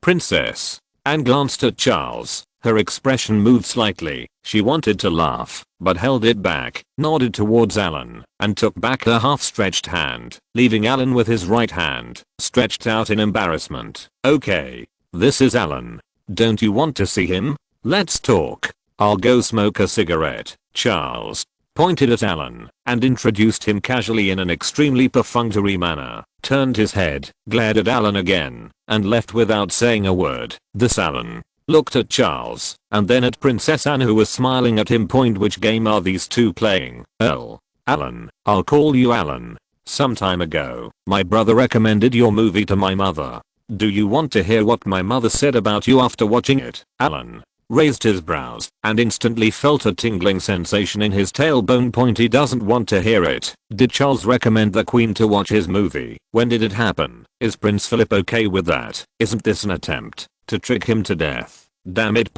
princess." Anne glanced at Charles. Her expression moved slightly. She wanted to laugh, but held it back, nodded towards Alan, and took back her half-stretched hand, leaving Alan with his right hand stretched out in embarrassment. "Okay, this is Alan. Don't you want to see him? Let's talk. I'll go smoke a cigarette." Charles pointed at Alan and introduced him casually in an extremely perfunctory manner, turned his head, glared at Alan again, and left without saying a word. This Alan looked at Charles, and then at Princess Anne, who was smiling at him. Which game are these two playing? "Oh, Alan, I'll call you Alan. Some time ago, my brother recommended your movie to my mother. Do you want to hear what my mother said about you after watching it?" Alan raised his brows and instantly felt a tingling sensation in his tailbone. He doesn't want to hear it. Did Charles recommend the Queen to watch his movie? When did it happen? Is Prince Philip okay with that? Isn't this an attempt to trick him to death? Damn it.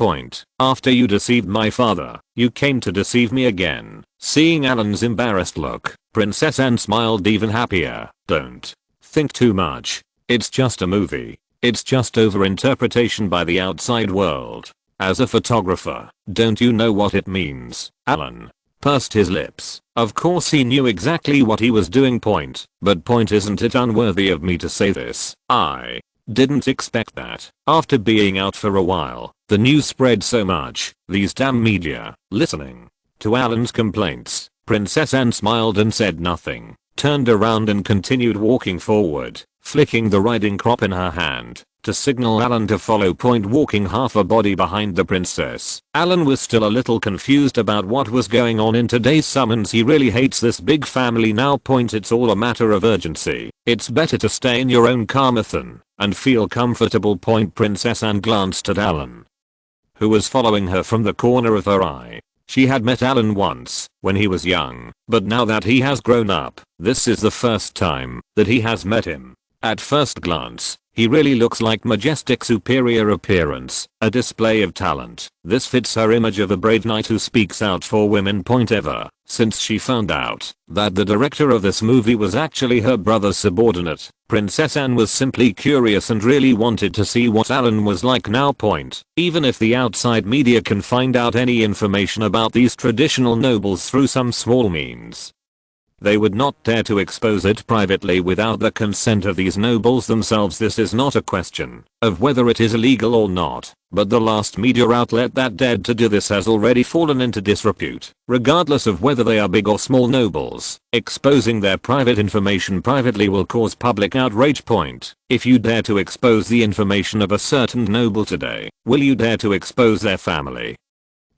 After you deceived my father, you came to deceive me again. Seeing Alan's embarrassed look, Princess Anne smiled even happier. Don't think too much. It's just a movie. It's just overinterpretation by the outside world. As a photographer, don't you know what it means? Alan pursed his lips. Of course he knew exactly what he was doing. But isn't it unworthy of me to say this? I didn't expect that. After being out for a while, the news spread so much. These damn media. Listening to Alan's complaints, Princess Anne smiled and said nothing, turned around and continued walking forward, flicking the riding crop in her hand to signal Alan to follow. Walking half a body behind the princess, Alan was still a little confused about what was going on in today's summons. He really hates this big family now. It's all a matter of urgency. It's better to stay in your own car, Nathan, and feel comfortable. Princess Anne glanced at Alan, who was following her from the corner of her eye. She had met Alan once, when he was young, but now that he has grown up, this is the first time that he has met him. At first glance, he really looks like majestic superior appearance, a display of talent. This fits her image of a brave knight who speaks out for women. Ever since she found out that the director of this movie was actually her brother's subordinate, Princess Anne was simply curious and really wanted to see what Alan was like now. Even if the outside media can find out any information about these traditional nobles through some small means, they would not dare to expose it privately without the consent of these nobles themselves. This is not a question of whether it is illegal or not, but the last media outlet that dared to do this has already fallen into disrepute. Regardless of whether they are big or small nobles, exposing their private information privately will cause public outrage. If you dare to expose the information of a certain noble today, will you dare to expose their family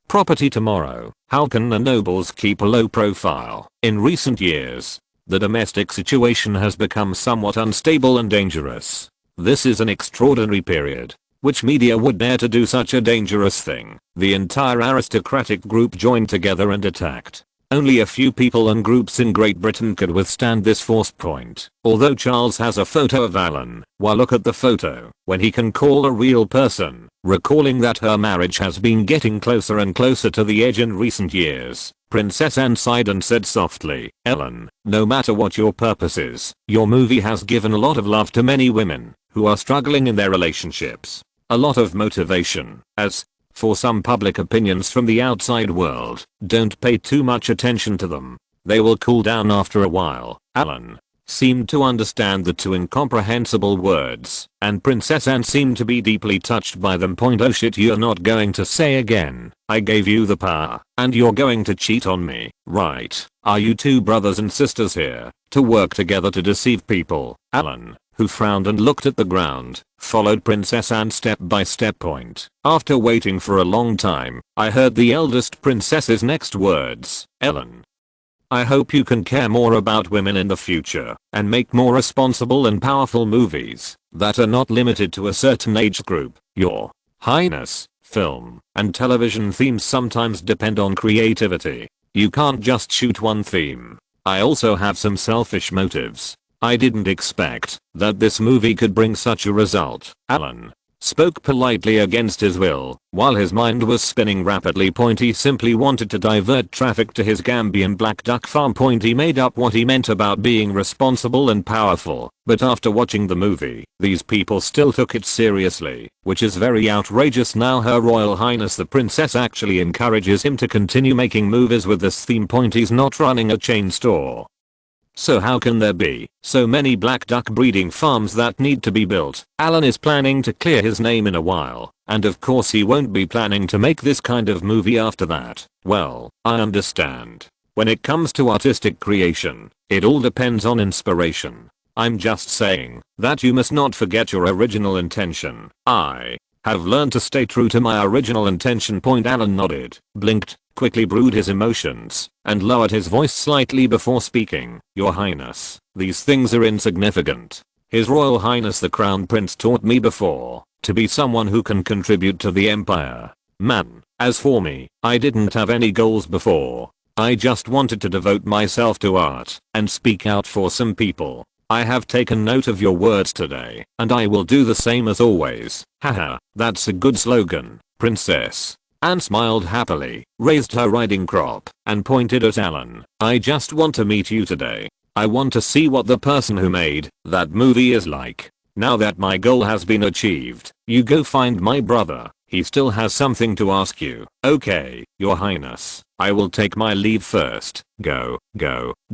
property tomorrow? How can the nobles keep a low profile? In recent years, the domestic situation has become somewhat unstable and dangerous. This is an extraordinary period Which media would dare to do such a dangerous thing? The entire aristocratic group joined together and attacked. Only a few people and groups in Great Britain could withstand this force point. Although Charles has a photo of Alan, well, look at the photo, when he can call a real person, recalling that her marriage has been getting closer and closer to the edge in recent years. Princess Anne sighed and said softly, Ellen, no matter what your purpose is, your movie has given a lot of love to many women who are struggling in their relationships. A lot of motivation. As for some public opinions from the outside world, don't pay too much attention to them. They will cool down after a while. Alan seemed to understand the two incomprehensible words, and Princess Anne seemed to be deeply touched by them. Oh shit, you're not going to say again, I gave you the power, and you're going to cheat on me, right? Are you two brothers and sisters here to work together to deceive people? Alan, who frowned and looked at the ground, followed Princess Anne step by step. After waiting for a long time, I heard the eldest princess's next words, Ellen, I hope you can care more about women in the future and make more responsible and powerful movies that are not limited to a certain age group. Your Highness, film and television themes sometimes depend on creativity. You can't just shoot one theme. I also have some selfish motives. I didn't expect that this movie could bring such a result. Alan spoke politely against his will, while his mind was spinning rapidly. He simply wanted to divert traffic to his Gambian black duck farm. He made up what he meant about being responsible and powerful, but after watching the movie, these people still took it seriously, which is very outrageous. Now Her Royal Highness the Princess actually encourages him to continue making movies with this theme. He's not running a chain store. So how can there be so many black duck breeding farms that need to be built? Alan is planning to clear his name in a while, and of course he won't be planning to make this kind of movie after that. Well, I understand. When it comes to artistic creation, it all depends on inspiration. I'm just saying that you must not forget your original intention. I have learned to stay true to my original intention. Alan nodded, blinked, quickly brewed his emotions, and lowered his voice slightly before speaking. Your Highness, these things are insignificant. His Royal Highness the Crown Prince taught me before to be someone who can contribute to the empire. Man, as for me, I didn't have any goals before. I just wanted to devote myself to art and speak out for some people. I have taken note of your words today, and I will do the same as always. Haha, that's a good slogan, Princess. Anne smiled happily, raised her riding crop, and pointed at Alan. I just want to meet you today. I want to see what the person who made that movie is like. Now that my goal has been achieved, you go find my brother. He still has something to ask you. Okay, Your Highness. I will take my leave first. Go.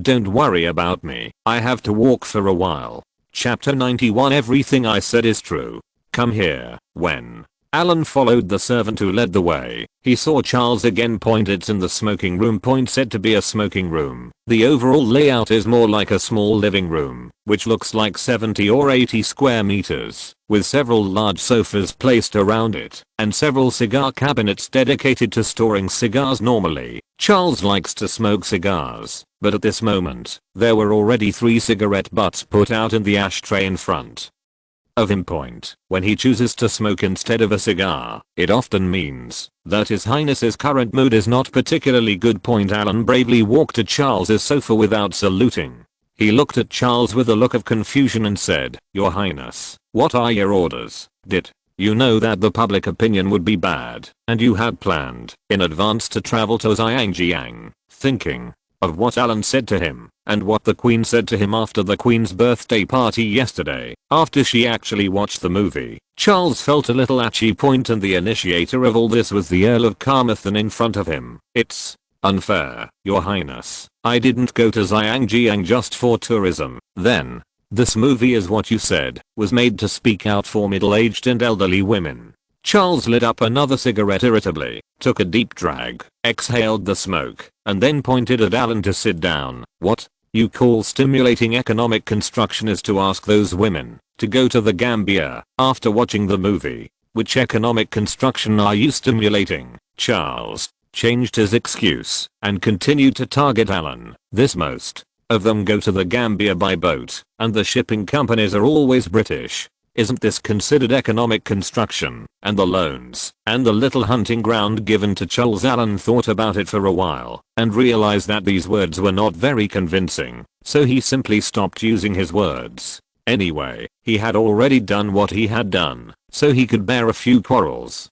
Don't worry about me. I have to walk for a while. Chapter 91. Everything I said is true. Come here. When Alan followed the servant who led the way, he saw Charles again. It's in the smoking room. Said to be a smoking room. The overall layout is more like a small living room, which looks like 70 or 80 square meters, with several large sofas placed around it, and several cigar cabinets dedicated to storing cigars. Normally, Charles likes to smoke cigars, but at this moment, there were already 3 cigarette butts put out in the ashtray in front of him. When he chooses to smoke instead of a cigar, it often means that His Highness's current mood is not particularly good. Alan bravely walked to Charles's sofa without saluting. He looked at Charles with a look of confusion and said, Your Highness, what are your orders? Did you know that the public opinion would be bad, and you had planned in advance to travel to Zhangjiang? Thinking of what Alan said to him, and what the Queen said to him after the Queen's birthday party yesterday, after she actually watched the movie, Charles felt a little atchy. And the initiator of all this was the Earl of Carmarthen in front of him. It's unfair, Your Highness. I didn't go to Zhangjiang just for tourism. Then, this movie is what you said, was made to speak out for middle-aged and elderly women. Charles lit up another cigarette irritably, took a deep drag, exhaled the smoke, and then pointed at Alan to sit down. What you call stimulating economic construction is to ask those women to go to the Gambia after watching the movie. Which economic construction are you stimulating? Charles changed his excuse and continued to target Alan. Most of them go to the Gambia by boat, and the shipping companies are always British. Isn't this considered economic construction? And the loans, and the little hunting ground given to Charles. Alan thought about it for a while, and realized that these words were not very convincing, so he simply stopped using his words. Anyway, he had already done what he had done, so he could bear a few quarrels.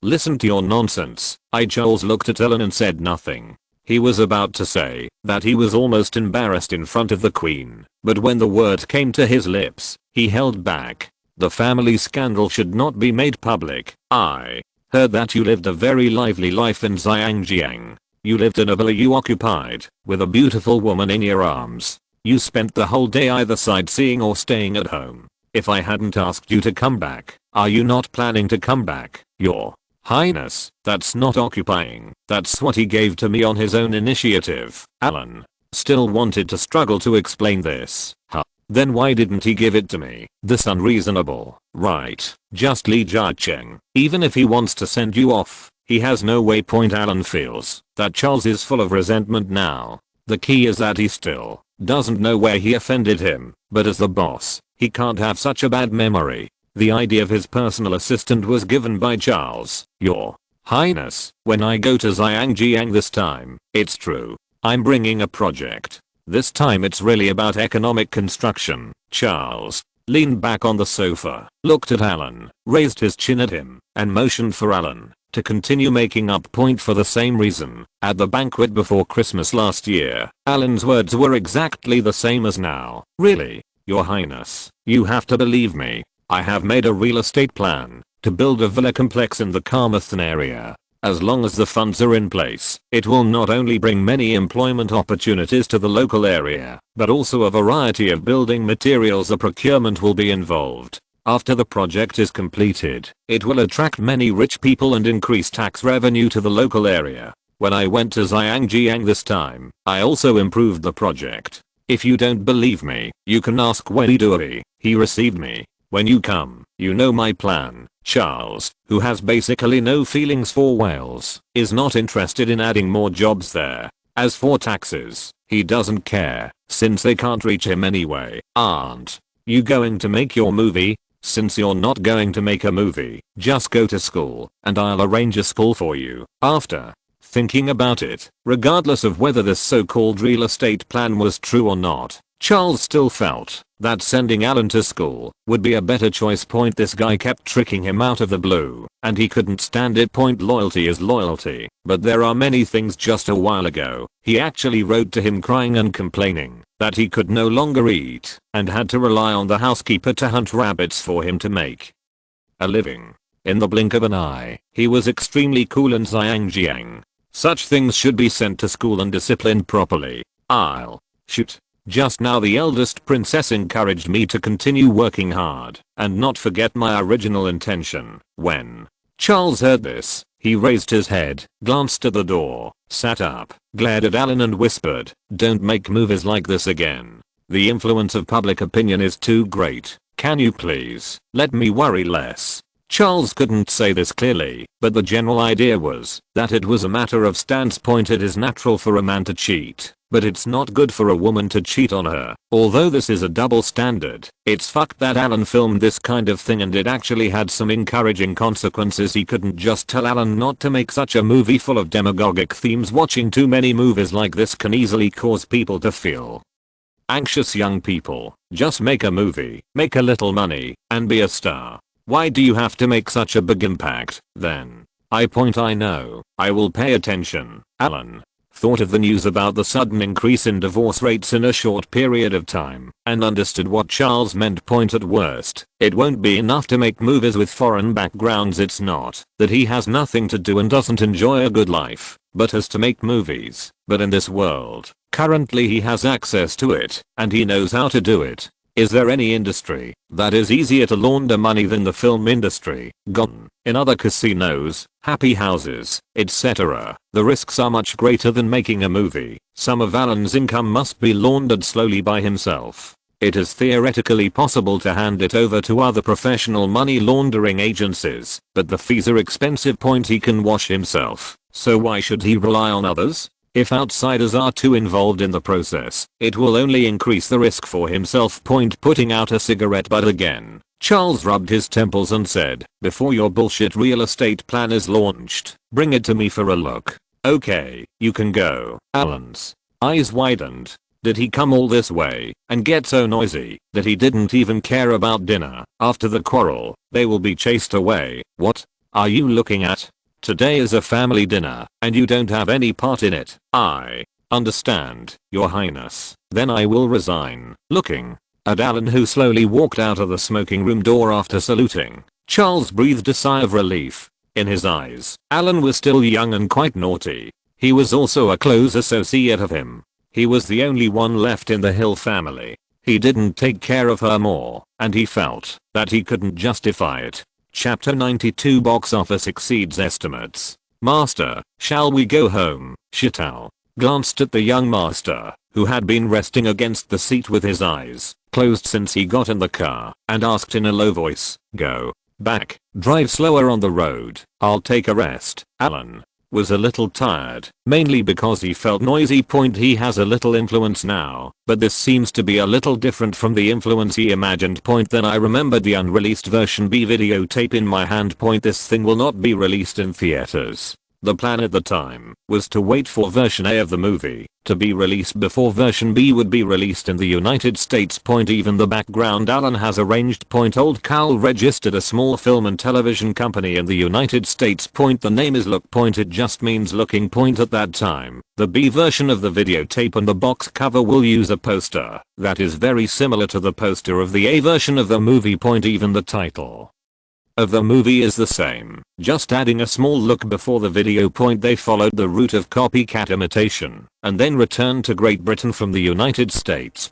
Listen to your nonsense. Charles looked at Alan and said nothing. He was about to say that he was almost embarrassed in front of the Queen, but when the word came to his lips, he held back. The family scandal should not be made public. I heard that you lived a very lively life in Zhangjiang. You lived in a villa you occupied, with a beautiful woman in your arms. You spent the whole day either sightseeing or staying at home. If I hadn't asked you to come back, are you not planning to come back, Your Highness? That's not occupying. That's what he gave to me on his own initiative. Alan still wanted to struggle to explain this. Then why didn't he give it to me? This unreasonable, right? Just Li Jiacheng. Even if he wants to send you off, he has no way. Alan feels that Charles is full of resentment now. The key is that he still doesn't know where he offended him, but as the boss, he can't have such a bad memory. The idea of his personal assistant was given by Charles. Your Highness, when I go to Zhangjiang this time, it's true. I'm bringing a project. This time it's really about economic construction. Charles leaned back on the sofa, looked at Alan, raised his chin at him, and motioned for Alan to continue making up point for the same reason. At the banquet before Christmas last year, Alan's words were exactly the same as now. Really, Your Highness, you have to believe me. I have made a real estate plan to build a villa complex in the Carmarthen area. As long as the funds are in place, it will not only bring many employment opportunities to the local area, but also a variety of building materials. The procurement will be involved. After the project is completed, it will attract many rich people and increase tax revenue to the local area. When I went to Zhangjiang this time, I also improved the project. If you don't believe me, you can ask Wei Dui. He received me. When you come, you know my plan. Charles, who has basically no feelings for Wales, is not interested in adding more jobs there. As for taxes, he doesn't care, since they can't reach him anyway. Aren't you going to make your movie? Since you're not going to make a movie, just go to school, and I'll arrange a school for you. After thinking about it, regardless of whether this so-called real estate plan was true or not, Charles still felt that sending Alan to school would be a better choice. This guy kept tricking him out of the blue, and he couldn't stand it. Loyalty is loyalty, but there are many things. Just a while ago, he actually wrote to him crying and complaining that he could no longer eat and had to rely on the housekeeper to hunt rabbits for him to make a living. In the blink of an eye, he was extremely cool in Zhangjiang. Such things should be sent to school and disciplined properly. I'll shoot. Just now the eldest princess encouraged me to continue working hard and not forget my original intention. When Charles heard this, he raised his head, glanced at the door, sat up, glared at Alan and whispered, "Don't make movies like this again. The influence of public opinion is too great. Can you please let me worry less?" Charles couldn't say this clearly, but the general idea was that it was a matter of stance. It is natural for a man to cheat, but it's not good for a woman to cheat on her. Although this is a double standard, it's fucked that Alan filmed this kind of thing and it actually had some encouraging consequences. He couldn't just tell Alan not to make such a movie full of demagogic themes. Watching too many movies like this can easily cause people to feel anxious. Young people, just make a movie, make a little money, and be a star. Why do you have to make such a big impact, then? I know. I will pay attention. Alan thought of the news about the sudden increase in divorce rates in a short period of time, and understood what Charles meant. At worst, it won't be enough to make movies with foreign backgrounds. It's not that he has nothing to do and doesn't enjoy a good life, but has to make movies. But in this world, currently he has access to it, and he knows how to do it. Is there any industry that is easier to launder money than the film industry? Gone. In other casinos, happy houses, etc., the risks are much greater than making a movie. Some of Alan's income must be laundered slowly by himself. It is theoretically possible to hand it over to other professional money laundering agencies, but the fees are expensive. He can wash himself, so why should he rely on others? If outsiders are too involved in the process, it will only increase the risk for himself. Putting out a cigarette butt again. Charles rubbed his temples and said, "Before your bullshit real estate plan is launched, bring it to me for a look." "Okay, you can go." Alan's eyes widened. Did he come all this way and get so noisy that he didn't even care about dinner? After the quarrel, they will be chased away. What are you looking at? Today is a family dinner and you don't have any part in it. I understand, Your Highness. Then I will resign. Looking at Alan, who slowly walked out of the smoking room door after saluting, Charles breathed a sigh of relief. In his eyes, Alan was still young and quite naughty. He was also a close associate of him. He was the only one left in the Hill family. He didn't take care of her more, and he felt that he couldn't justify it. Chapter 92 box office exceeds estimates. "Master, shall we go home?" Chital glanced at the young master, who had been resting against the seat with his eyes closed since he got in the car, and asked in a low voice, "Go back, drive slower on the road, I'll take a rest." Alan was a little tired, mainly because he felt noisy. He has a little influence now, but this seems to be a little different from the influence he imagined. Then I remembered the unreleased version B videotape in my hand. This thing will not be released in theaters. The plan at the time was to wait for version A of the movie to be released before version B would be released in the United States. Even the background Alan has arranged. Old Carl registered a small film and television company in the United States. The name is Look. It just means looking. At that time, the B version of the videotape and the box cover will use a poster that is very similar to the poster of the A version of the movie. Even the title of the movie is the same, just adding a small look before the video. They followed the route of copycat imitation and then returned to Great Britain from the United States.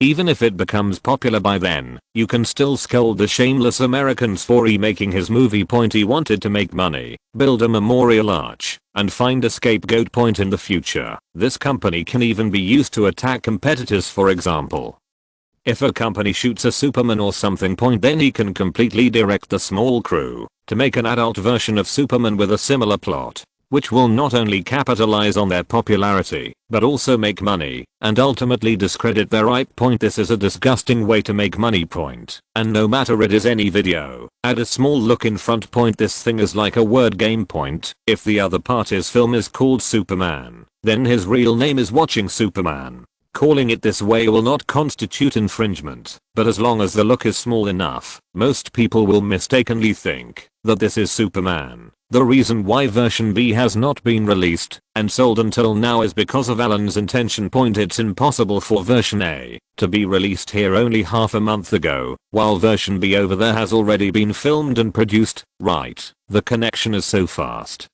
Even if it becomes popular by then, you can still scold the shameless Americans for remaking his movie. He wanted to make money, build a memorial arch, and find a scapegoat. In the future, this company can even be used to attack competitors. For example, if a company shoots a Superman or something, then he can completely direct the small crew to make an adult version of Superman with a similar plot, which will not only capitalize on their popularity, but also make money, and ultimately discredit their IP. This is a disgusting way to make money. And no matter it is any video, add a small look in front. This thing is like a word game. If the other party's film is called Superman, then his real name is Watching Superman. Calling it this way will not constitute infringement, but as long as the look is small enough, most people will mistakenly think that this is Superman. The reason why version B has not been released and sold until now is because of Alan's intention. It's impossible for version A to be released here only half a month ago, while version B over there has already been filmed and produced. Right, the connection is so fast,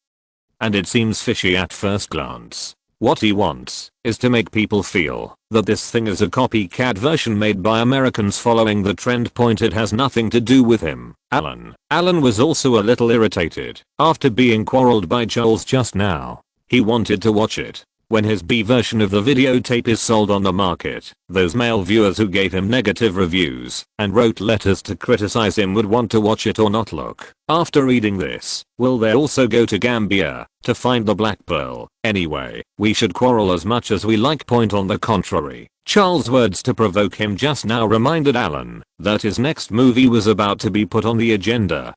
and it seems fishy at first glance. What he wants is to make people feel that this thing is a copycat version made by Americans following the trend. It has nothing to do with him. Alan was also a little irritated after being quarreled by Charles just now. He wanted to watch it when his B version of the videotape is sold on the market. Those male viewers who gave him negative reviews and wrote letters to criticize him would want to watch it or not. Look, after reading this, will they also go to Gambia to find the Black Pearl? Anyway, we should quarrel as much as we like. On the contrary, Charles' words to provoke him just now reminded Alan that his next movie was about to be put on the agenda.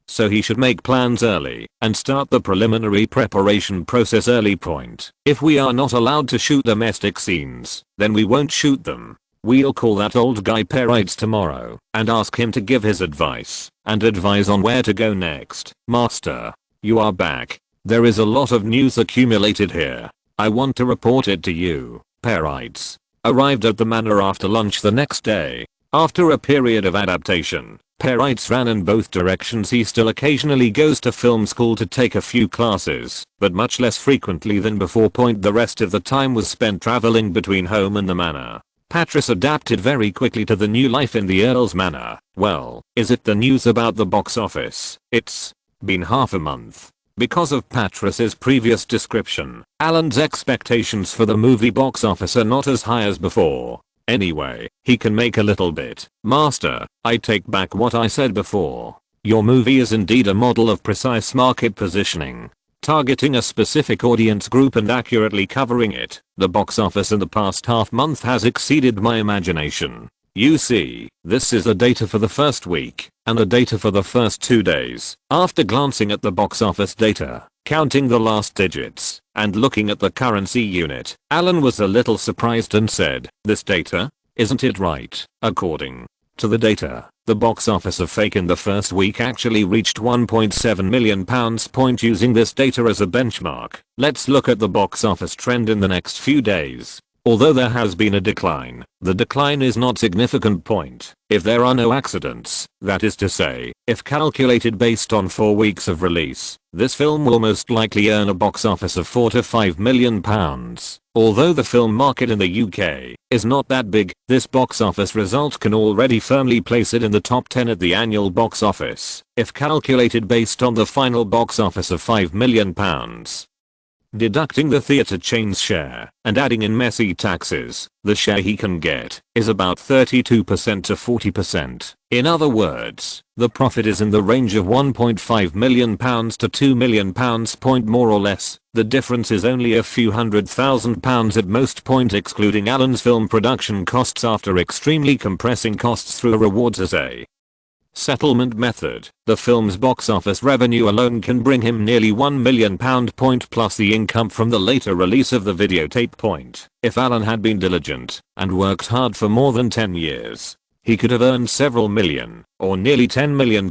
So he should make plans early and start the preliminary preparation process early. If we are not allowed to shoot domestic scenes, then we won't shoot them. We'll call that old guy Perites tomorrow and ask him to give his advice and advise on where to go next. Master, you are back. There is a lot of news accumulated here. I want to report it to you. Perites arrived at the manor after lunch the next day. After a period of adaptation, Perites ran in both directions. He still occasionally goes to film school to take a few classes, but much less frequently than before. The rest of the time was spent traveling between home and the manor. Patris adapted very quickly to the new life in the Earl's manor. Well, is it the news about the box office? It's been half a month. Because of Patris's previous description, Alan's expectations for the movie box office are not as high as before. Anyway, he can make a little bit. Master, I take back what I said before. Your movie is indeed a model of precise market positioning, targeting a specific audience group and accurately covering it. The box office in the past half month has exceeded my imagination. You see, this is the data for the first week, and the data for the first 2 days. After glancing at the box office data, counting the last digits, and looking at the currency unit, Alan was a little surprised and said, "This data? Isn't it right?" According to the data, the box office of Fake in the first week actually reached £1.7 million. Using this data as a benchmark, let's look at the box office trend in the next few days. Although there has been a decline, the decline is not significant. If there are no accidents, that is to say, if calculated based on 4 weeks of release, this film will most likely earn a box office of £4 to £5 million. Although the film market in the UK is not that big, this box office result can already firmly place it in the top 10 at the annual box office, if calculated based on the final box office of £5 million. Deducting the theatre chain's share and adding in messy taxes, the share he can get is about 32% to 40%. In other words, the profit is in the range of £1.5 million to £2 million. More or less, the difference is only a few £100,000 at most. Excluding Alan's film production costs after extremely compressing costs through a rewards as a settlement method, the film's box office revenue alone can bring him nearly £1 million plus the income from the later release of the videotape. If Alan had been diligent and worked hard for more than 10 years, he could have earned several million, or nearly £10 million.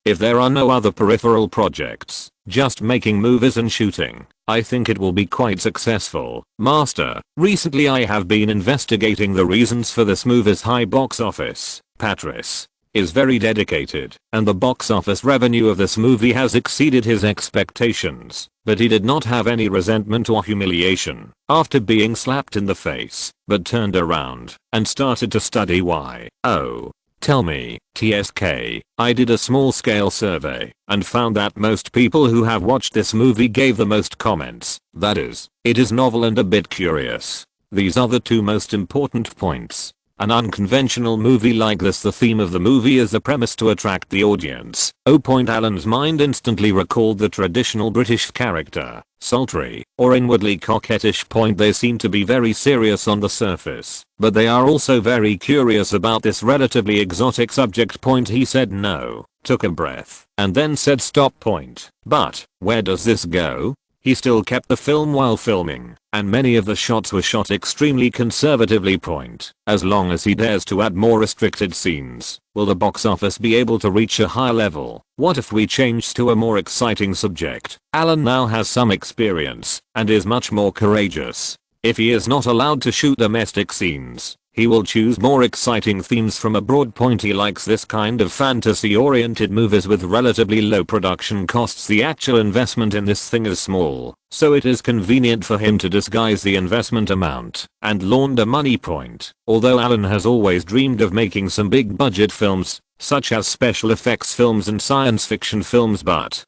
If there are no other peripheral projects, just making movies and shooting, I think it will be quite successful. Master, recently I have been investigating the reasons for this movie's high box office. Patrice is very dedicated, and the box office revenue of this movie has exceeded his expectations, but he did not have any resentment or humiliation after being slapped in the face, but turned around and started to study why. Oh, tell me, TSK, I did a small scale survey and found that most people who have watched this movie gave the most comments. That is, it is novel and a bit curious. These are the two most important points. An unconventional movie like this, the theme of the movie is the premise to attract the audience. Alan's mind instantly recalled the traditional British character, sultry, or inwardly coquettish. They seem to be very serious on the surface, but they are also very curious about this relatively exotic subject. He said no, took a breath, and then said stop. But, where does this go? He still kept the film while filming, and many of the shots were shot extremely conservatively. As long as he dares to add more restricted scenes, will the box office be able to reach a higher level? What if we change to a more exciting subject? Alan now has some experience, and is much more courageous. If he is not allowed to shoot domestic scenes, he will choose more exciting themes from abroad. He likes this kind of fantasy-oriented movies with relatively low production costs. The actual investment in this thing is small, so it is convenient for him to disguise the investment amount and launder money. Although Alan has always dreamed of making some big budget films, such as special effects films and science fiction films, but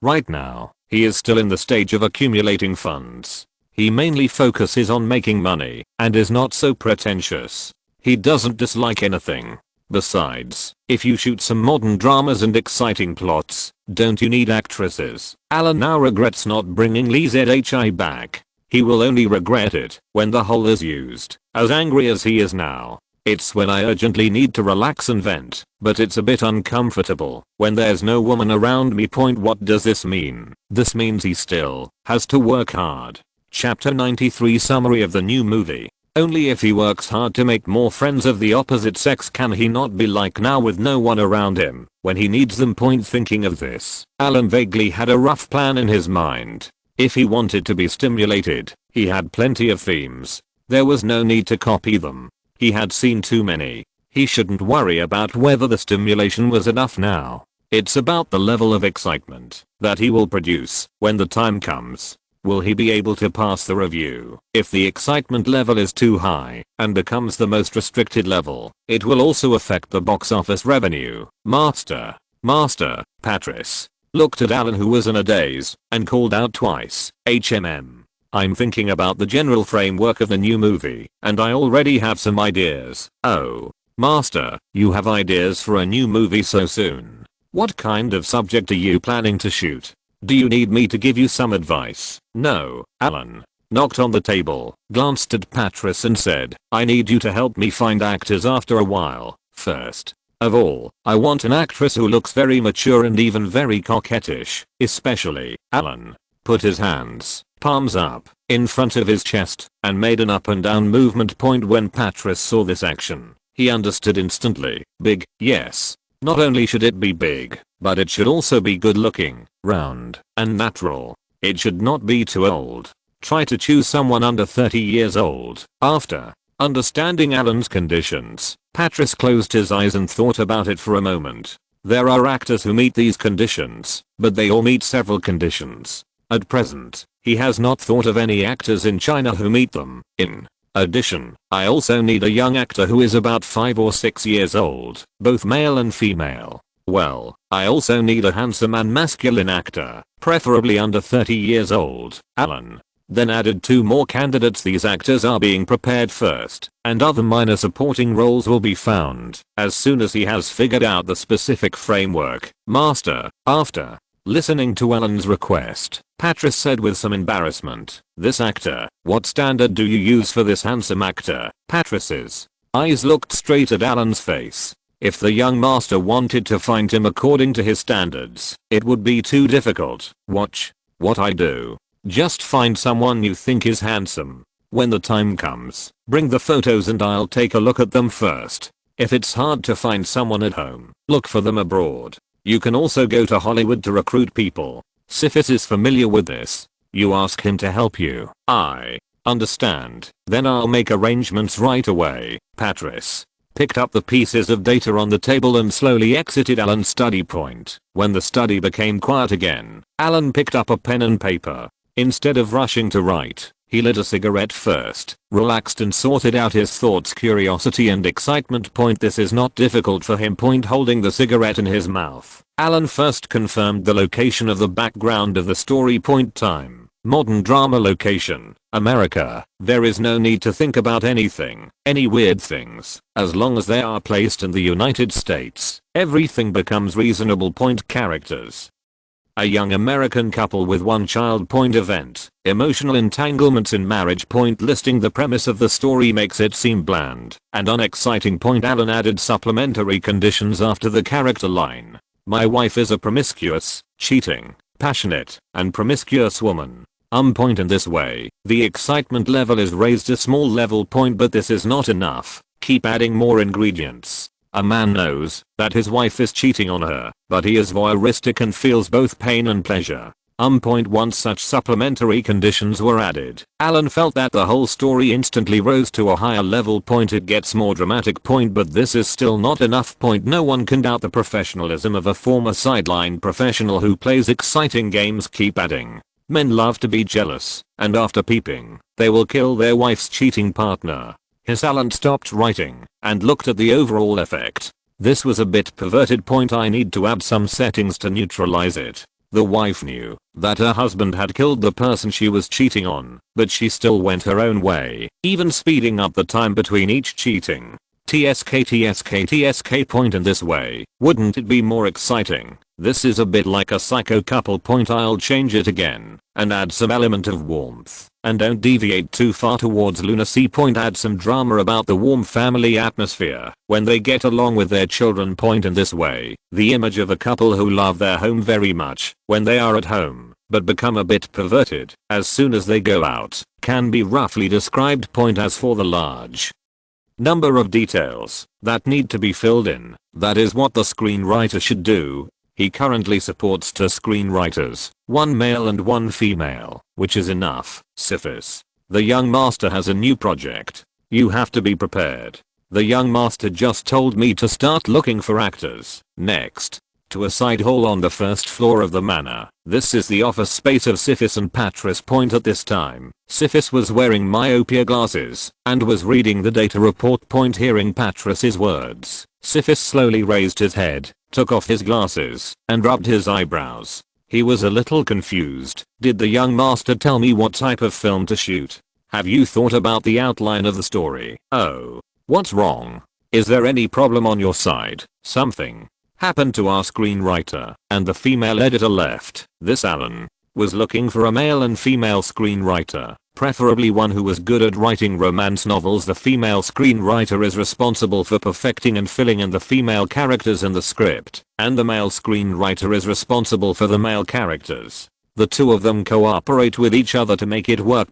right now, he is still in the stage of accumulating funds. He mainly focuses on making money and is not so pretentious. He doesn't dislike anything. Besides, if you shoot some modern dramas and exciting plots, don't you need actresses? Alan now regrets not bringing Lee Zhi back. He will only regret it when the hole is used. As angry as he is now, it's when I urgently need to relax and vent, but it's a bit uncomfortable when there's no woman around me. What does this mean? This means he still has to work hard. Chapter 93 Summary of the new movie. Only if he works hard to make more friends of the opposite sex can he not be like now with no one around him when he needs them. Thinking of this, Alan vaguely had a rough plan in his mind. If he wanted to be stimulated, he had plenty of themes. There was no need to copy them. He had seen too many. He shouldn't worry about whether the stimulation was enough now. It's about the level of excitement that he will produce when the time comes. Will he be able to pass the review? If the excitement level is too high and becomes the most restricted level, it will also affect the box office revenue. Master, Patrice looked at Alan, who was in a daze, and called out twice, I'm thinking about the general framework of the new movie, and I already have some ideas. Oh, Master, you have ideas for a new movie so soon? What kind of subject are you planning to shoot? Do you need me to give you some advice? No, Alan. knocked on the table, glanced at Patris and said, "I need you to help me find actors after a while. First of all, I want an actress who looks very mature and even very coquettish, especially." Alan put his hands, palms up, in front of his chest, and made an up and down movement point when Patris saw this action. He understood instantly. Big, yes. Not only should it be big, but it should also be good looking, round, and natural. It should not be too old. Try to choose someone under 30 years old. After understanding Alan's conditions, Patris closed his eyes and thought about it for a moment. There are actors who meet these conditions, but they all meet several conditions. At present, he has not thought of any actors in China who meet them. In addition, I also need a young actor who is about 5 or 6 years old, both male and female. Well, I also need a handsome and masculine actor, preferably under 30 years old. Alan then added 2 more candidates. These actors are being prepared first, and other minor supporting roles will be found as soon as he has figured out the specific framework. Master, after listening to Alan's request, Patris said with some embarrassment, "This actor, what standard do you use for this handsome actor?" Patris's eyes looked straight at Alan's face. If the young master wanted to find him according to his standards, it would be too difficult. Watch what I do. Just find someone you think is handsome. When the time comes, bring the photos and I'll take a look at them first. If it's hard to find someone at home, look for them abroad. You can also go to Hollywood to recruit people. Syphis is familiar with this. You ask him to help you. I understand. Then I'll make arrangements right away. Patris picked up the pieces of data on the table and slowly exited Alan's study point. When the study became quiet again, Alan picked up a pen and paper. Instead of rushing to write, he lit a cigarette first, relaxed and sorted out his thoughts. Curiosity and excitement. This is not difficult for him. Holding the cigarette in his mouth, Alan first confirmed the location of the background of the story. Time. Modern drama location, America. There is no need to think about anything, any weird things. As long as they are placed in the United States, everything becomes reasonable. Characters. A young American couple with 1 child. Event. Emotional entanglements in marriage. Listing the premise of the story makes it seem bland and unexciting. Alan added supplementary conditions after the character line. My wife is a promiscuous, cheating, passionate, and promiscuous woman. In this way, the excitement level is raised a small level. But this is not enough. Keep adding more ingredients. A man knows that his wife is cheating on her, but he is voyeuristic and feels both pain and pleasure. Once such supplementary conditions were added, Alan felt that the whole story instantly rose to a higher level. It gets more dramatic. But this is still not enough. No one can doubt the professionalism of a former sideline professional who plays exciting games. Keep adding. Men love to be jealous, and after peeping, they will kill their wife's cheating partner. Alan stopped writing and looked at the overall effect. This was a bit perverted. I need to add some settings to neutralize it. The wife knew that her husband had killed the person she was cheating on, but she still went her own way, even speeding up the time between each cheating. TSK. In this way, wouldn't it be more exciting? This is a bit like a psycho couple. I'll change it again and add some element of warmth, and don't deviate too far towards lunacy. Add some drama about the warm family atmosphere when they get along with their children. In this way, the image of a couple who love their home very much when they are at home, but become a bit perverted as soon as they go out, can be roughly described. As for the large number of details that need to be filled in, that is what the screenwriter should do. He currently supports 2 screenwriters, 1 male and 1 female, which is enough. Syphis. The young master has a new project. You have to be prepared. The young master just told me to start looking for actors. Next. To a side hall on the first floor of the manor. This is the office space of Syphis and Patris. At this time, Syphis was wearing myopia glasses and was reading the data report. Hearing Patris's words, Syphis slowly raised his head, took off his glasses, and rubbed his eyebrows. He was a little confused. Did the young master tell me what type of film to shoot? Have you thought about the outline of the story? Oh. What's wrong? Is there any problem on your side? Something happened to our screenwriter, and the female editor left. This Alan was looking for a male and female screenwriter. Preferably one who was good at writing romance novels. The female screenwriter is responsible for perfecting and filling in the female characters in the script, and the male screenwriter is responsible for the male characters. The two of them cooperate with each other to make it work.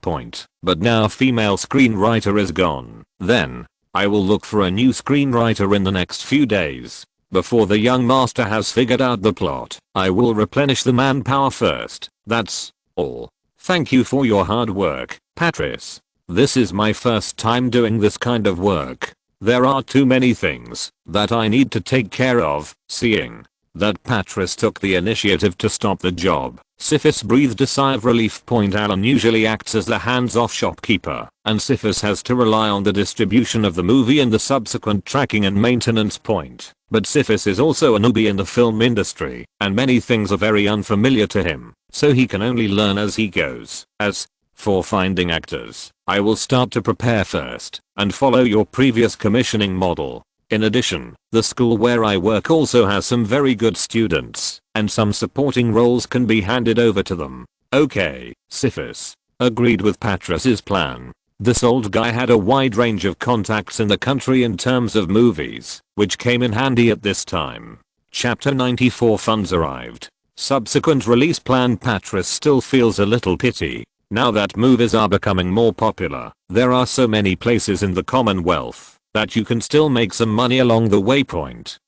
But now female screenwriter is gone. Then, I will look for a new screenwriter in the next few days. Before the young master has figured out the plot, I will replenish the manpower first. That's all. Thank you for your hard work, Patrice. This is my first time doing this kind of work. There are too many things that I need to take care of. Seeing that Patrice took the initiative to stop the job, Syphis breathed a sigh of relief. Alan usually acts as the hands-off shopkeeper, and Syphis has to rely on the distribution of the movie and the subsequent tracking and maintenance. But Syphis is also a newbie in the film industry, and many things are very unfamiliar to him, so he can only learn as he goes. As for finding actors, I will start to prepare first, and follow your previous commissioning model. In addition, the school where I work also has some very good students, and some supporting roles can be handed over to them. Okay, Syphis agreed with Patrice's plan. This old guy had a wide range of contacts in the country in terms of movies, which came in handy at this time. Chapter 94 funds arrived. Subsequent release plan. Patrice still feels a little pity. Now that movies are becoming more popular, there are so many places in the Commonwealth that you can still make some money along the way.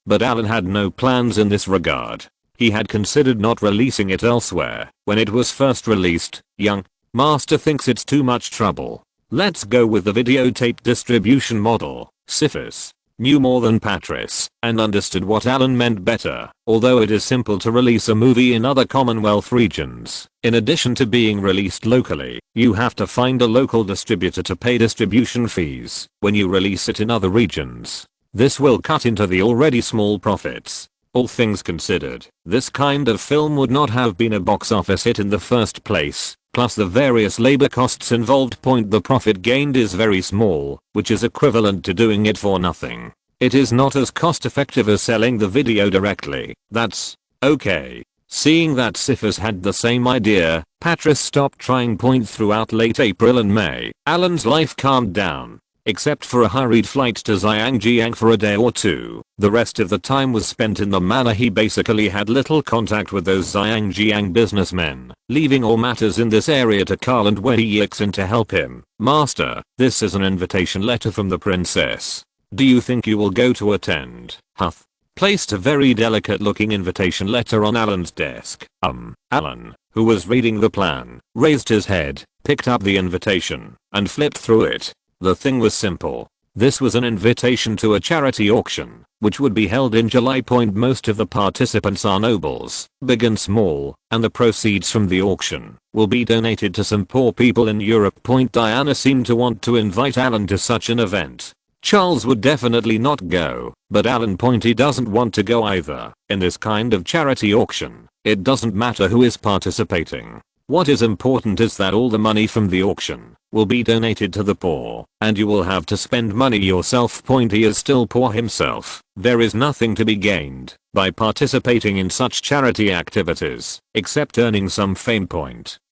But Alan had no plans in this regard. He had considered not releasing it elsewhere when it was first released. Young master thinks it's too much trouble. Let's go with the videotape distribution model. Syphis knew more than Patrice and understood what Alan meant better. Although it is simple to release a movie in other Commonwealth regions, in addition to being released locally, you have to find a local distributor to pay distribution fees when you release it in other regions. This will cut into the already small profits. All things considered, this kind of film would not have been a box office hit in the first place. Plus the various labor costs involved. The profit gained is very small, which is equivalent to doing it for nothing. It is not as cost effective as selling the video directly. That's okay. Seeing that Syphis had the same idea, Patrice stopped trying. Throughout late April and May, Alan's life calmed down. Except for a hurried flight to Zhangjiang for a day or two, the rest of the time was spent in the manor. He basically had little contact with those Zhangjiang businessmen, leaving all matters in this area to Carl and Wei Yixin to help him. Master, this is an invitation letter from the princess. Do you think you will go to attend? Huth placed a very delicate looking invitation letter on Alan's desk. Alan, who was reading the plan, raised his head, picked up the invitation, and flipped through it. The thing was simple. This was an invitation to a charity auction, which would be held in July. Most of the participants are nobles, big and small, and the proceeds from the auction will be donated to some poor people in Europe. Diana seemed to want to invite Alan to such an event. Charles would definitely not go, but Alan he doesn't want to go either. In this kind of charity auction, it doesn't matter who is participating. What is important is that all the money from the auction will be donated to the poor, and you will have to spend money yourself. He is still poor himself. There is nothing to be gained by participating in such charity activities, except earning some fame.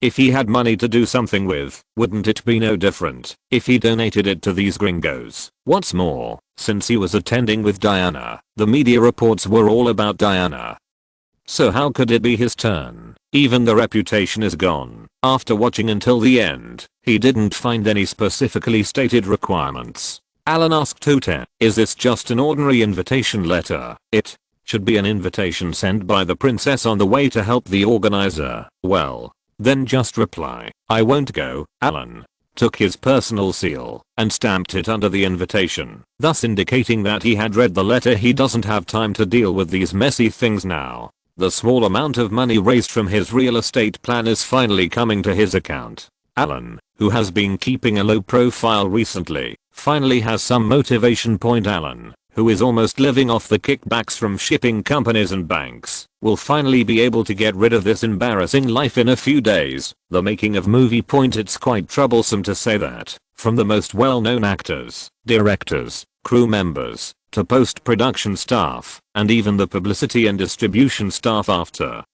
If he had money to do something with, wouldn't it be no different if he donated it to these gringos? What's more, since he was attending with Diana, the media reports were all about Diana. So how could it be his turn? Even the reputation is gone. After watching until the end, he didn't find any specifically stated requirements. Alan asked Tote, is this just an ordinary invitation letter? It should be an invitation sent by the princess on the way to help the organizer. Well, then just reply, I won't go. Alan took his personal seal and stamped it under the invitation, thus indicating that he had read the letter. He doesn't have time to deal with these messy things now. The small amount of money raised from his real estate plan is finally coming to his account. Alan, who has been keeping a low profile recently, finally has some motivation. Alan, who is almost living off the kickbacks from shipping companies and banks, will finally be able to get rid of this embarrassing life in a few days. The making of movie. It's quite troublesome to say that, from the most well-known actors, directors, crew members, to post-production staff, and even the publicity and distribution staff after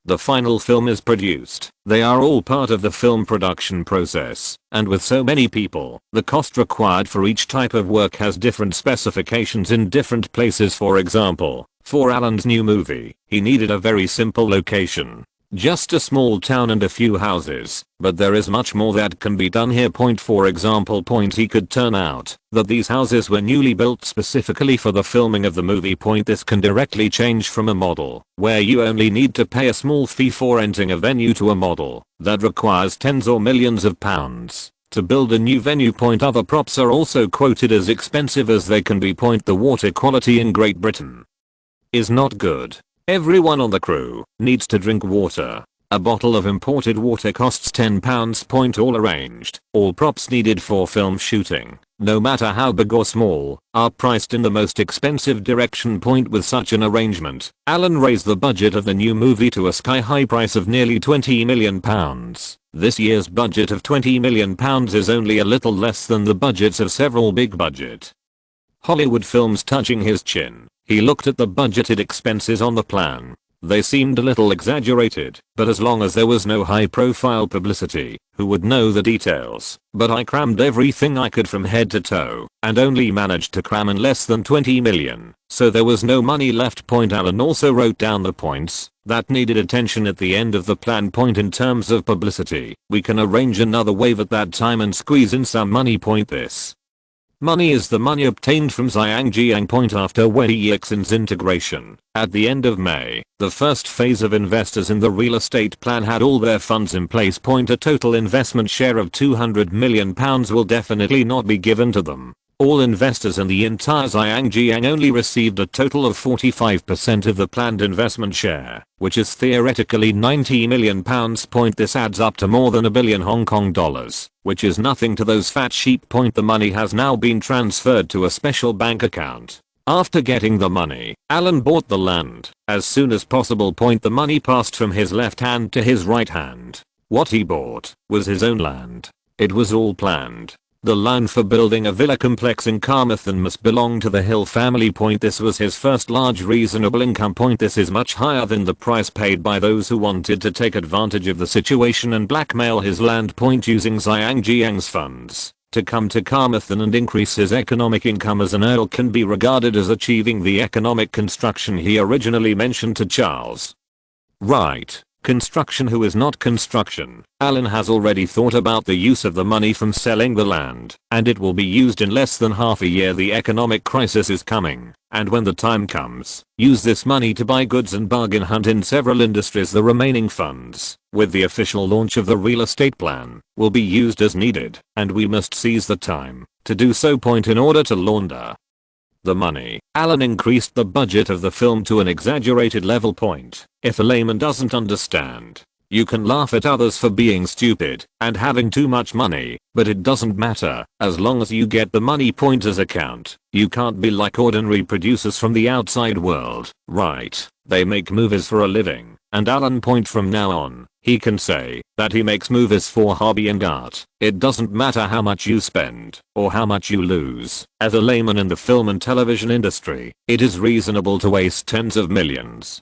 The final film is produced. They are all part of the film production process, and with so many people, the cost required for each type of work has different specifications in different places. For example, for Alan's new movie, he needed a very simple location. Just a small town and a few houses, but there is much more that can be done here. For example, he could turn out that these houses were newly built specifically for the filming of the movie. This can directly change from a model, where you only need to pay a small fee for renting a venue, to a model that requires tens or millions of pounds to build a new venue. Other props are also quoted as expensive as they can be. The water quality in Great Britain is not good. Everyone on the crew needs to drink water. A bottle of imported water costs £10. All arranged, all props needed for film shooting, no matter how big or small, are priced in the most expensive direction. With such an arrangement, Alan raised the budget of the new movie to a sky-high price of nearly £20 million. This year's budget of £20 million is only a little less than the budgets of several big-budget Hollywood films. Touching his chin, he looked at the budgeted expenses on the plan. They seemed a little exaggerated, but as long as there was no high-profile publicity, who would know the details? But I crammed everything I could from head to toe, and only managed to cram in less than 20 million, so there was no money left. Alan also wrote down the points that needed attention at the end of the plan. In terms of publicity, we can arrange another wave at that time and squeeze in some money. This money is the money obtained from Zhangjiang. After Wei Yixin's integration, at the end of May, the first phase of investors in the real estate plan had all their funds in place. A total investment share of £200 million will definitely not be given to them. All investors in the entire Zhangjiang only received a total of 45% of the planned investment share, which is theoretically £90 million. This adds up to more than $1 billion Hong Kong dollars, which is nothing to those fat sheep. The money has now been transferred to a special bank account. After getting the money, Alan bought the land as soon as possible. The money passed from his left hand to his right hand. What he bought was his own land. It was all planned. The land for building a villa complex in Carmarthen must belong to the Hill family. This was his first large reasonable income. This is much higher than the price paid by those who wanted to take advantage of the situation and blackmail his land. Using Zhangjiang's funds to come to Carmarthen and increase his economic income as an earl can be regarded as achieving the economic construction he originally mentioned to Charles. Right. Construction, who is not construction. Alan has already thought about the use of the money from selling the land, and it will be used in less than half a year. The economic crisis is coming, and when the time comes, use this money to buy goods and bargain hunt in several industries. The remaining funds, with the official launch of the real estate plan, will be used as needed, and we must seize the time to do so. In order to launder the money, Alan increased the budget of the film to an exaggerated level. If a layman doesn't understand, you can laugh at others for being stupid and having too much money, but it doesn't matter as long as you get the money. As a count, you can't be like ordinary producers from the outside world, right? They make movies for a living, and Alan from now on, he can say that he makes movies for hobby and art. It doesn't matter how much you spend or how much you lose. As a layman in the film and television industry, it is reasonable to waste tens of millions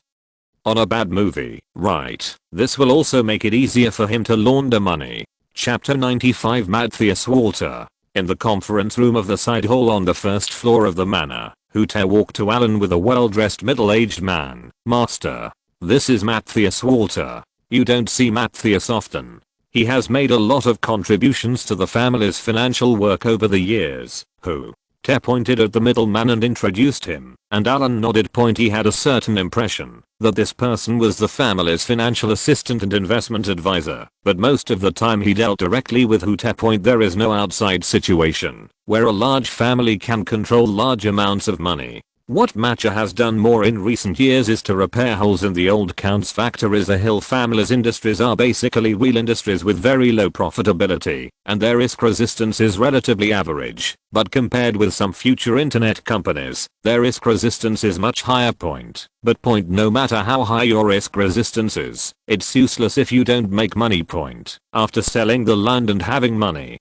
on a bad movie, right? This will also make it easier for him to launder money. Chapter 95. Matthias Walter. In the conference room of the side hall on the first floor of the manor, Hooter walked to Alan with a well-dressed middle-aged man. Master, this is Matthias Walter. You don't see Matthias often. He has made a lot of contributions to the family's financial work over the years. Hooter pointed at the middleman and introduced him, and Alan nodded. He had a certain impression that this person was the family's financial assistant and investment advisor, but most of the time he dealt directly with Hooter. There is no outside situation where a large family can control large amounts of money. What Matcha has done more in recent years is to repair holes in the old Count's factories. The Hill family's industries are basically real industries with very low profitability, and their risk resistance is relatively average, but compared with some future internet companies, their risk resistance is much higher. But no matter how high your risk resistance is, it's useless if you don't make money. After selling the land and having money,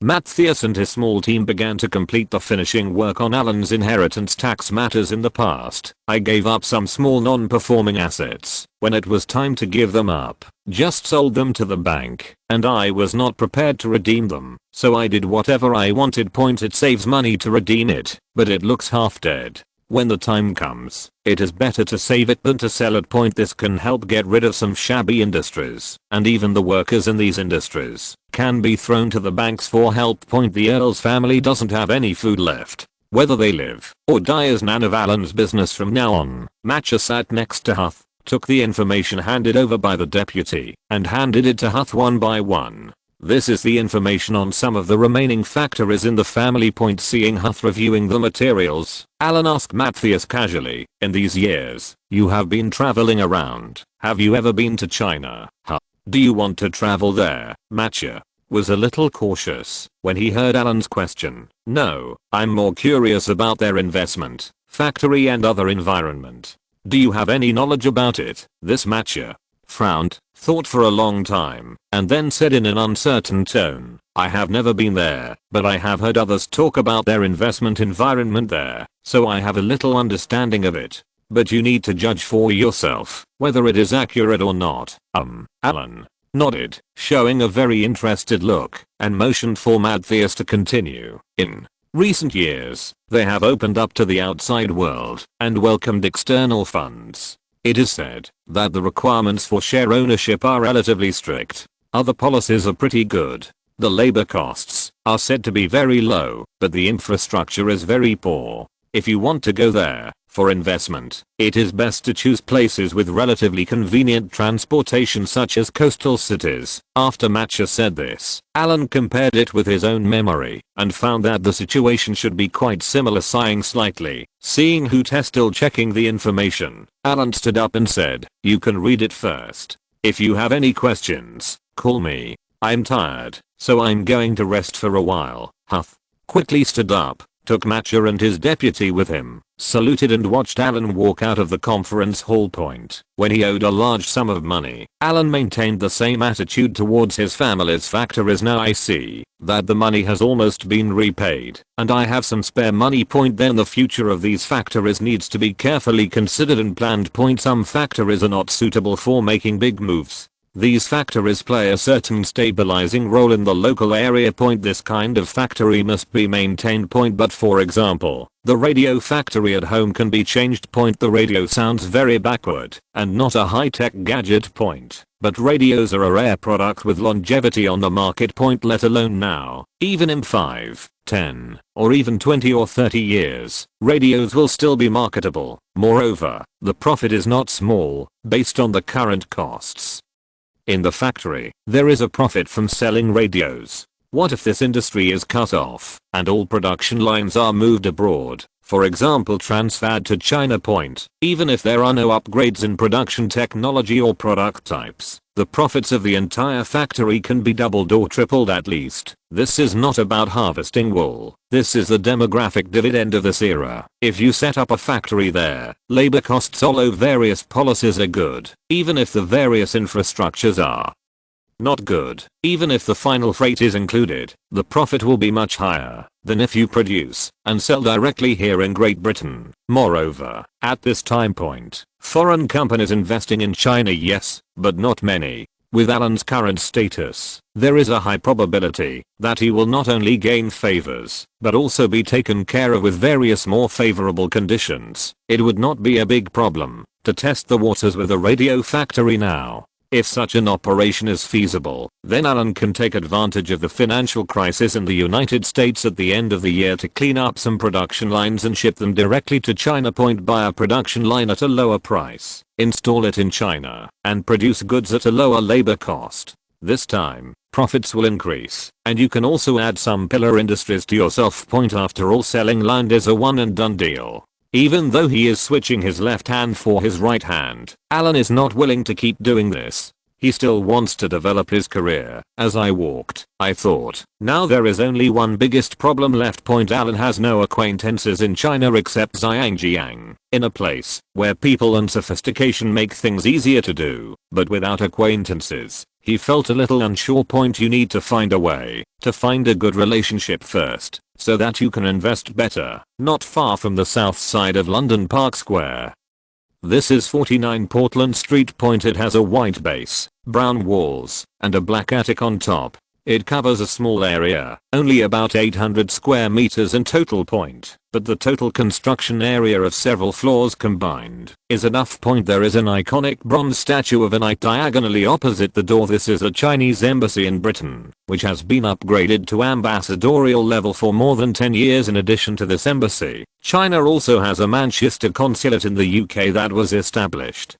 Matthias and his small team began to complete the finishing work on Alan's inheritance tax matters in the past. I gave up some small non-performing assets. When it was time to give them up, just sold them to the bank, and I was not prepared to redeem them, so I did whatever I wanted. It saves money to redeem it, but it looks half dead. When the time comes, it is better to save it than to sell it. This can help get rid of some shabby industries, and even the workers in these industries can be thrown to the banks for help. The Earl's family doesn't have any food left. Whether they live or die is none of Alan's business from now on. Matcher sat next to Huth, took the information handed over by the deputy, and handed it to Huth one by one. This is the information on some of the remaining factories in the family. Seeing Huth reviewing the materials, Alan asked Matthias casually, in these years, you have been traveling around. Have you ever been to China? Huth, do you want to travel there? Matcher was a little cautious when he heard Alan's question. No, I'm more curious about their investment, factory and other environment. Do you have any knowledge about it? This Matcher frowned, thought for a long time, and then said in an uncertain tone, I have never been there, but I have heard others talk about their investment environment there, so I have a little understanding of it. But you need to judge for yourself whether it is accurate or not. Alan nodded, showing a very interested look, and motioned for Matthias to continue. In recent years, they have opened up to the outside world and welcomed external funds. It is said that the requirements for share ownership are relatively strict. Other policies are pretty good. The labor costs are said to be very low, but the infrastructure is very poor. If you want to go there for investment, it is best to choose places with relatively convenient transportation such as coastal cities. After Matcher said this, Alan compared it with his own memory and found that the situation should be quite similar. Sighing slightly, seeing Hoot still checking the information, Alan stood up and said, you can read it first. If you have any questions, call me. I'm tired, so I'm going to rest for a while. Huth quickly stood up, took Matcher and his deputy with him, saluted and watched Alan walk out of the conference hall. When he owed a large sum of money, Alan maintained the same attitude towards his family's factories. Now I see that the money has almost been repaid, and I have some spare money. Then the future of these factories needs to be carefully considered and planned. Some factories are not suitable for making big moves. These factories play a certain stabilizing role in the local area. This kind of factory must be maintained. But for example, the radio factory at home can be changed. The radio sounds very backward and not a high-tech gadget. But radios are a rare product with longevity on the market. Let alone now, even in 5, 10, or even 20 or 30 years, radios will still be marketable. Moreover, the profit is not small, based on the current costs. In the factory, there is a profit from selling radios. What if this industry is cut off, and all production lines are moved abroad, for example transferred to China? Even if there are no upgrades in production technology or product types, the profits of the entire factory can be doubled or tripled at least. This is not about harvesting wool. This is the demographic dividend of this era. If you set up a factory there, labor costs, although various policies are good, even if the various infrastructures are not good, even if the final freight is included, the profit will be much higher than if you produce and sell directly here in Great Britain. Moreover, at this time point, foreign companies investing in China, yes, but not many. With Alan's current status, there is a high probability that he will not only gain favors, but also be taken care of with various more favorable conditions. It would not be a big problem to test the waters with a radio factory now. If such an operation is feasible, then Alan can take advantage of the financial crisis in the United States at the end of the year to clean up some production lines and ship them directly to China. Buy a production line at a lower price, install it in China, and produce goods at a lower labor cost. This time, profits will increase, and you can also add some pillar industries to yourself. After all, selling land is a one and done deal. Even though he is switching his left hand for his right hand, Alan is not willing to keep doing this. He still wants to develop his career. As I walked, I thought, now there is only one biggest problem left. Alan has no acquaintances in China except Zhangjiang, in a place where people and sophistication make things easier to do, but without acquaintances, He felt a little unsure. You need to find a way to find a good relationship first so that you can invest better. Not far from the south side of London Park Square. This is 49 Portland Street. It has a white base, brown walls, and a black attic on top. It covers a small area, only about 800 square meters in total. But the total construction area of several floors combined is enough. There is an iconic bronze statue of a knight diagonally opposite the door. This is a Chinese embassy in Britain, which has been upgraded to ambassadorial level for more than 10 years. In addition to this embassy, China also has a Manchester consulate in the UK that was established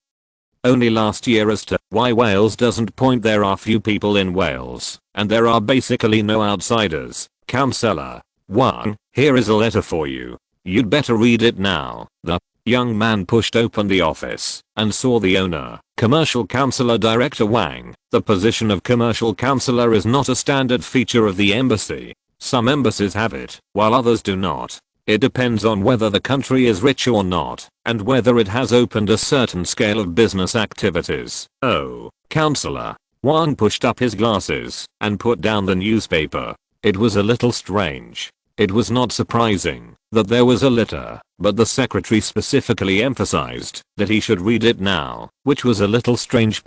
only last year. As to why Wales doesn't. There are few people in Wales, and there are basically no outsiders. Councillor Wang, here is a letter for you. You'd better read it now. The young man pushed open the office and saw the owner, Commercial Councillor Director Wang. The position of Commercial Councillor is not a standard feature of the embassy. Some embassies have it, while others do not. It depends on whether the country is rich or not, and whether it has opened a certain scale of business activities. Oh, Councillor. Wang pushed up his glasses and put down the newspaper. It was a little strange. It was not surprising that there was a letter, but the secretary specifically emphasized that he should read it now, which was a little strange.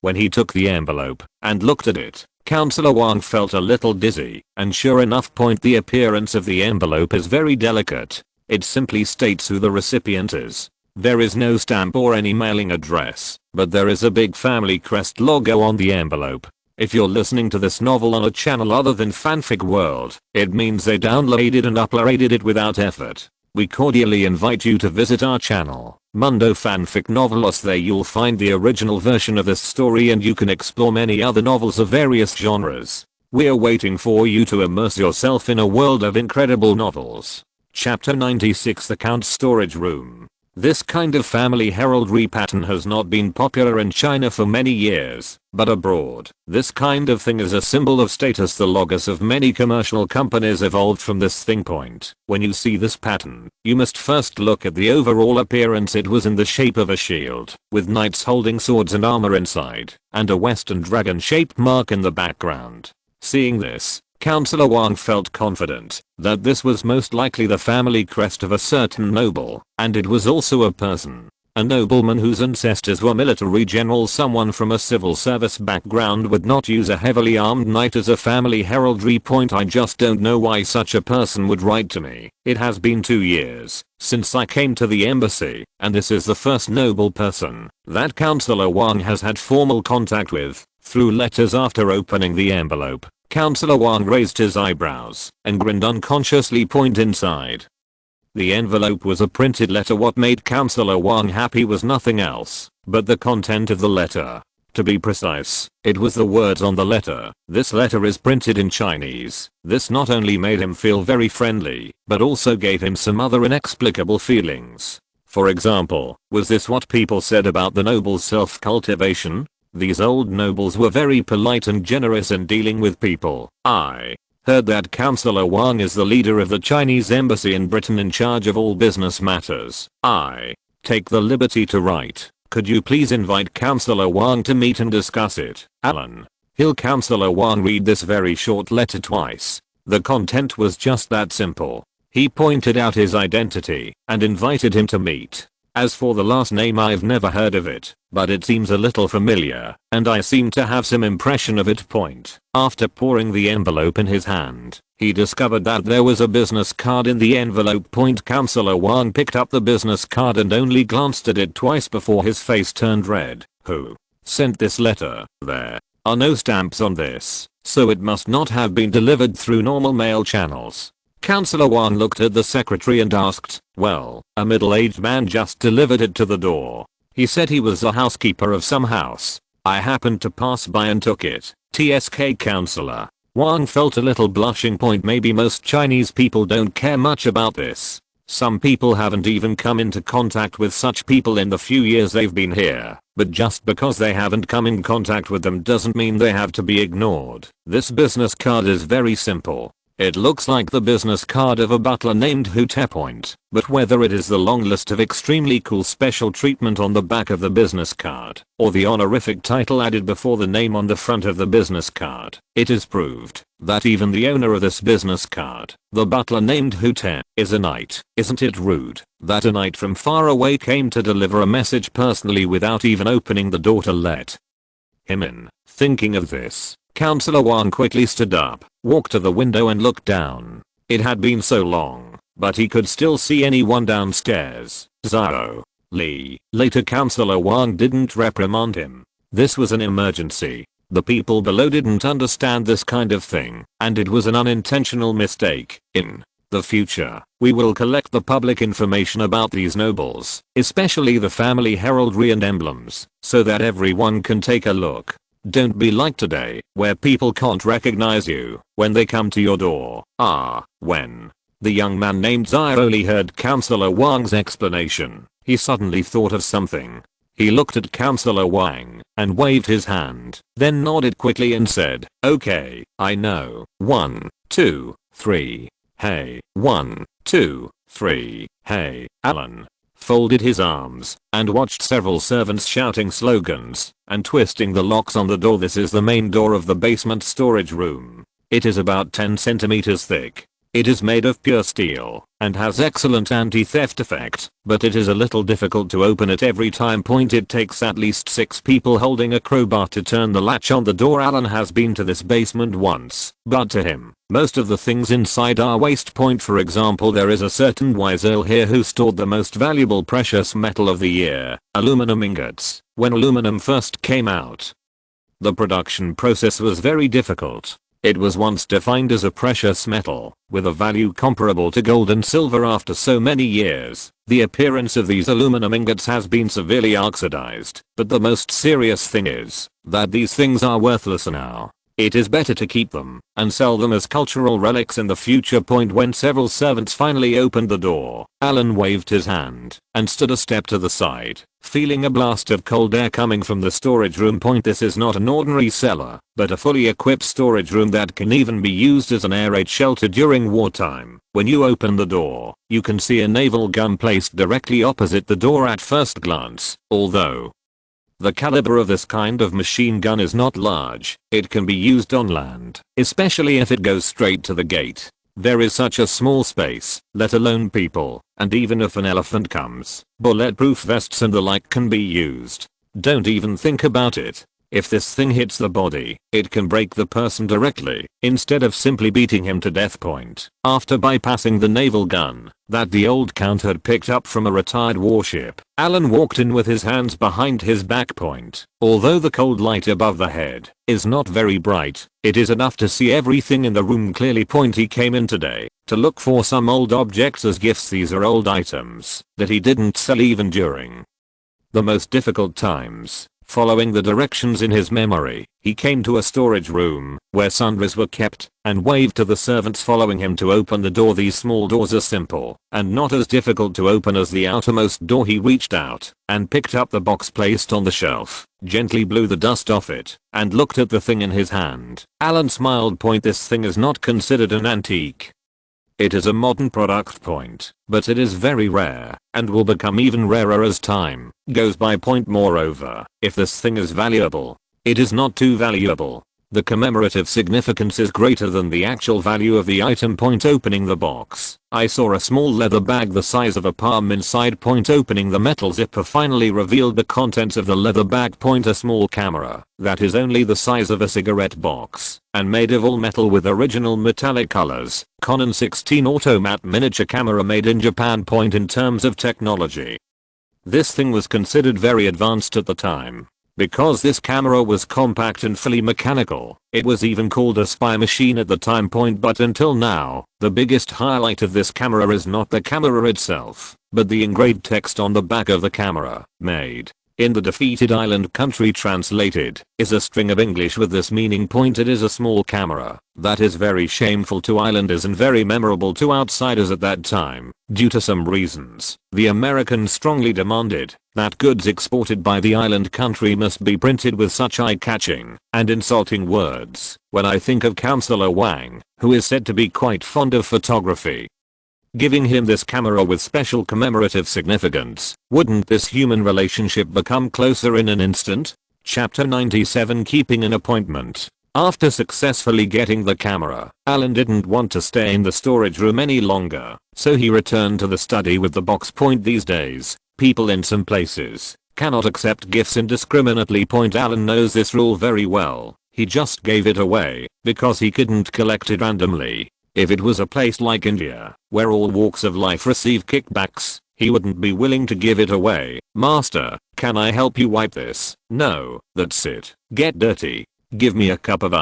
When he took the envelope and looked at it, Councillor Wang felt a little dizzy, and sure enough. The appearance of the envelope is very delicate. It simply states who the recipient is. There is no stamp or any mailing address, but there is a big family crest logo on the envelope. If you're listening to this novel on a channel other than Fanfic World, it means they downloaded and uploaded it without effort. We cordially invite you to visit our channel, Mundo Fanfic Novelos. There you'll find the original version of this story, and you can explore many other novels of various genres. We're waiting for you to immerse yourself in a world of incredible novels. Chapter 96, The Count's Storage Room. This kind of family heraldry pattern has not been popular in China for many years, but abroad, this kind of thing is a symbol of status. The logos of many commercial companies evolved from this thing. When you see this pattern, you must first look at the overall appearance. It was in the shape of a shield, with knights holding swords and armor inside, and a western dragon-shaped mark in the background. Seeing this, Councillor Wang felt confident that this was most likely the family crest of a certain noble, and it was also a person. A nobleman whose ancestors were military generals. Someone from a civil service background would not use a heavily armed knight as a family heraldry. I just don't know why such a person would write to me. It has been 2 years since I came to the embassy, and this is the first noble person that Councillor Wang has had formal contact with through letters. After opening the envelope, Councillor Wang raised his eyebrows and grinned unconsciously. Inside the envelope was a printed letter. What made Councillor Wang happy was nothing else but the content of the letter. To be precise, it was the words on the letter. This letter is printed in Chinese. This not only made him feel very friendly, but also gave him some other inexplicable feelings. For example, was this what people said about the noble's self-cultivation? These old nobles were very polite and generous in dealing with people. I heard that Councillor Wang is the leader of the Chinese embassy in Britain, in charge of all business matters. I take the liberty to write. Could you please invite Councillor Wang to meet and discuss it? Alan Hill. Councillor Wang read this very short letter twice. The content was just that simple. He pointed out his identity and invited him to meet. As for the last name, I've never heard of it, but it seems a little familiar, and I seem to have some impression of it. After pouring the envelope in his hand, he discovered that there was a business card in the envelope. Councillor Wang picked up the business card and only glanced at it twice before his face turned red. Who sent this letter? There are no stamps on this, so it must not have been delivered through normal mail channels. Councillor Wang looked at the secretary and asked, well, a middle-aged man just delivered it to the door. He said he was a housekeeper of some house. I happened to pass by and took it. TSK. Councillor Wang felt a little blushing. Maybe most Chinese people don't care much about this. Some people haven't even come into contact with such people in the few years they've been here, but just because they haven't come in contact with them doesn't mean they have to be ignored. This business card is very simple. It looks like the business card of a butler named Hootepoint, but whether it is the long list of extremely cool special treatment on the back of the business card, or the honorific title added before the name on the front of the business card, it is proved that even the owner of this business card, the butler named Hoote, is a knight. Isn't it rude that a knight from far away came to deliver a message personally without even opening the door to let him in? Thinking of this, Councillor Wang quickly stood up, walked to the window and looked down. It had been so long, but he could still see anyone downstairs. Zhao Li. Later Councillor Wang didn't reprimand him. This was an emergency. The people below didn't understand this kind of thing, and it was an unintentional mistake. In the future, we will collect the public information about these nobles, especially the family heraldry and emblems, so that everyone can take a look. Don't be like today, where people can't recognize you when they come to your door. When the young man named Zhao heard Councillor Wang's explanation, he suddenly thought of something. He looked at Councillor Wang and waved his hand, then nodded quickly and said, "Okay, I know. 1, 2, 3. Hey, 1, 2, 3. Hey." Alan folded his arms and watched several servants shouting slogans and twisting the locks on the door. This is the main door of the basement storage room. It is about 10 centimeters thick. It is made of pure steel and has excellent anti-theft effect, but it is a little difficult to open at every time. It takes at least 6 people holding a crowbar to turn the latch on the door. Alan has been to this basement once, but to him, most of the things inside are waste. For example, there is a certain wise earl here who stored the most valuable precious metal of the year, aluminum ingots, when aluminum first came out. The production process was very difficult. It was once defined as a precious metal, with a value comparable to gold and silver. After so many years, the appearance of these aluminum ingots has been severely oxidized, but the most serious thing is that these things are worthless now. It is better to keep them and sell them as cultural relics in the future. When several servants finally opened the door, Alan waved his hand and stood a step to the side, feeling a blast of cold air coming from the storage room. This is not an ordinary cellar, but a fully equipped storage room that can even be used as an air raid shelter during wartime. When you open the door, you can see a naval gun placed directly opposite the door at first glance. Although the caliber of this kind of machine gun is not large, it can be used on land, especially if it goes straight to the gate. There is such a small space, let alone people, and even if an elephant comes, bulletproof vests and the like can be used. Don't even think about it. If this thing hits the body, it can break the person directly, instead of simply beating him to death. After bypassing the naval gun that the old count had picked up from a retired warship, Alan walked in with his hands behind his back. Although the cold light above the head is not very bright, it is enough to see everything in the room clearly. He came in today to look for some old objects as gifts. These are old items that he didn't sell even during the most difficult times. Following the directions in his memory, he came to a storage room where sundries were kept and waved to the servants following him to open the door. These small doors are simple and not as difficult to open as the outermost door. He reached out and picked up the box placed on the shelf, gently blew the dust off it, and looked at the thing in his hand. Alan smiled. This thing is not considered an antique. It is a modern product. But it is very rare and will become even rarer as time goes by. Moreover, if this thing is valuable, it is not too valuable. The commemorative significance is greater than the actual value of the item. Opening the box, I saw a small leather bag the size of a palm inside. Opening the metal zipper finally revealed the contents of the leather bag. A small camera that is only the size of a cigarette box and made of all metal with original metallic colors. Canon 16 automat miniature camera made in Japan. In terms of technology, this thing was considered very advanced at the time. Because this camera was compact and fully mechanical, it was even called a spy machine at the time. But until now, the biggest highlight of this camera is not the camera itself, but the engraved text on the back of the camera, made In the defeated island country translated is a string of English with this meaning pointed as a small camera. That is very shameful to islanders and very memorable to outsiders at that time. Due to some reasons, the Americans strongly demanded that goods exported by the island country must be printed with such eye-catching and insulting words. When I think of Councillor Wang, who is said to be quite fond of photography, giving him this camera with special commemorative significance, wouldn't this human relationship become closer in an instant? Chapter 97 Keeping an Appointment. After successfully getting the camera, Alan didn't want to stay in the storage room any longer, so he returned to the study with the box. These days, people in some places cannot accept gifts indiscriminately. Alan knows this rule very well. He just gave it away because he couldn't collect it randomly. If it was a place like India, where all walks of life receive kickbacks, he wouldn't be willing to give it away. Master, can I help you wipe this? No, that's it. Get dirty. Give me a cup of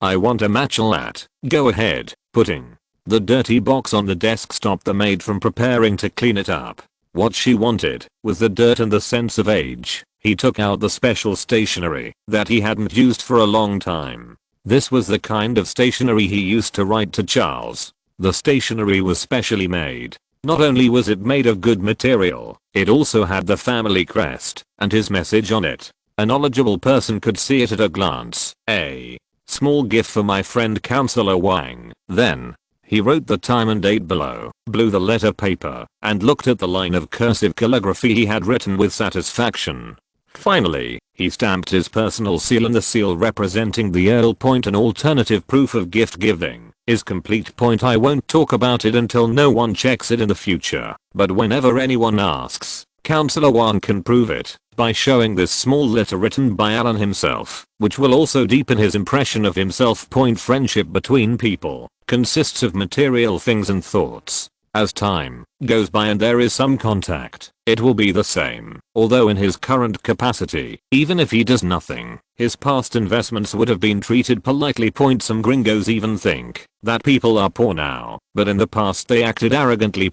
I want a matcha latte. Go ahead. Putting the dirty box on the desk stopped the maid from preparing to clean it up. What she wanted was the dirt and the sense of age. He took out the special stationery that he hadn't used for a long time. This was the kind of stationery he used to write to Charles. The stationery was specially made. Not only was it made of good material, it also had the family crest and his message on it. A knowledgeable person could see it at a glance. A small gift for my friend Councillor Wang. Then, he wrote the time and date below, blew the letter paper, and looked at the line of cursive calligraphy he had written with satisfaction. Finally, he stamped his personal seal, and the seal representing the Earl Point, an alternative proof of gift giving, is complete. I won't talk about it until no one checks it in the future, but whenever anyone asks, Councillor Wang can prove it by showing this small letter written by Alan himself, which will also deepen his impression of himself. Friendship between people consists of material things and thoughts. As time goes by and there is some contact, it will be the same. Although in his current capacity, even if he does nothing, his past investments would have been treated politely. Some gringos even think that people are poor now, but in the past they acted arrogantly.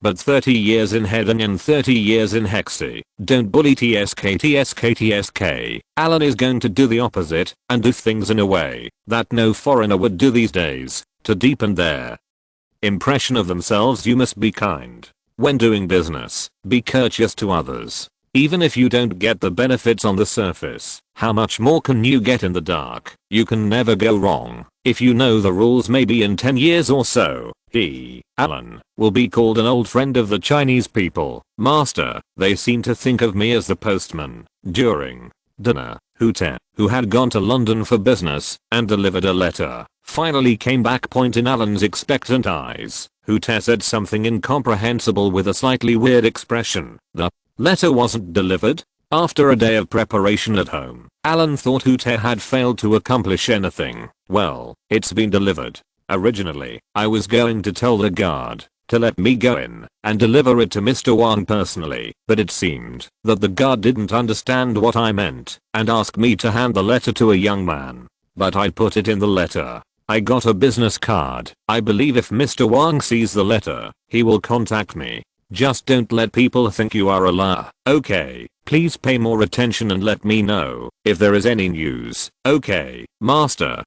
But 30 years in Hedon and 30 years in Hexy. Don't bully tsk. Alan is going to do the opposite and do things in a way that no foreigner would do these days. To deepen their impression of themselves, you must be kind. When doing business, be courteous to others. Even if you don't get the benefits on the surface, how much more can you get in the dark? You can never go wrong. If you know the rules, maybe in 10 years or so, Alan, will be called an old friend of the Chinese people. Master, they seem to think of me as the postman. During dinner, who had gone to London for business and delivered a letter, finally came back. In Alan's expectant eyes, Hute said something incomprehensible with a slightly weird expression. The letter wasn't delivered? After a day of preparation at home, Alan thought Hute had failed to accomplish anything. Well, it's been delivered. Originally, I was going to tell the guard to let me go in and deliver it to Mr. Wang personally, but it seemed that the guard didn't understand what I meant and asked me to hand the letter to a young man. But I put it in the letter. I got a business card. I believe if Mr. Wang sees the letter, he will contact me. Just don't let people think you are a liar. Okay, please pay more attention and let me know if there is any news. Okay, Master.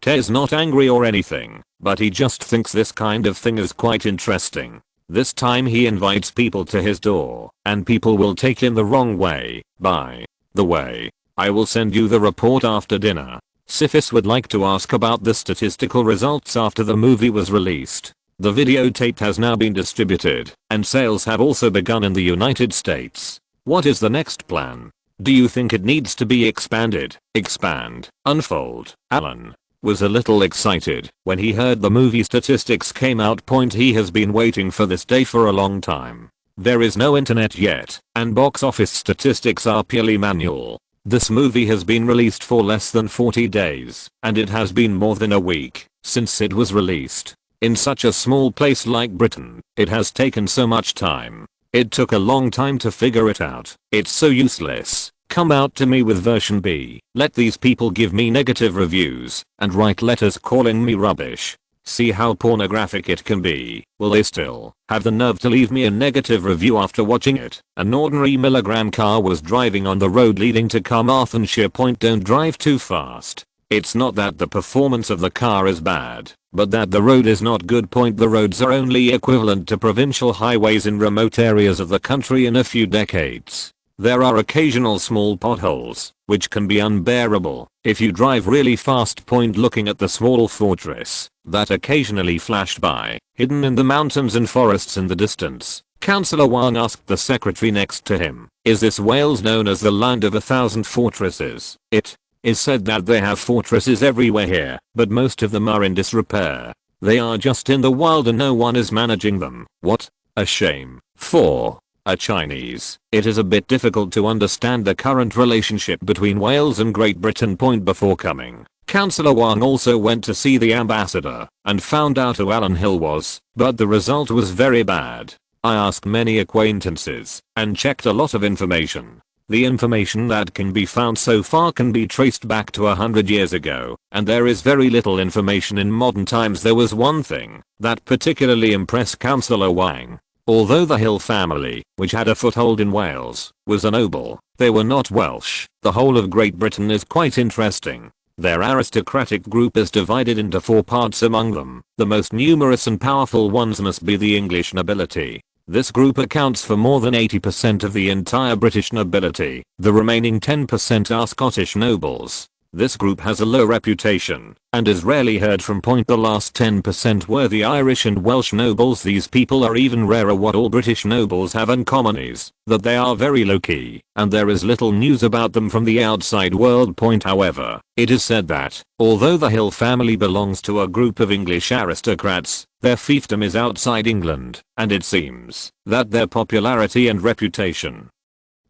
Is not angry or anything, but he just thinks this kind of thing is quite interesting. This time he invites people to his door, and people will take him the wrong way. By the way, I will send you the report after dinner. Syphis would like to ask about the statistical results after the movie was released. The videotape has now been distributed, and sales have also begun in the United States. What is the next plan? Do you think it needs to be expanded? Expand, unfold. Alan was a little excited when he heard the movie statistics came out. He has been waiting for this day for a long time. There is no internet yet, and box office statistics are purely manual. This movie has been released for less than 40 days, and it has been more than a week since it was released. In such a small place like Britain, it has taken so much time. It took a long time to figure it out. It's so useless. Come out to me with version B. Let these people give me negative reviews and write letters calling me rubbish. See how pornographic it can be. Will they still have the nerve to leave me a negative review after watching it? An ordinary milligram car was driving on the road leading to Carmarthenshire Point. Don't drive too fast. It's not that the performance of the car is bad, but that the road is not good. Point. The roads are only equivalent to provincial highways in remote areas of the country in a few decades. There are occasional small potholes, which can be unbearable if you drive really fast. Point. Looking at the small fortress that occasionally flashed by, hidden in the mountains and forests in the distance, Councillor Wang asked the secretary next to him, "Is this Wales known as the land of 1,000 fortresses?" It is said that they have fortresses everywhere here, but most of them are in disrepair. They are just in the wild and no one is managing them. What a shame. For a Chinese, it is a bit difficult to understand the current relationship between Wales and Great Britain. Point. Before coming, Councillor Wang also went to see the ambassador and found out who Alan Hill was, but the result was very bad. I asked many acquaintances and checked a lot of information. The information that can be found so far can be traced back to 100 years ago, and there is very little information in modern times. There was one thing that particularly impressed Councillor Wang. Although the Hill family, which had a foothold in Wales, was a noble, they were not Welsh. The whole of Great Britain is quite interesting. Their aristocratic group is divided into 4 parts among them. The most numerous and powerful ones must be the English nobility. This group accounts for more than 80% of the entire British nobility. The remaining 10% are Scottish nobles. This group has a low reputation and is rarely heard from. Point. The last 10% were the Irish and Welsh nobles. These people are even rarer. What all British nobles have in common is that they are very low-key and there is little news about them from the outside world. Point. However, it is said that although the Hill family belongs to a group of English aristocrats, their fiefdom is outside England, and it seems that their popularity and reputation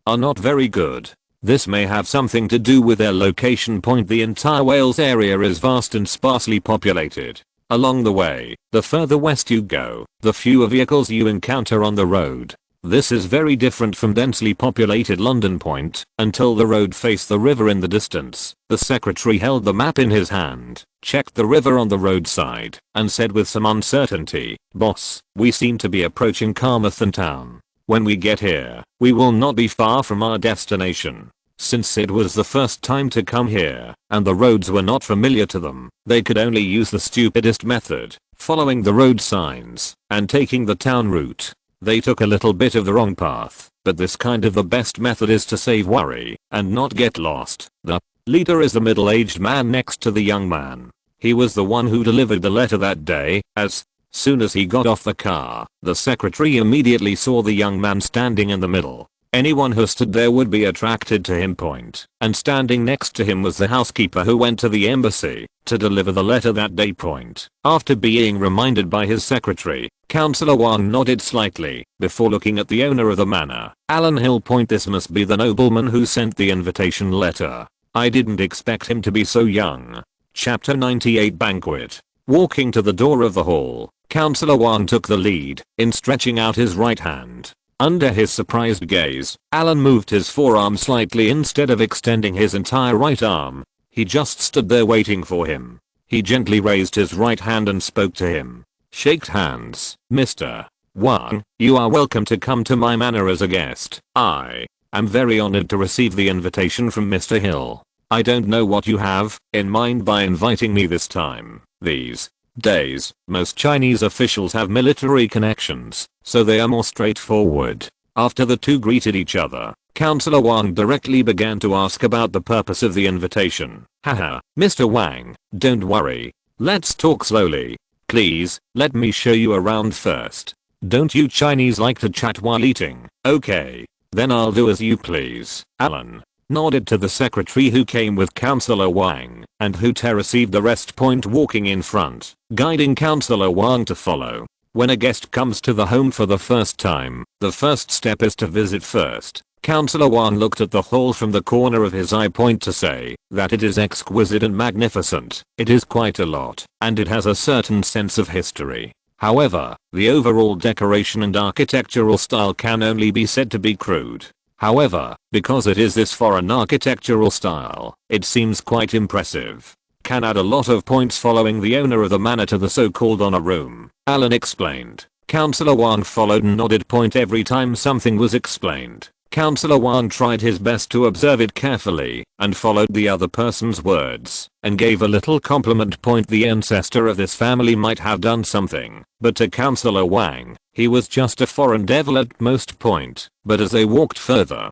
are not very good. This may have something to do with their location. Point. The entire Wales area is vast and sparsely populated. Along the way, the further west you go, the fewer vehicles you encounter on the road. This is very different from densely populated London. Point. Until the road faced the river in the distance, the secretary held the map in his hand, checked the river on the roadside, and said with some uncertainty, "Boss, we seem to be approaching Carmarthen town. When we get here, we will not be far from our destination." Since it was the first time to come here, and the roads were not familiar to them, they could only use the stupidest method, following the road signs, and taking the town route. They took a little bit of the wrong path, but this kind of the best method is to save worry, and not get lost. The leader is the middle-aged man next to the young man. He was the one who delivered the letter that day. As soon as he got off the car, the secretary immediately saw the young man standing in the middle. Anyone who stood there would be attracted to him. Point. And standing next to him was the housekeeper who went to the embassy to deliver the letter that day. Point. After being reminded by his secretary, Councillor Wang nodded slightly before looking at the owner of the manor, Alan Hill. Point. This must be the nobleman who sent the invitation letter. I didn't expect him to be so young. Chapter 98 Banquet. Walking to the door of the hall, Councillor Wang took the lead in stretching out his right hand. Under his surprised gaze, Alan moved his forearm slightly instead of extending his entire right arm. He just stood there waiting for him. He gently raised his right hand and spoke to him. "Shake hands, Mr. Wang. You are welcome to come to my manor as a guest. I am very honored to receive the invitation from Mr. Hill. I don't know what you have in mind by inviting me this time. These days, most Chinese officials have military connections, so they are more straightforward." After the two greeted each other, Councillor Wang directly began to ask about the purpose of the invitation. "Haha, Mr. Wang, don't worry. Let's talk slowly. Please, let me show you around first. Don't you Chinese like to chat while eating? Okay, then I'll do as you please." Alan nodded to the secretary who came with Councillor Wang and who received the rest. Point. Walking in front, guiding Councillor Wang to follow. When a guest comes to the home for the first time, the first step is to visit first. Councillor Wang looked at the hall from the corner of his eye. Point. To say that it is exquisite and magnificent, it is quite a lot, and it has a certain sense of history. However, the overall decoration and architectural style can only be said to be crude. However, because it is this foreign architectural style, it seems quite impressive. can add a lot of points following the owner of the manor to the so-called honor room, Alan explained. Councillor Wang followed and nodded point every time something was explained. Councillor Wang tried his best to observe it carefully and followed the other person's words and gave a little compliment point. The ancestor of this family might have done something, but to Councillor Wang, he was just a foreign devil at most point. But as they walked further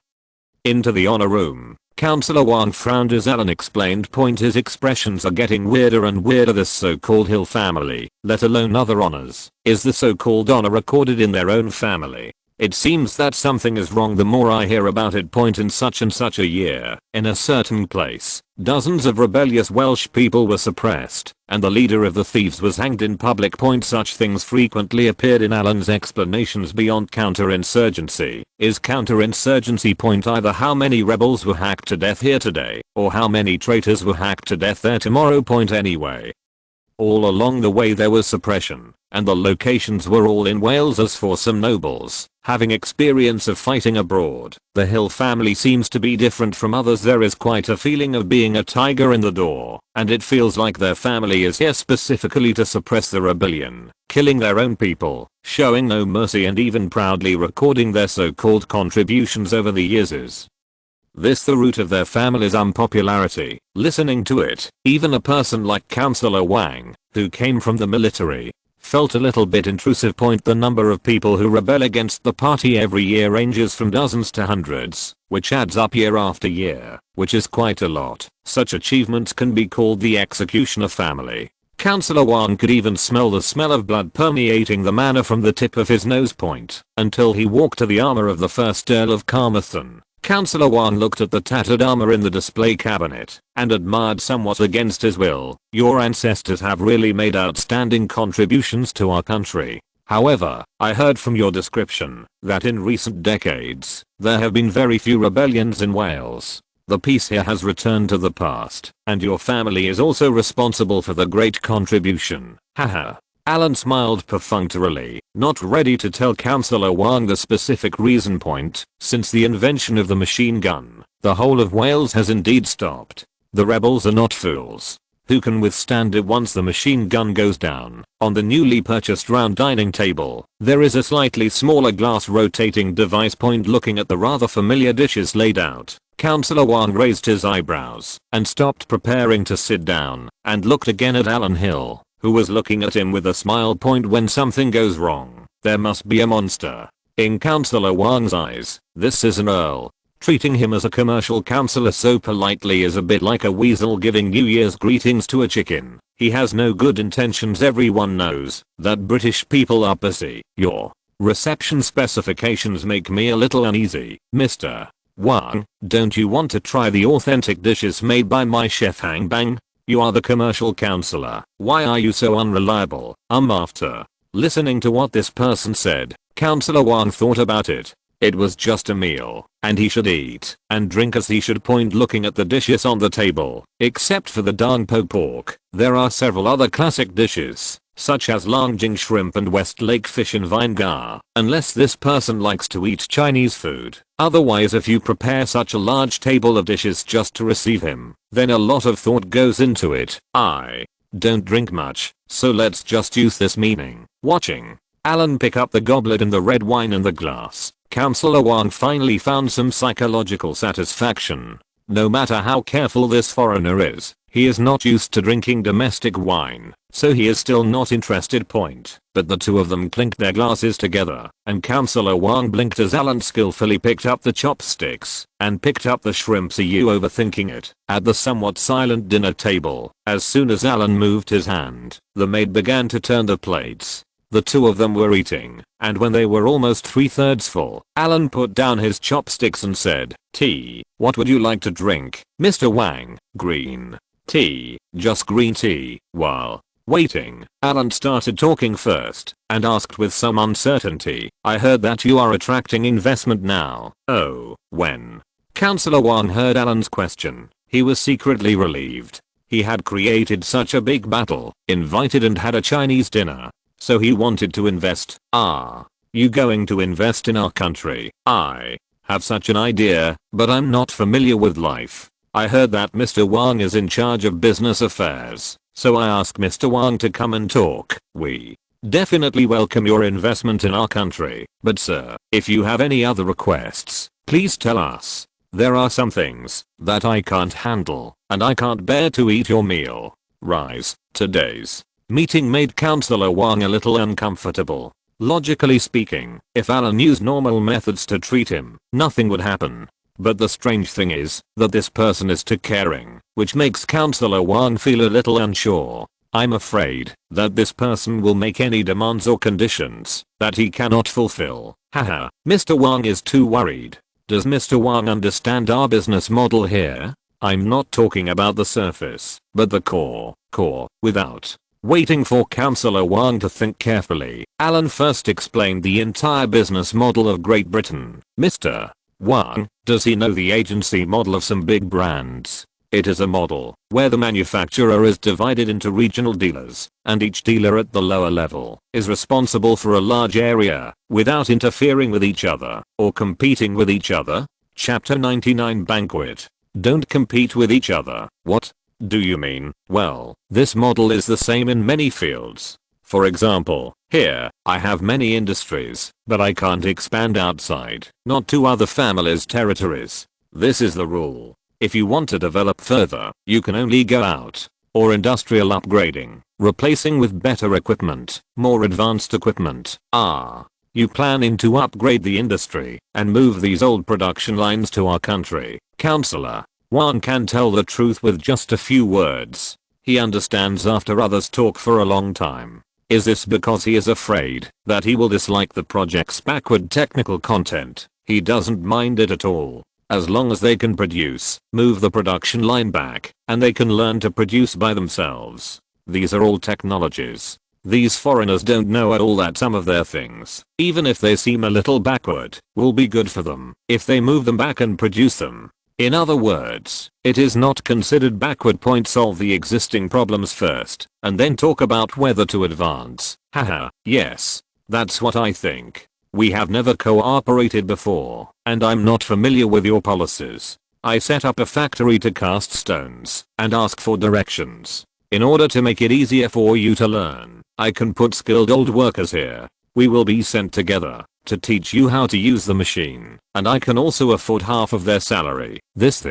into the honor room, Councillor Wang frowned as Alan explained point his expressions are getting weirder and weirder. This so-called Hill family, let alone other honors, is the so-called honor recorded in their own family. It seems that something is wrong the more I hear about it. Point in such and such a year, in a certain place, dozens of rebellious Welsh people were suppressed, and the leader of the thieves was hanged in public. Point such things frequently appeared in Alan's explanations beyond counterinsurgency. Is counterinsurgency point either how many rebels were hacked to death here today, or how many traitors were hacked to death there tomorrow. Point anyway. All along the way there was suppression, and the locations were all in Wales. As for some nobles, having experience of fighting abroad, the Hill family seems to be different from others. There is quite a feeling of being a tiger in the door, and it feels like their family is here specifically to suppress the rebellion, killing their own people, showing no mercy and even proudly recording their so-called contributions over the years. This the root of their family's unpopularity. Listening to it, even a person like Councillor Wang, who came from the military, felt a little bit intrusive. Point the number of people who rebel against the party every year ranges from dozens to hundreds, which adds up year after year, which is quite a lot. Such achievements can be called the executioner family. Councillor Wang could even smell the smell of blood permeating the manor from the tip of his nose point until he walked to the armor of the first Earl of Carmarthen. Councillor Wang looked at the tattered armor in the display cabinet and admired somewhat against his will. Your ancestors have really made outstanding contributions to our country. However, I heard from your description that in recent decades, there have been very few rebellions in Wales. The peace here has returned to the past, and your family is also responsible for the great contribution. Haha. Alan smiled perfunctorily, not ready to tell Councillor Wang the specific reason. Point, since the invention of the machine gun, the whole of Wales has indeed stopped. The rebels are not fools. Who can withstand it once the machine gun goes down? On the newly purchased round dining table, there is a slightly smaller glass rotating device. Point looking at the rather familiar dishes laid out, Councillor Wang raised his eyebrows and stopped preparing to sit down and looked again at Alan Hill, who was looking at him with a smile. Point when something goes wrong, there must be a monster. In Councillor Wang's eyes, this is an earl. Treating him as a commercial councillor so politely is a bit like a weasel giving New Year's greetings to a chicken. He has no good intentions. Everyone knows that British people are pussy. Your reception specifications make me a little uneasy, Mr. Wang. Don't you want to try the authentic dishes made by my chef Hang Bang? You are the commercial councillor. Why are you so unreliable? After listening to what this person said, Councillor Wang thought about it. It was just a meal, and he should eat and drink as he should. Point looking at the dishes on the table. Except for the dang po pork, there are several other classic dishes, such as Longjing shrimp and Westlake fish and vinegar, unless this person likes to eat Chinese food. Otherwise, if you prepare such a large table of dishes just to receive him, then a lot of thought goes into it. I don't drink much, so let's just use this meaning. Watching Alan pick up the goblet and the red wine and the glass, Councillor Wang finally found some psychological satisfaction. No matter how careful this foreigner is, he is not used to drinking domestic wine, so he is still not interested. Point. But the two of them clinked their glasses together, and Councillor Wang blinked as Alan skillfully picked up the chopsticks and picked up the shrimps. Are you overthinking it? At the somewhat silent dinner table, as soon as Alan moved his hand, the maid began to turn the plates. The two of them were eating, and when they were almost 3/3 full, Alan put down his chopsticks and said, "Tea, what would you like to drink, Mr. Wang?" "Green tea, just green tea." While waiting, Alan started talking first, and asked with some uncertainty, "I heard that you are attracting investment now." "Oh, when?" Councillor Wang heard Alan's question, he was secretly relieved. He had created such a big battle, invited and had a Chinese dinner. So he wanted to invest. "Ah, you going to invest in our country?" "I have such an idea, but I'm not familiar with life I heard that Mr. Wang is in charge of business affairs, so I asked Mr. Wang to come and talk. We definitely welcome your investment in our country, but sir, if you have any other requests, please tell us. There are some things that I can't handle, and I can't bear to eat your meal. Rise. Today's meeting made Councillor Wang a little uncomfortable. Logically speaking, if Alan used normal methods to treat him, nothing would happen. But the strange thing is that this person is too caring, which makes Councillor Wang feel a little unsure. I'm afraid that this person will make any demands or conditions that he cannot fulfill. Haha, Mr. Wang is too worried. Does Mr. Wang understand our business model here? I'm not talking about the surface, but the core. Without waiting for Councillor Wang to think carefully, Alan first explained the entire business model of Great Britain. Mr. Wang, does he know the agency model of some big brands? It is a model where the manufacturer is divided into regional dealers, and each dealer at the lower level is responsible for a large area without interfering with each other or competing with each other. Chapter 99 Banquet. Don't compete with each other. What do you mean? Well, this model is the same in many fields. For example, here, I have many industries, but I can't expand outside, not to other families' territories. This is the rule. If you want to develop further, you can only go out, or industrial upgrading, replacing with better equipment, more advanced equipment. You planning to upgrade the industry and move these old production lines to our country? Councillor Wang can tell the truth with just a few words. He understands after others talk for a long time. Is this because he is afraid that he will dislike the project's backward technical content? He doesn't mind it at all. As long as they can move the production line back, and they can learn to produce by themselves. These are all technologies. These foreigners don't know at all that some of their things, even if they seem a little backward, will be good for them if they move them back and produce them. In other words, it is not considered backward. Solve the existing problems first, and then talk about whether to advance. Haha, yes. That's what I think. We have never cooperated before, and I'm not familiar with your policies. I set up a factory to cast stones and ask for directions. In order to make it easier for you to learn, I can put skilled old workers here. We will be sent together to teach you how to use the machine, and I can also afford half of their salary. This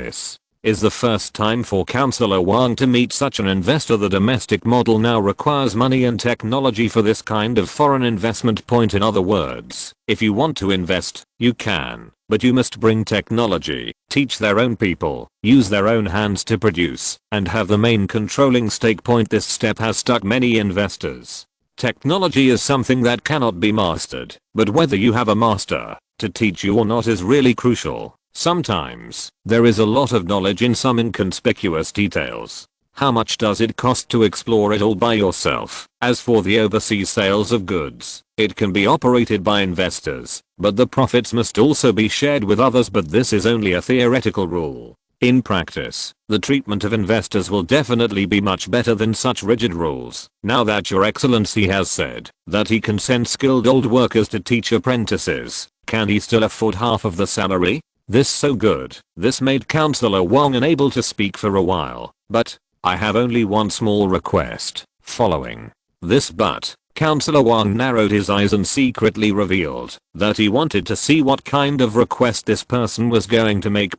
is the first time for Councillor Wang to meet such an investor. The domestic model now requires money and technology for this kind of foreign investment. In other words, if you want to invest, you can, but you must bring technology, teach their own people, use their own hands to produce, and have the main controlling stake. This step has stuck many investors. Technology is something that cannot be mastered, but whether you have a master to teach you or not is really crucial. Sometimes, there is a lot of knowledge in some inconspicuous details. How much does it cost to explore it all by yourself? As for the overseas sales of goods, it can be operated by investors, but the profits must also be shared with others. But this is only a theoretical rule. In practice, the treatment of investors will definitely be much better than such rigid rules. Now that Your Excellency has said that he can send skilled old workers to teach apprentices, can he still afford half of the salary? This so good. This made Councillor Wang unable to speak for a while. But I have only one small request. Following this but, Councillor Wang narrowed his eyes and secretly revealed that he wanted to see what kind of request this person was going to make.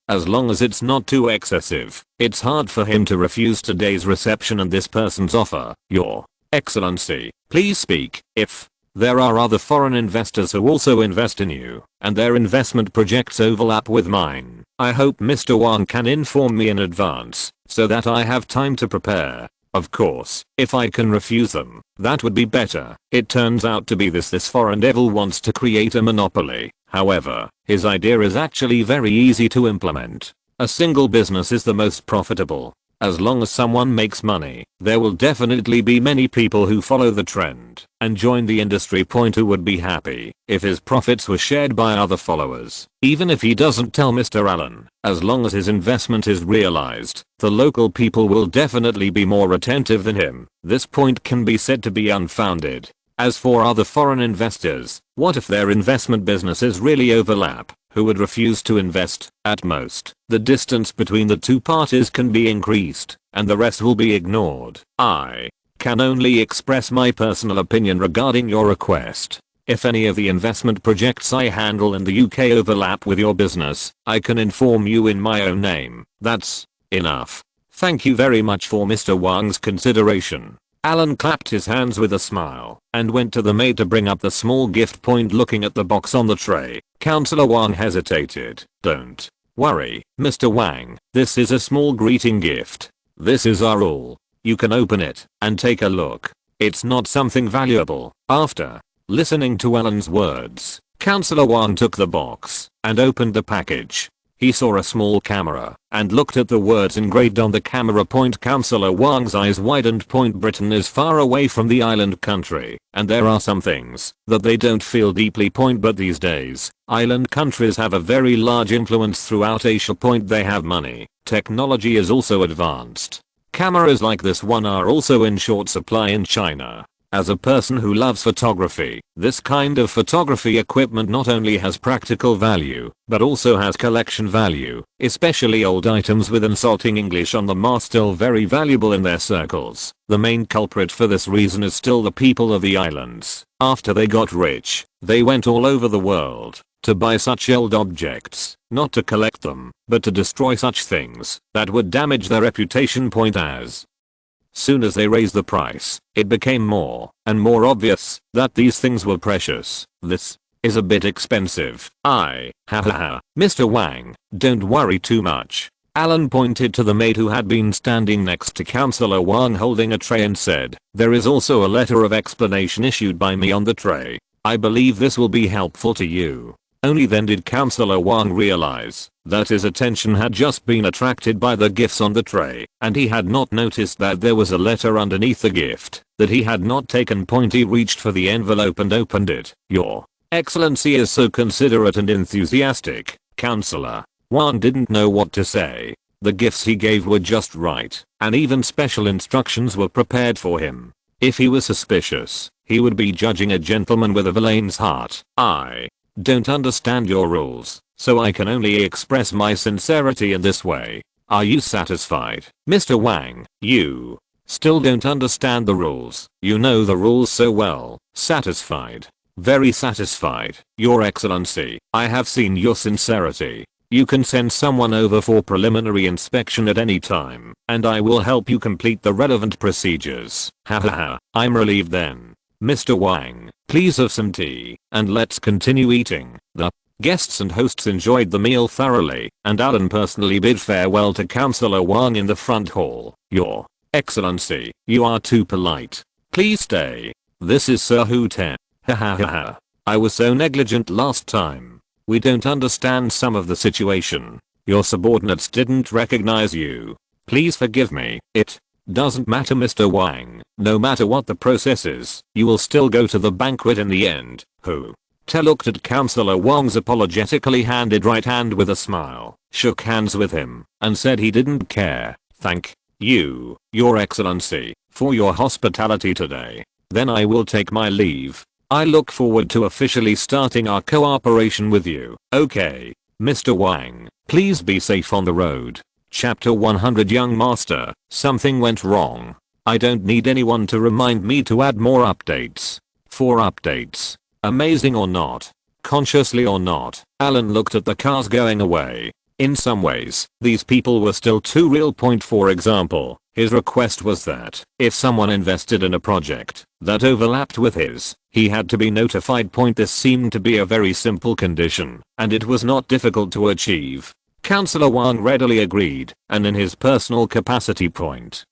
As long as it's not too excessive, it's hard for him to refuse today's reception and this person's offer. Your Excellency, please speak. If there are other foreign investors who also invest in you, and their investment projects overlap with mine, I hope Mr. Wang can inform me in advance, so that I have time to prepare. Of course, if I can refuse them, that would be better. It turns out to be this foreign devil wants to create a monopoly. However, his idea is actually very easy to implement. A single business is the most profitable. As long as someone makes money, there will definitely be many people who follow the trend and join the industry. Who would be happy if his profits were shared by other followers. Even if he doesn't tell Mr. Allen, as long as his investment is realized, the local people will definitely be more attentive than him. This point can be said to be unfounded. As for other foreign investors, what if their investment businesses really overlap? who would refuse to invest. At most, the distance between the two parties can be increased, and the rest will be ignored. I can only express my personal opinion regarding your request. If any of the investment projects I handle in the UK overlap with your business, I can inform you in my own name. That's enough. Thank you very much for Mr. Wang's consideration. Alan clapped his hands with a smile and went to the maid to bring up the small gift. Looking at the box on the tray, Councillor Wang hesitated. Don't worry, Mr. Wang. This is a small greeting gift. This is our all. You can open it and take a look. It's not something valuable. After listening to Alan's words, Councillor Wang took the box and opened the package. He saw a small camera and looked at the words engraved on the camera. Councillor Wang's eyes widened. Britain is far away from the island country, and there are some things that they don't feel deeply. But these days, island countries have a very large influence throughout Asia. They have money. Technology is also advanced. Cameras like this one are also in short supply in China. As a person who loves photography, this kind of photography equipment not only has practical value, but also has collection value, especially old items with insulting English on them are still very valuable in their circles. The main culprit for this reason is still the people of the islands. After they got rich, they went all over the world to buy such old objects, not to collect them, but to destroy such things that would damage their reputation. As soon as they raised the price, it became more and more obvious that these things were precious. This is a bit expensive. Mr. Wang, don't worry too much. Alan pointed to the maid who had been standing next to Councillor Wang holding a tray and said, there is also a letter of explanation issued by me on the tray. I believe this will be helpful to you. Only then did Councillor Wang realize that his attention had just been attracted by the gifts on the tray, and he had not noticed that there was a letter underneath the gift that he had not taken. He reached for the envelope and opened it. Your Excellency is so considerate and enthusiastic. Councillor Wang didn't know what to say. The gifts he gave were just right, and even special instructions were prepared for him. If he was suspicious, he would be judging a gentleman with a villain's heart. I don't understand your rules, so I can only express my sincerity in this way. Are you satisfied? Mr. Wang, you still don't understand the rules. You know the rules so well. Satisfied. Very satisfied. Your Excellency, I have seen your sincerity. You can send someone over for preliminary inspection at any time, and I will help you complete the relevant procedures. I'm relieved then. Mr. Wang, please have some tea, and let's continue eating. The guests and hosts enjoyed the meal thoroughly, and Alan personally bid farewell to Councillor Wang in the front hall. Your Excellency, you are too polite. Please stay. This is Sir Hooten. I was so negligent last time. We don't understand some of the situation. Your subordinates didn't recognize you. Please forgive me. It doesn't matter, Mr. Wang. No matter what the process is, you will still go to the banquet in the end. Te looked at Councillor Wang's apologetically handed right hand with a smile, shook hands with him, and said he didn't care. Thank you, Your Excellency, for your hospitality today. Then I will take my leave. I look forward to officially starting our cooperation with you. Okay, Mr. Wang, please be safe on the road. Chapter 100. Young Master, something went wrong. I don't need anyone to remind me to add more updates. 4 updates. Amazing or not, consciously or not, Alan looked at the cars going away. In some ways, these people were still too real. For example, his request was that if someone invested in a project that overlapped with his, he had to be notified. This seemed to be a very simple condition, and it was not difficult to achieve. Councillor Wang readily agreed, and in his personal capacity.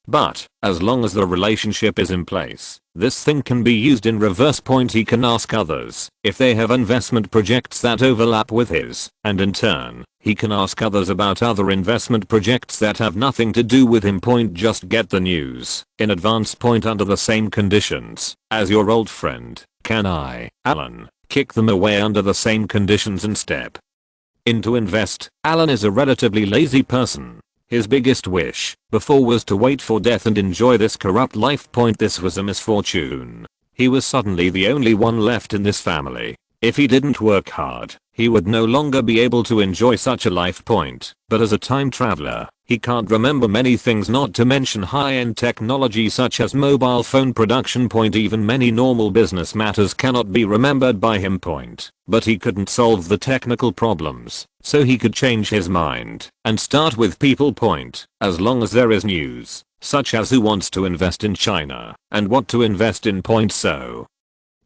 But, as long as the relationship is in place, this thing can be used in reverse. He can ask others if they have investment projects that overlap with his, and in turn, he can ask others about other investment projects that have nothing to do with him. Just get the news in advance. Under the same conditions as your old friend, can I, Alan, kick them away under the same conditions and step in to invest? Alan is a relatively lazy person. His biggest wish before was to wait for death and enjoy this corrupt life. This was a misfortune. He was suddenly the only one left in this family. If he didn't work hard, he would no longer be able to enjoy such a life. But as a time traveler, he can't remember many things, not to mention high-end technology such as mobile phone production. Even many normal business matters cannot be remembered by him. But he couldn't solve the technical problems, so he could change his mind and start with people. As long as there is news, such as who wants to invest in China and what to invest in. So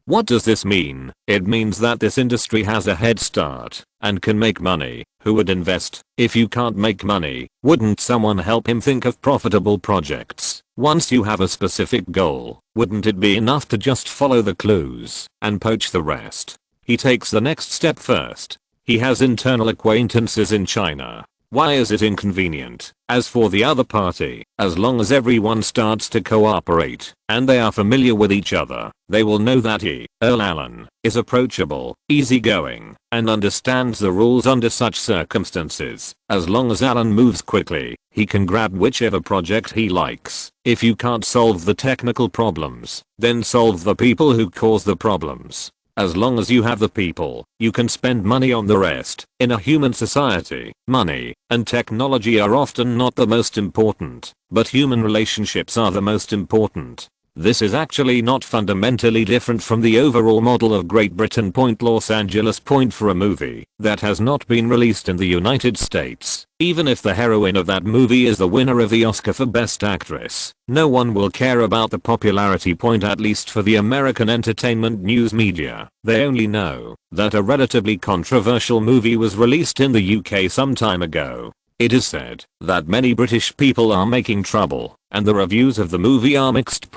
what does this mean? It means that this industry has a head start and can make money. Who would invest? If you can't make money, wouldn't someone help him think of profitable projects? Once you have a specific goal, wouldn't it be enough to just follow the clues and poach the rest? He takes the next step first. He has internal acquaintances in China. Why is it inconvenient? As for the other party, as long as everyone starts to cooperate and they are familiar with each other, they will know that Earl Allen, is approachable, easygoing, and understands the rules under such circumstances. As long as Allen moves quickly, he can grab whichever project he likes. If you can't solve the technical problems, then solve the people who cause the problems. As long as you have the people, you can spend money on the rest. In a human society, money and technology are often not the most important, but human relationships are the most important. This is actually not fundamentally different from the overall model of Great Britain. Los Angeles. For a movie that has not been released in the United States, even if the heroine of that movie is the winner of the Oscar for Best Actress, no one will care about the popularity. At least for the American entertainment news media. They only know that a relatively controversial movie was released in the UK some time ago. It is said that many British people are making trouble, and the reviews of the movie are mixed.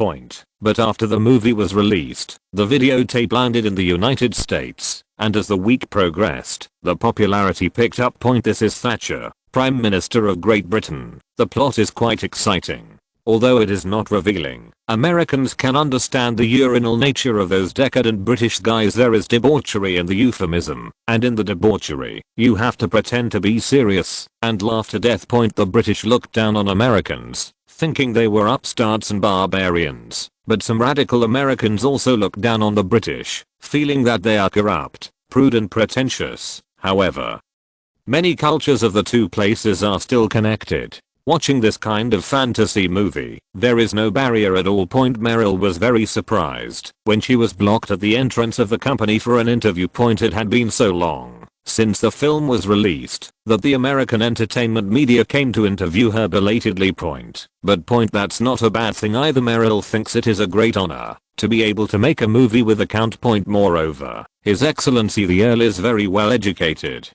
But after the movie was released, the videotape landed in the United States, and as the week progressed, the popularity picked up. This is Thatcher, Prime Minister of Great Britain. The plot is quite exciting. Although it is not revealing, Americans can understand the urinal nature of those decadent British guys. There is debauchery in the euphemism, and in the debauchery, you have to pretend to be serious and laugh to death. The British looked down on Americans, thinking they were upstarts and barbarians, but some radical Americans also look down on the British, feeling that they are corrupt, prude and pretentious. However, many cultures of the two places are still connected. Watching this kind of fantasy movie, there is no barrier at all. Meryl was very surprised when she was blocked at the entrance of the company for an interview. It had been so long since the film was released that the American entertainment media came to interview her belatedly. But that's not a bad thing either. Meryl thinks it is a great honor to be able to make a movie with the Count. Moreover, His Excellency the Earl is very well educated,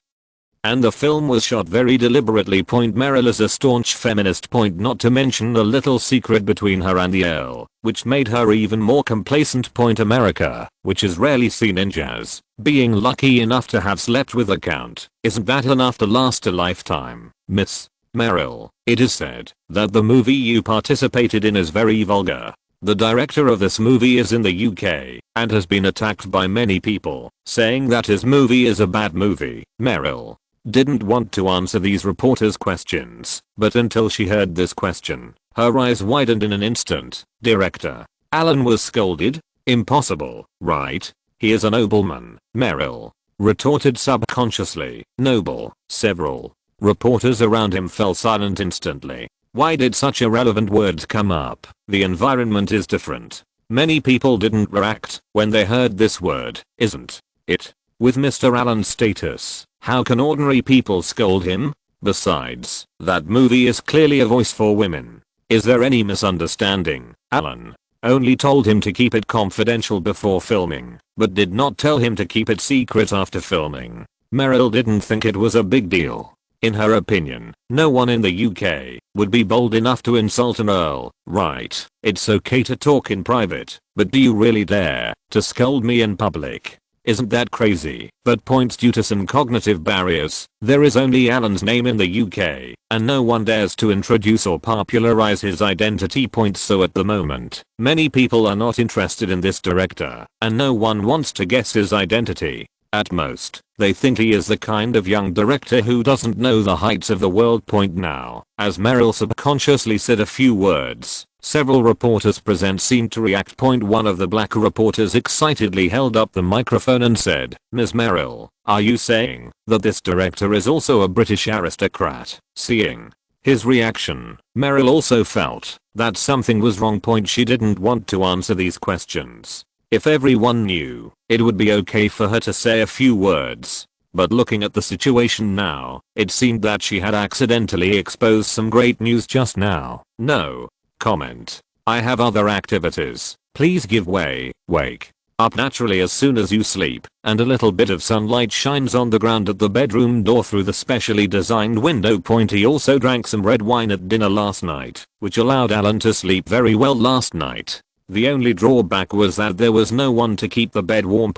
and the film was shot very deliberately. Meryl is a staunch feminist. Not to mention a little secret between her and the Earl, which made her even more complacent. America, which is rarely seen in jazz, being lucky enough to have slept with the Count, isn't that enough to last a lifetime? Miss Meryl, it is said that the movie you participated in is very vulgar. The director of this movie is in the UK and has been attacked by many people, saying that his movie is a bad movie. Meryl didn't want to answer these reporters' questions, but until she heard this question, her eyes widened in an instant. Director Allen was scolded? Impossible, right? He is a nobleman, Meryl retorted subconsciously. Noble. Several reporters around him fell silent instantly. Why did such irrelevant words come up? The environment is different. Many people didn't react when they heard this word, isn't it? With Mr. Allen's status, how can ordinary people scold him? Besides, that movie is clearly a voice for women. Is there any misunderstanding? Allen only told him to keep it confidential before filming, but did not tell him to keep it secret after filming. Meryl didn't think it was a big deal. In her opinion, no one in the UK would be bold enough to insult an earl, right? It's okay to talk in private, but do you really dare to scold me in public? Isn't that crazy? But due to some cognitive barriers, there is only Allen's name in the UK, and no one dares to introduce or popularize his identity. So at the moment, many people are not interested in this director, and no one wants to guess his identity. At most, they think he is the kind of young director who doesn't know the heights of the world. Now, as Meryl subconsciously said a few words, several reporters present seemed to react. One of the black reporters excitedly held up the microphone and said, "Ms. Meryl, are you saying that this director is also a British aristocrat?" Seeing his reaction, Meryl also felt that something was wrong. She didn't want to answer these questions. If everyone knew, it would be okay for her to say a few words. But looking at the situation now, it seemed that she had accidentally exposed some great news just now. No comment. I have other activities. Please give way. Wake up naturally as soon as you sleep, and a little bit of sunlight shines on the ground at the bedroom door through the specially designed window. He also drank some red wine at dinner last night, which allowed Alan to sleep very well last night. The only drawback was that there was no one to keep the bed warm.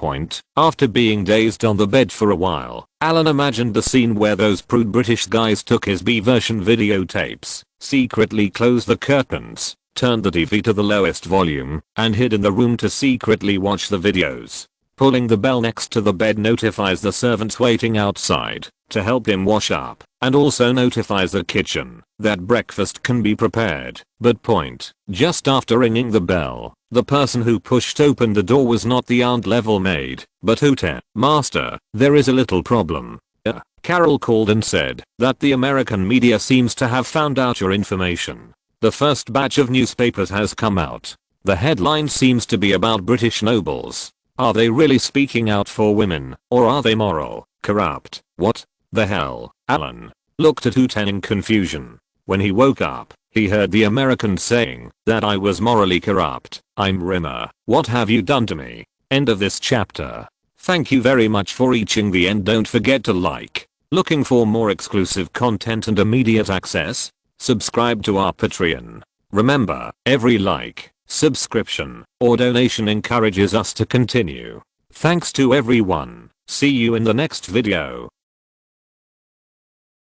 After being dazed on the bed for a while, Alan imagined the scene where those prude British guys took his B-version videotapes, secretly closed the curtains, turned the TV to the lowest volume, and hid in the room to secretly watch the videos. Pulling the bell next to the bed notifies the servants waiting outside to help him wash up, and also notifies the kitchen that breakfast can be prepared. But just after ringing the bell, the person who pushed open the door was not the aunt-level maid, but Hooter. "Master, there is a little problem." Carol called and said that the American media seems to have found out your information. The first batch of newspapers has come out. The headline seems to be about British nobles. Are they really speaking out for women, or are they moral, corrupt? What the hell? Alan looked at Hooten in confusion. When he woke up, he heard the American saying that I was morally corrupt. "I'm Rimmer. What have you done to me?" End of this chapter. Thank you very much for reaching the end. Don't forget to like. Looking for more exclusive content and immediate access? Subscribe to our Patreon. Remember, every like, subscription, or donation encourages us to continue. Thanks to everyone. See you in the next video.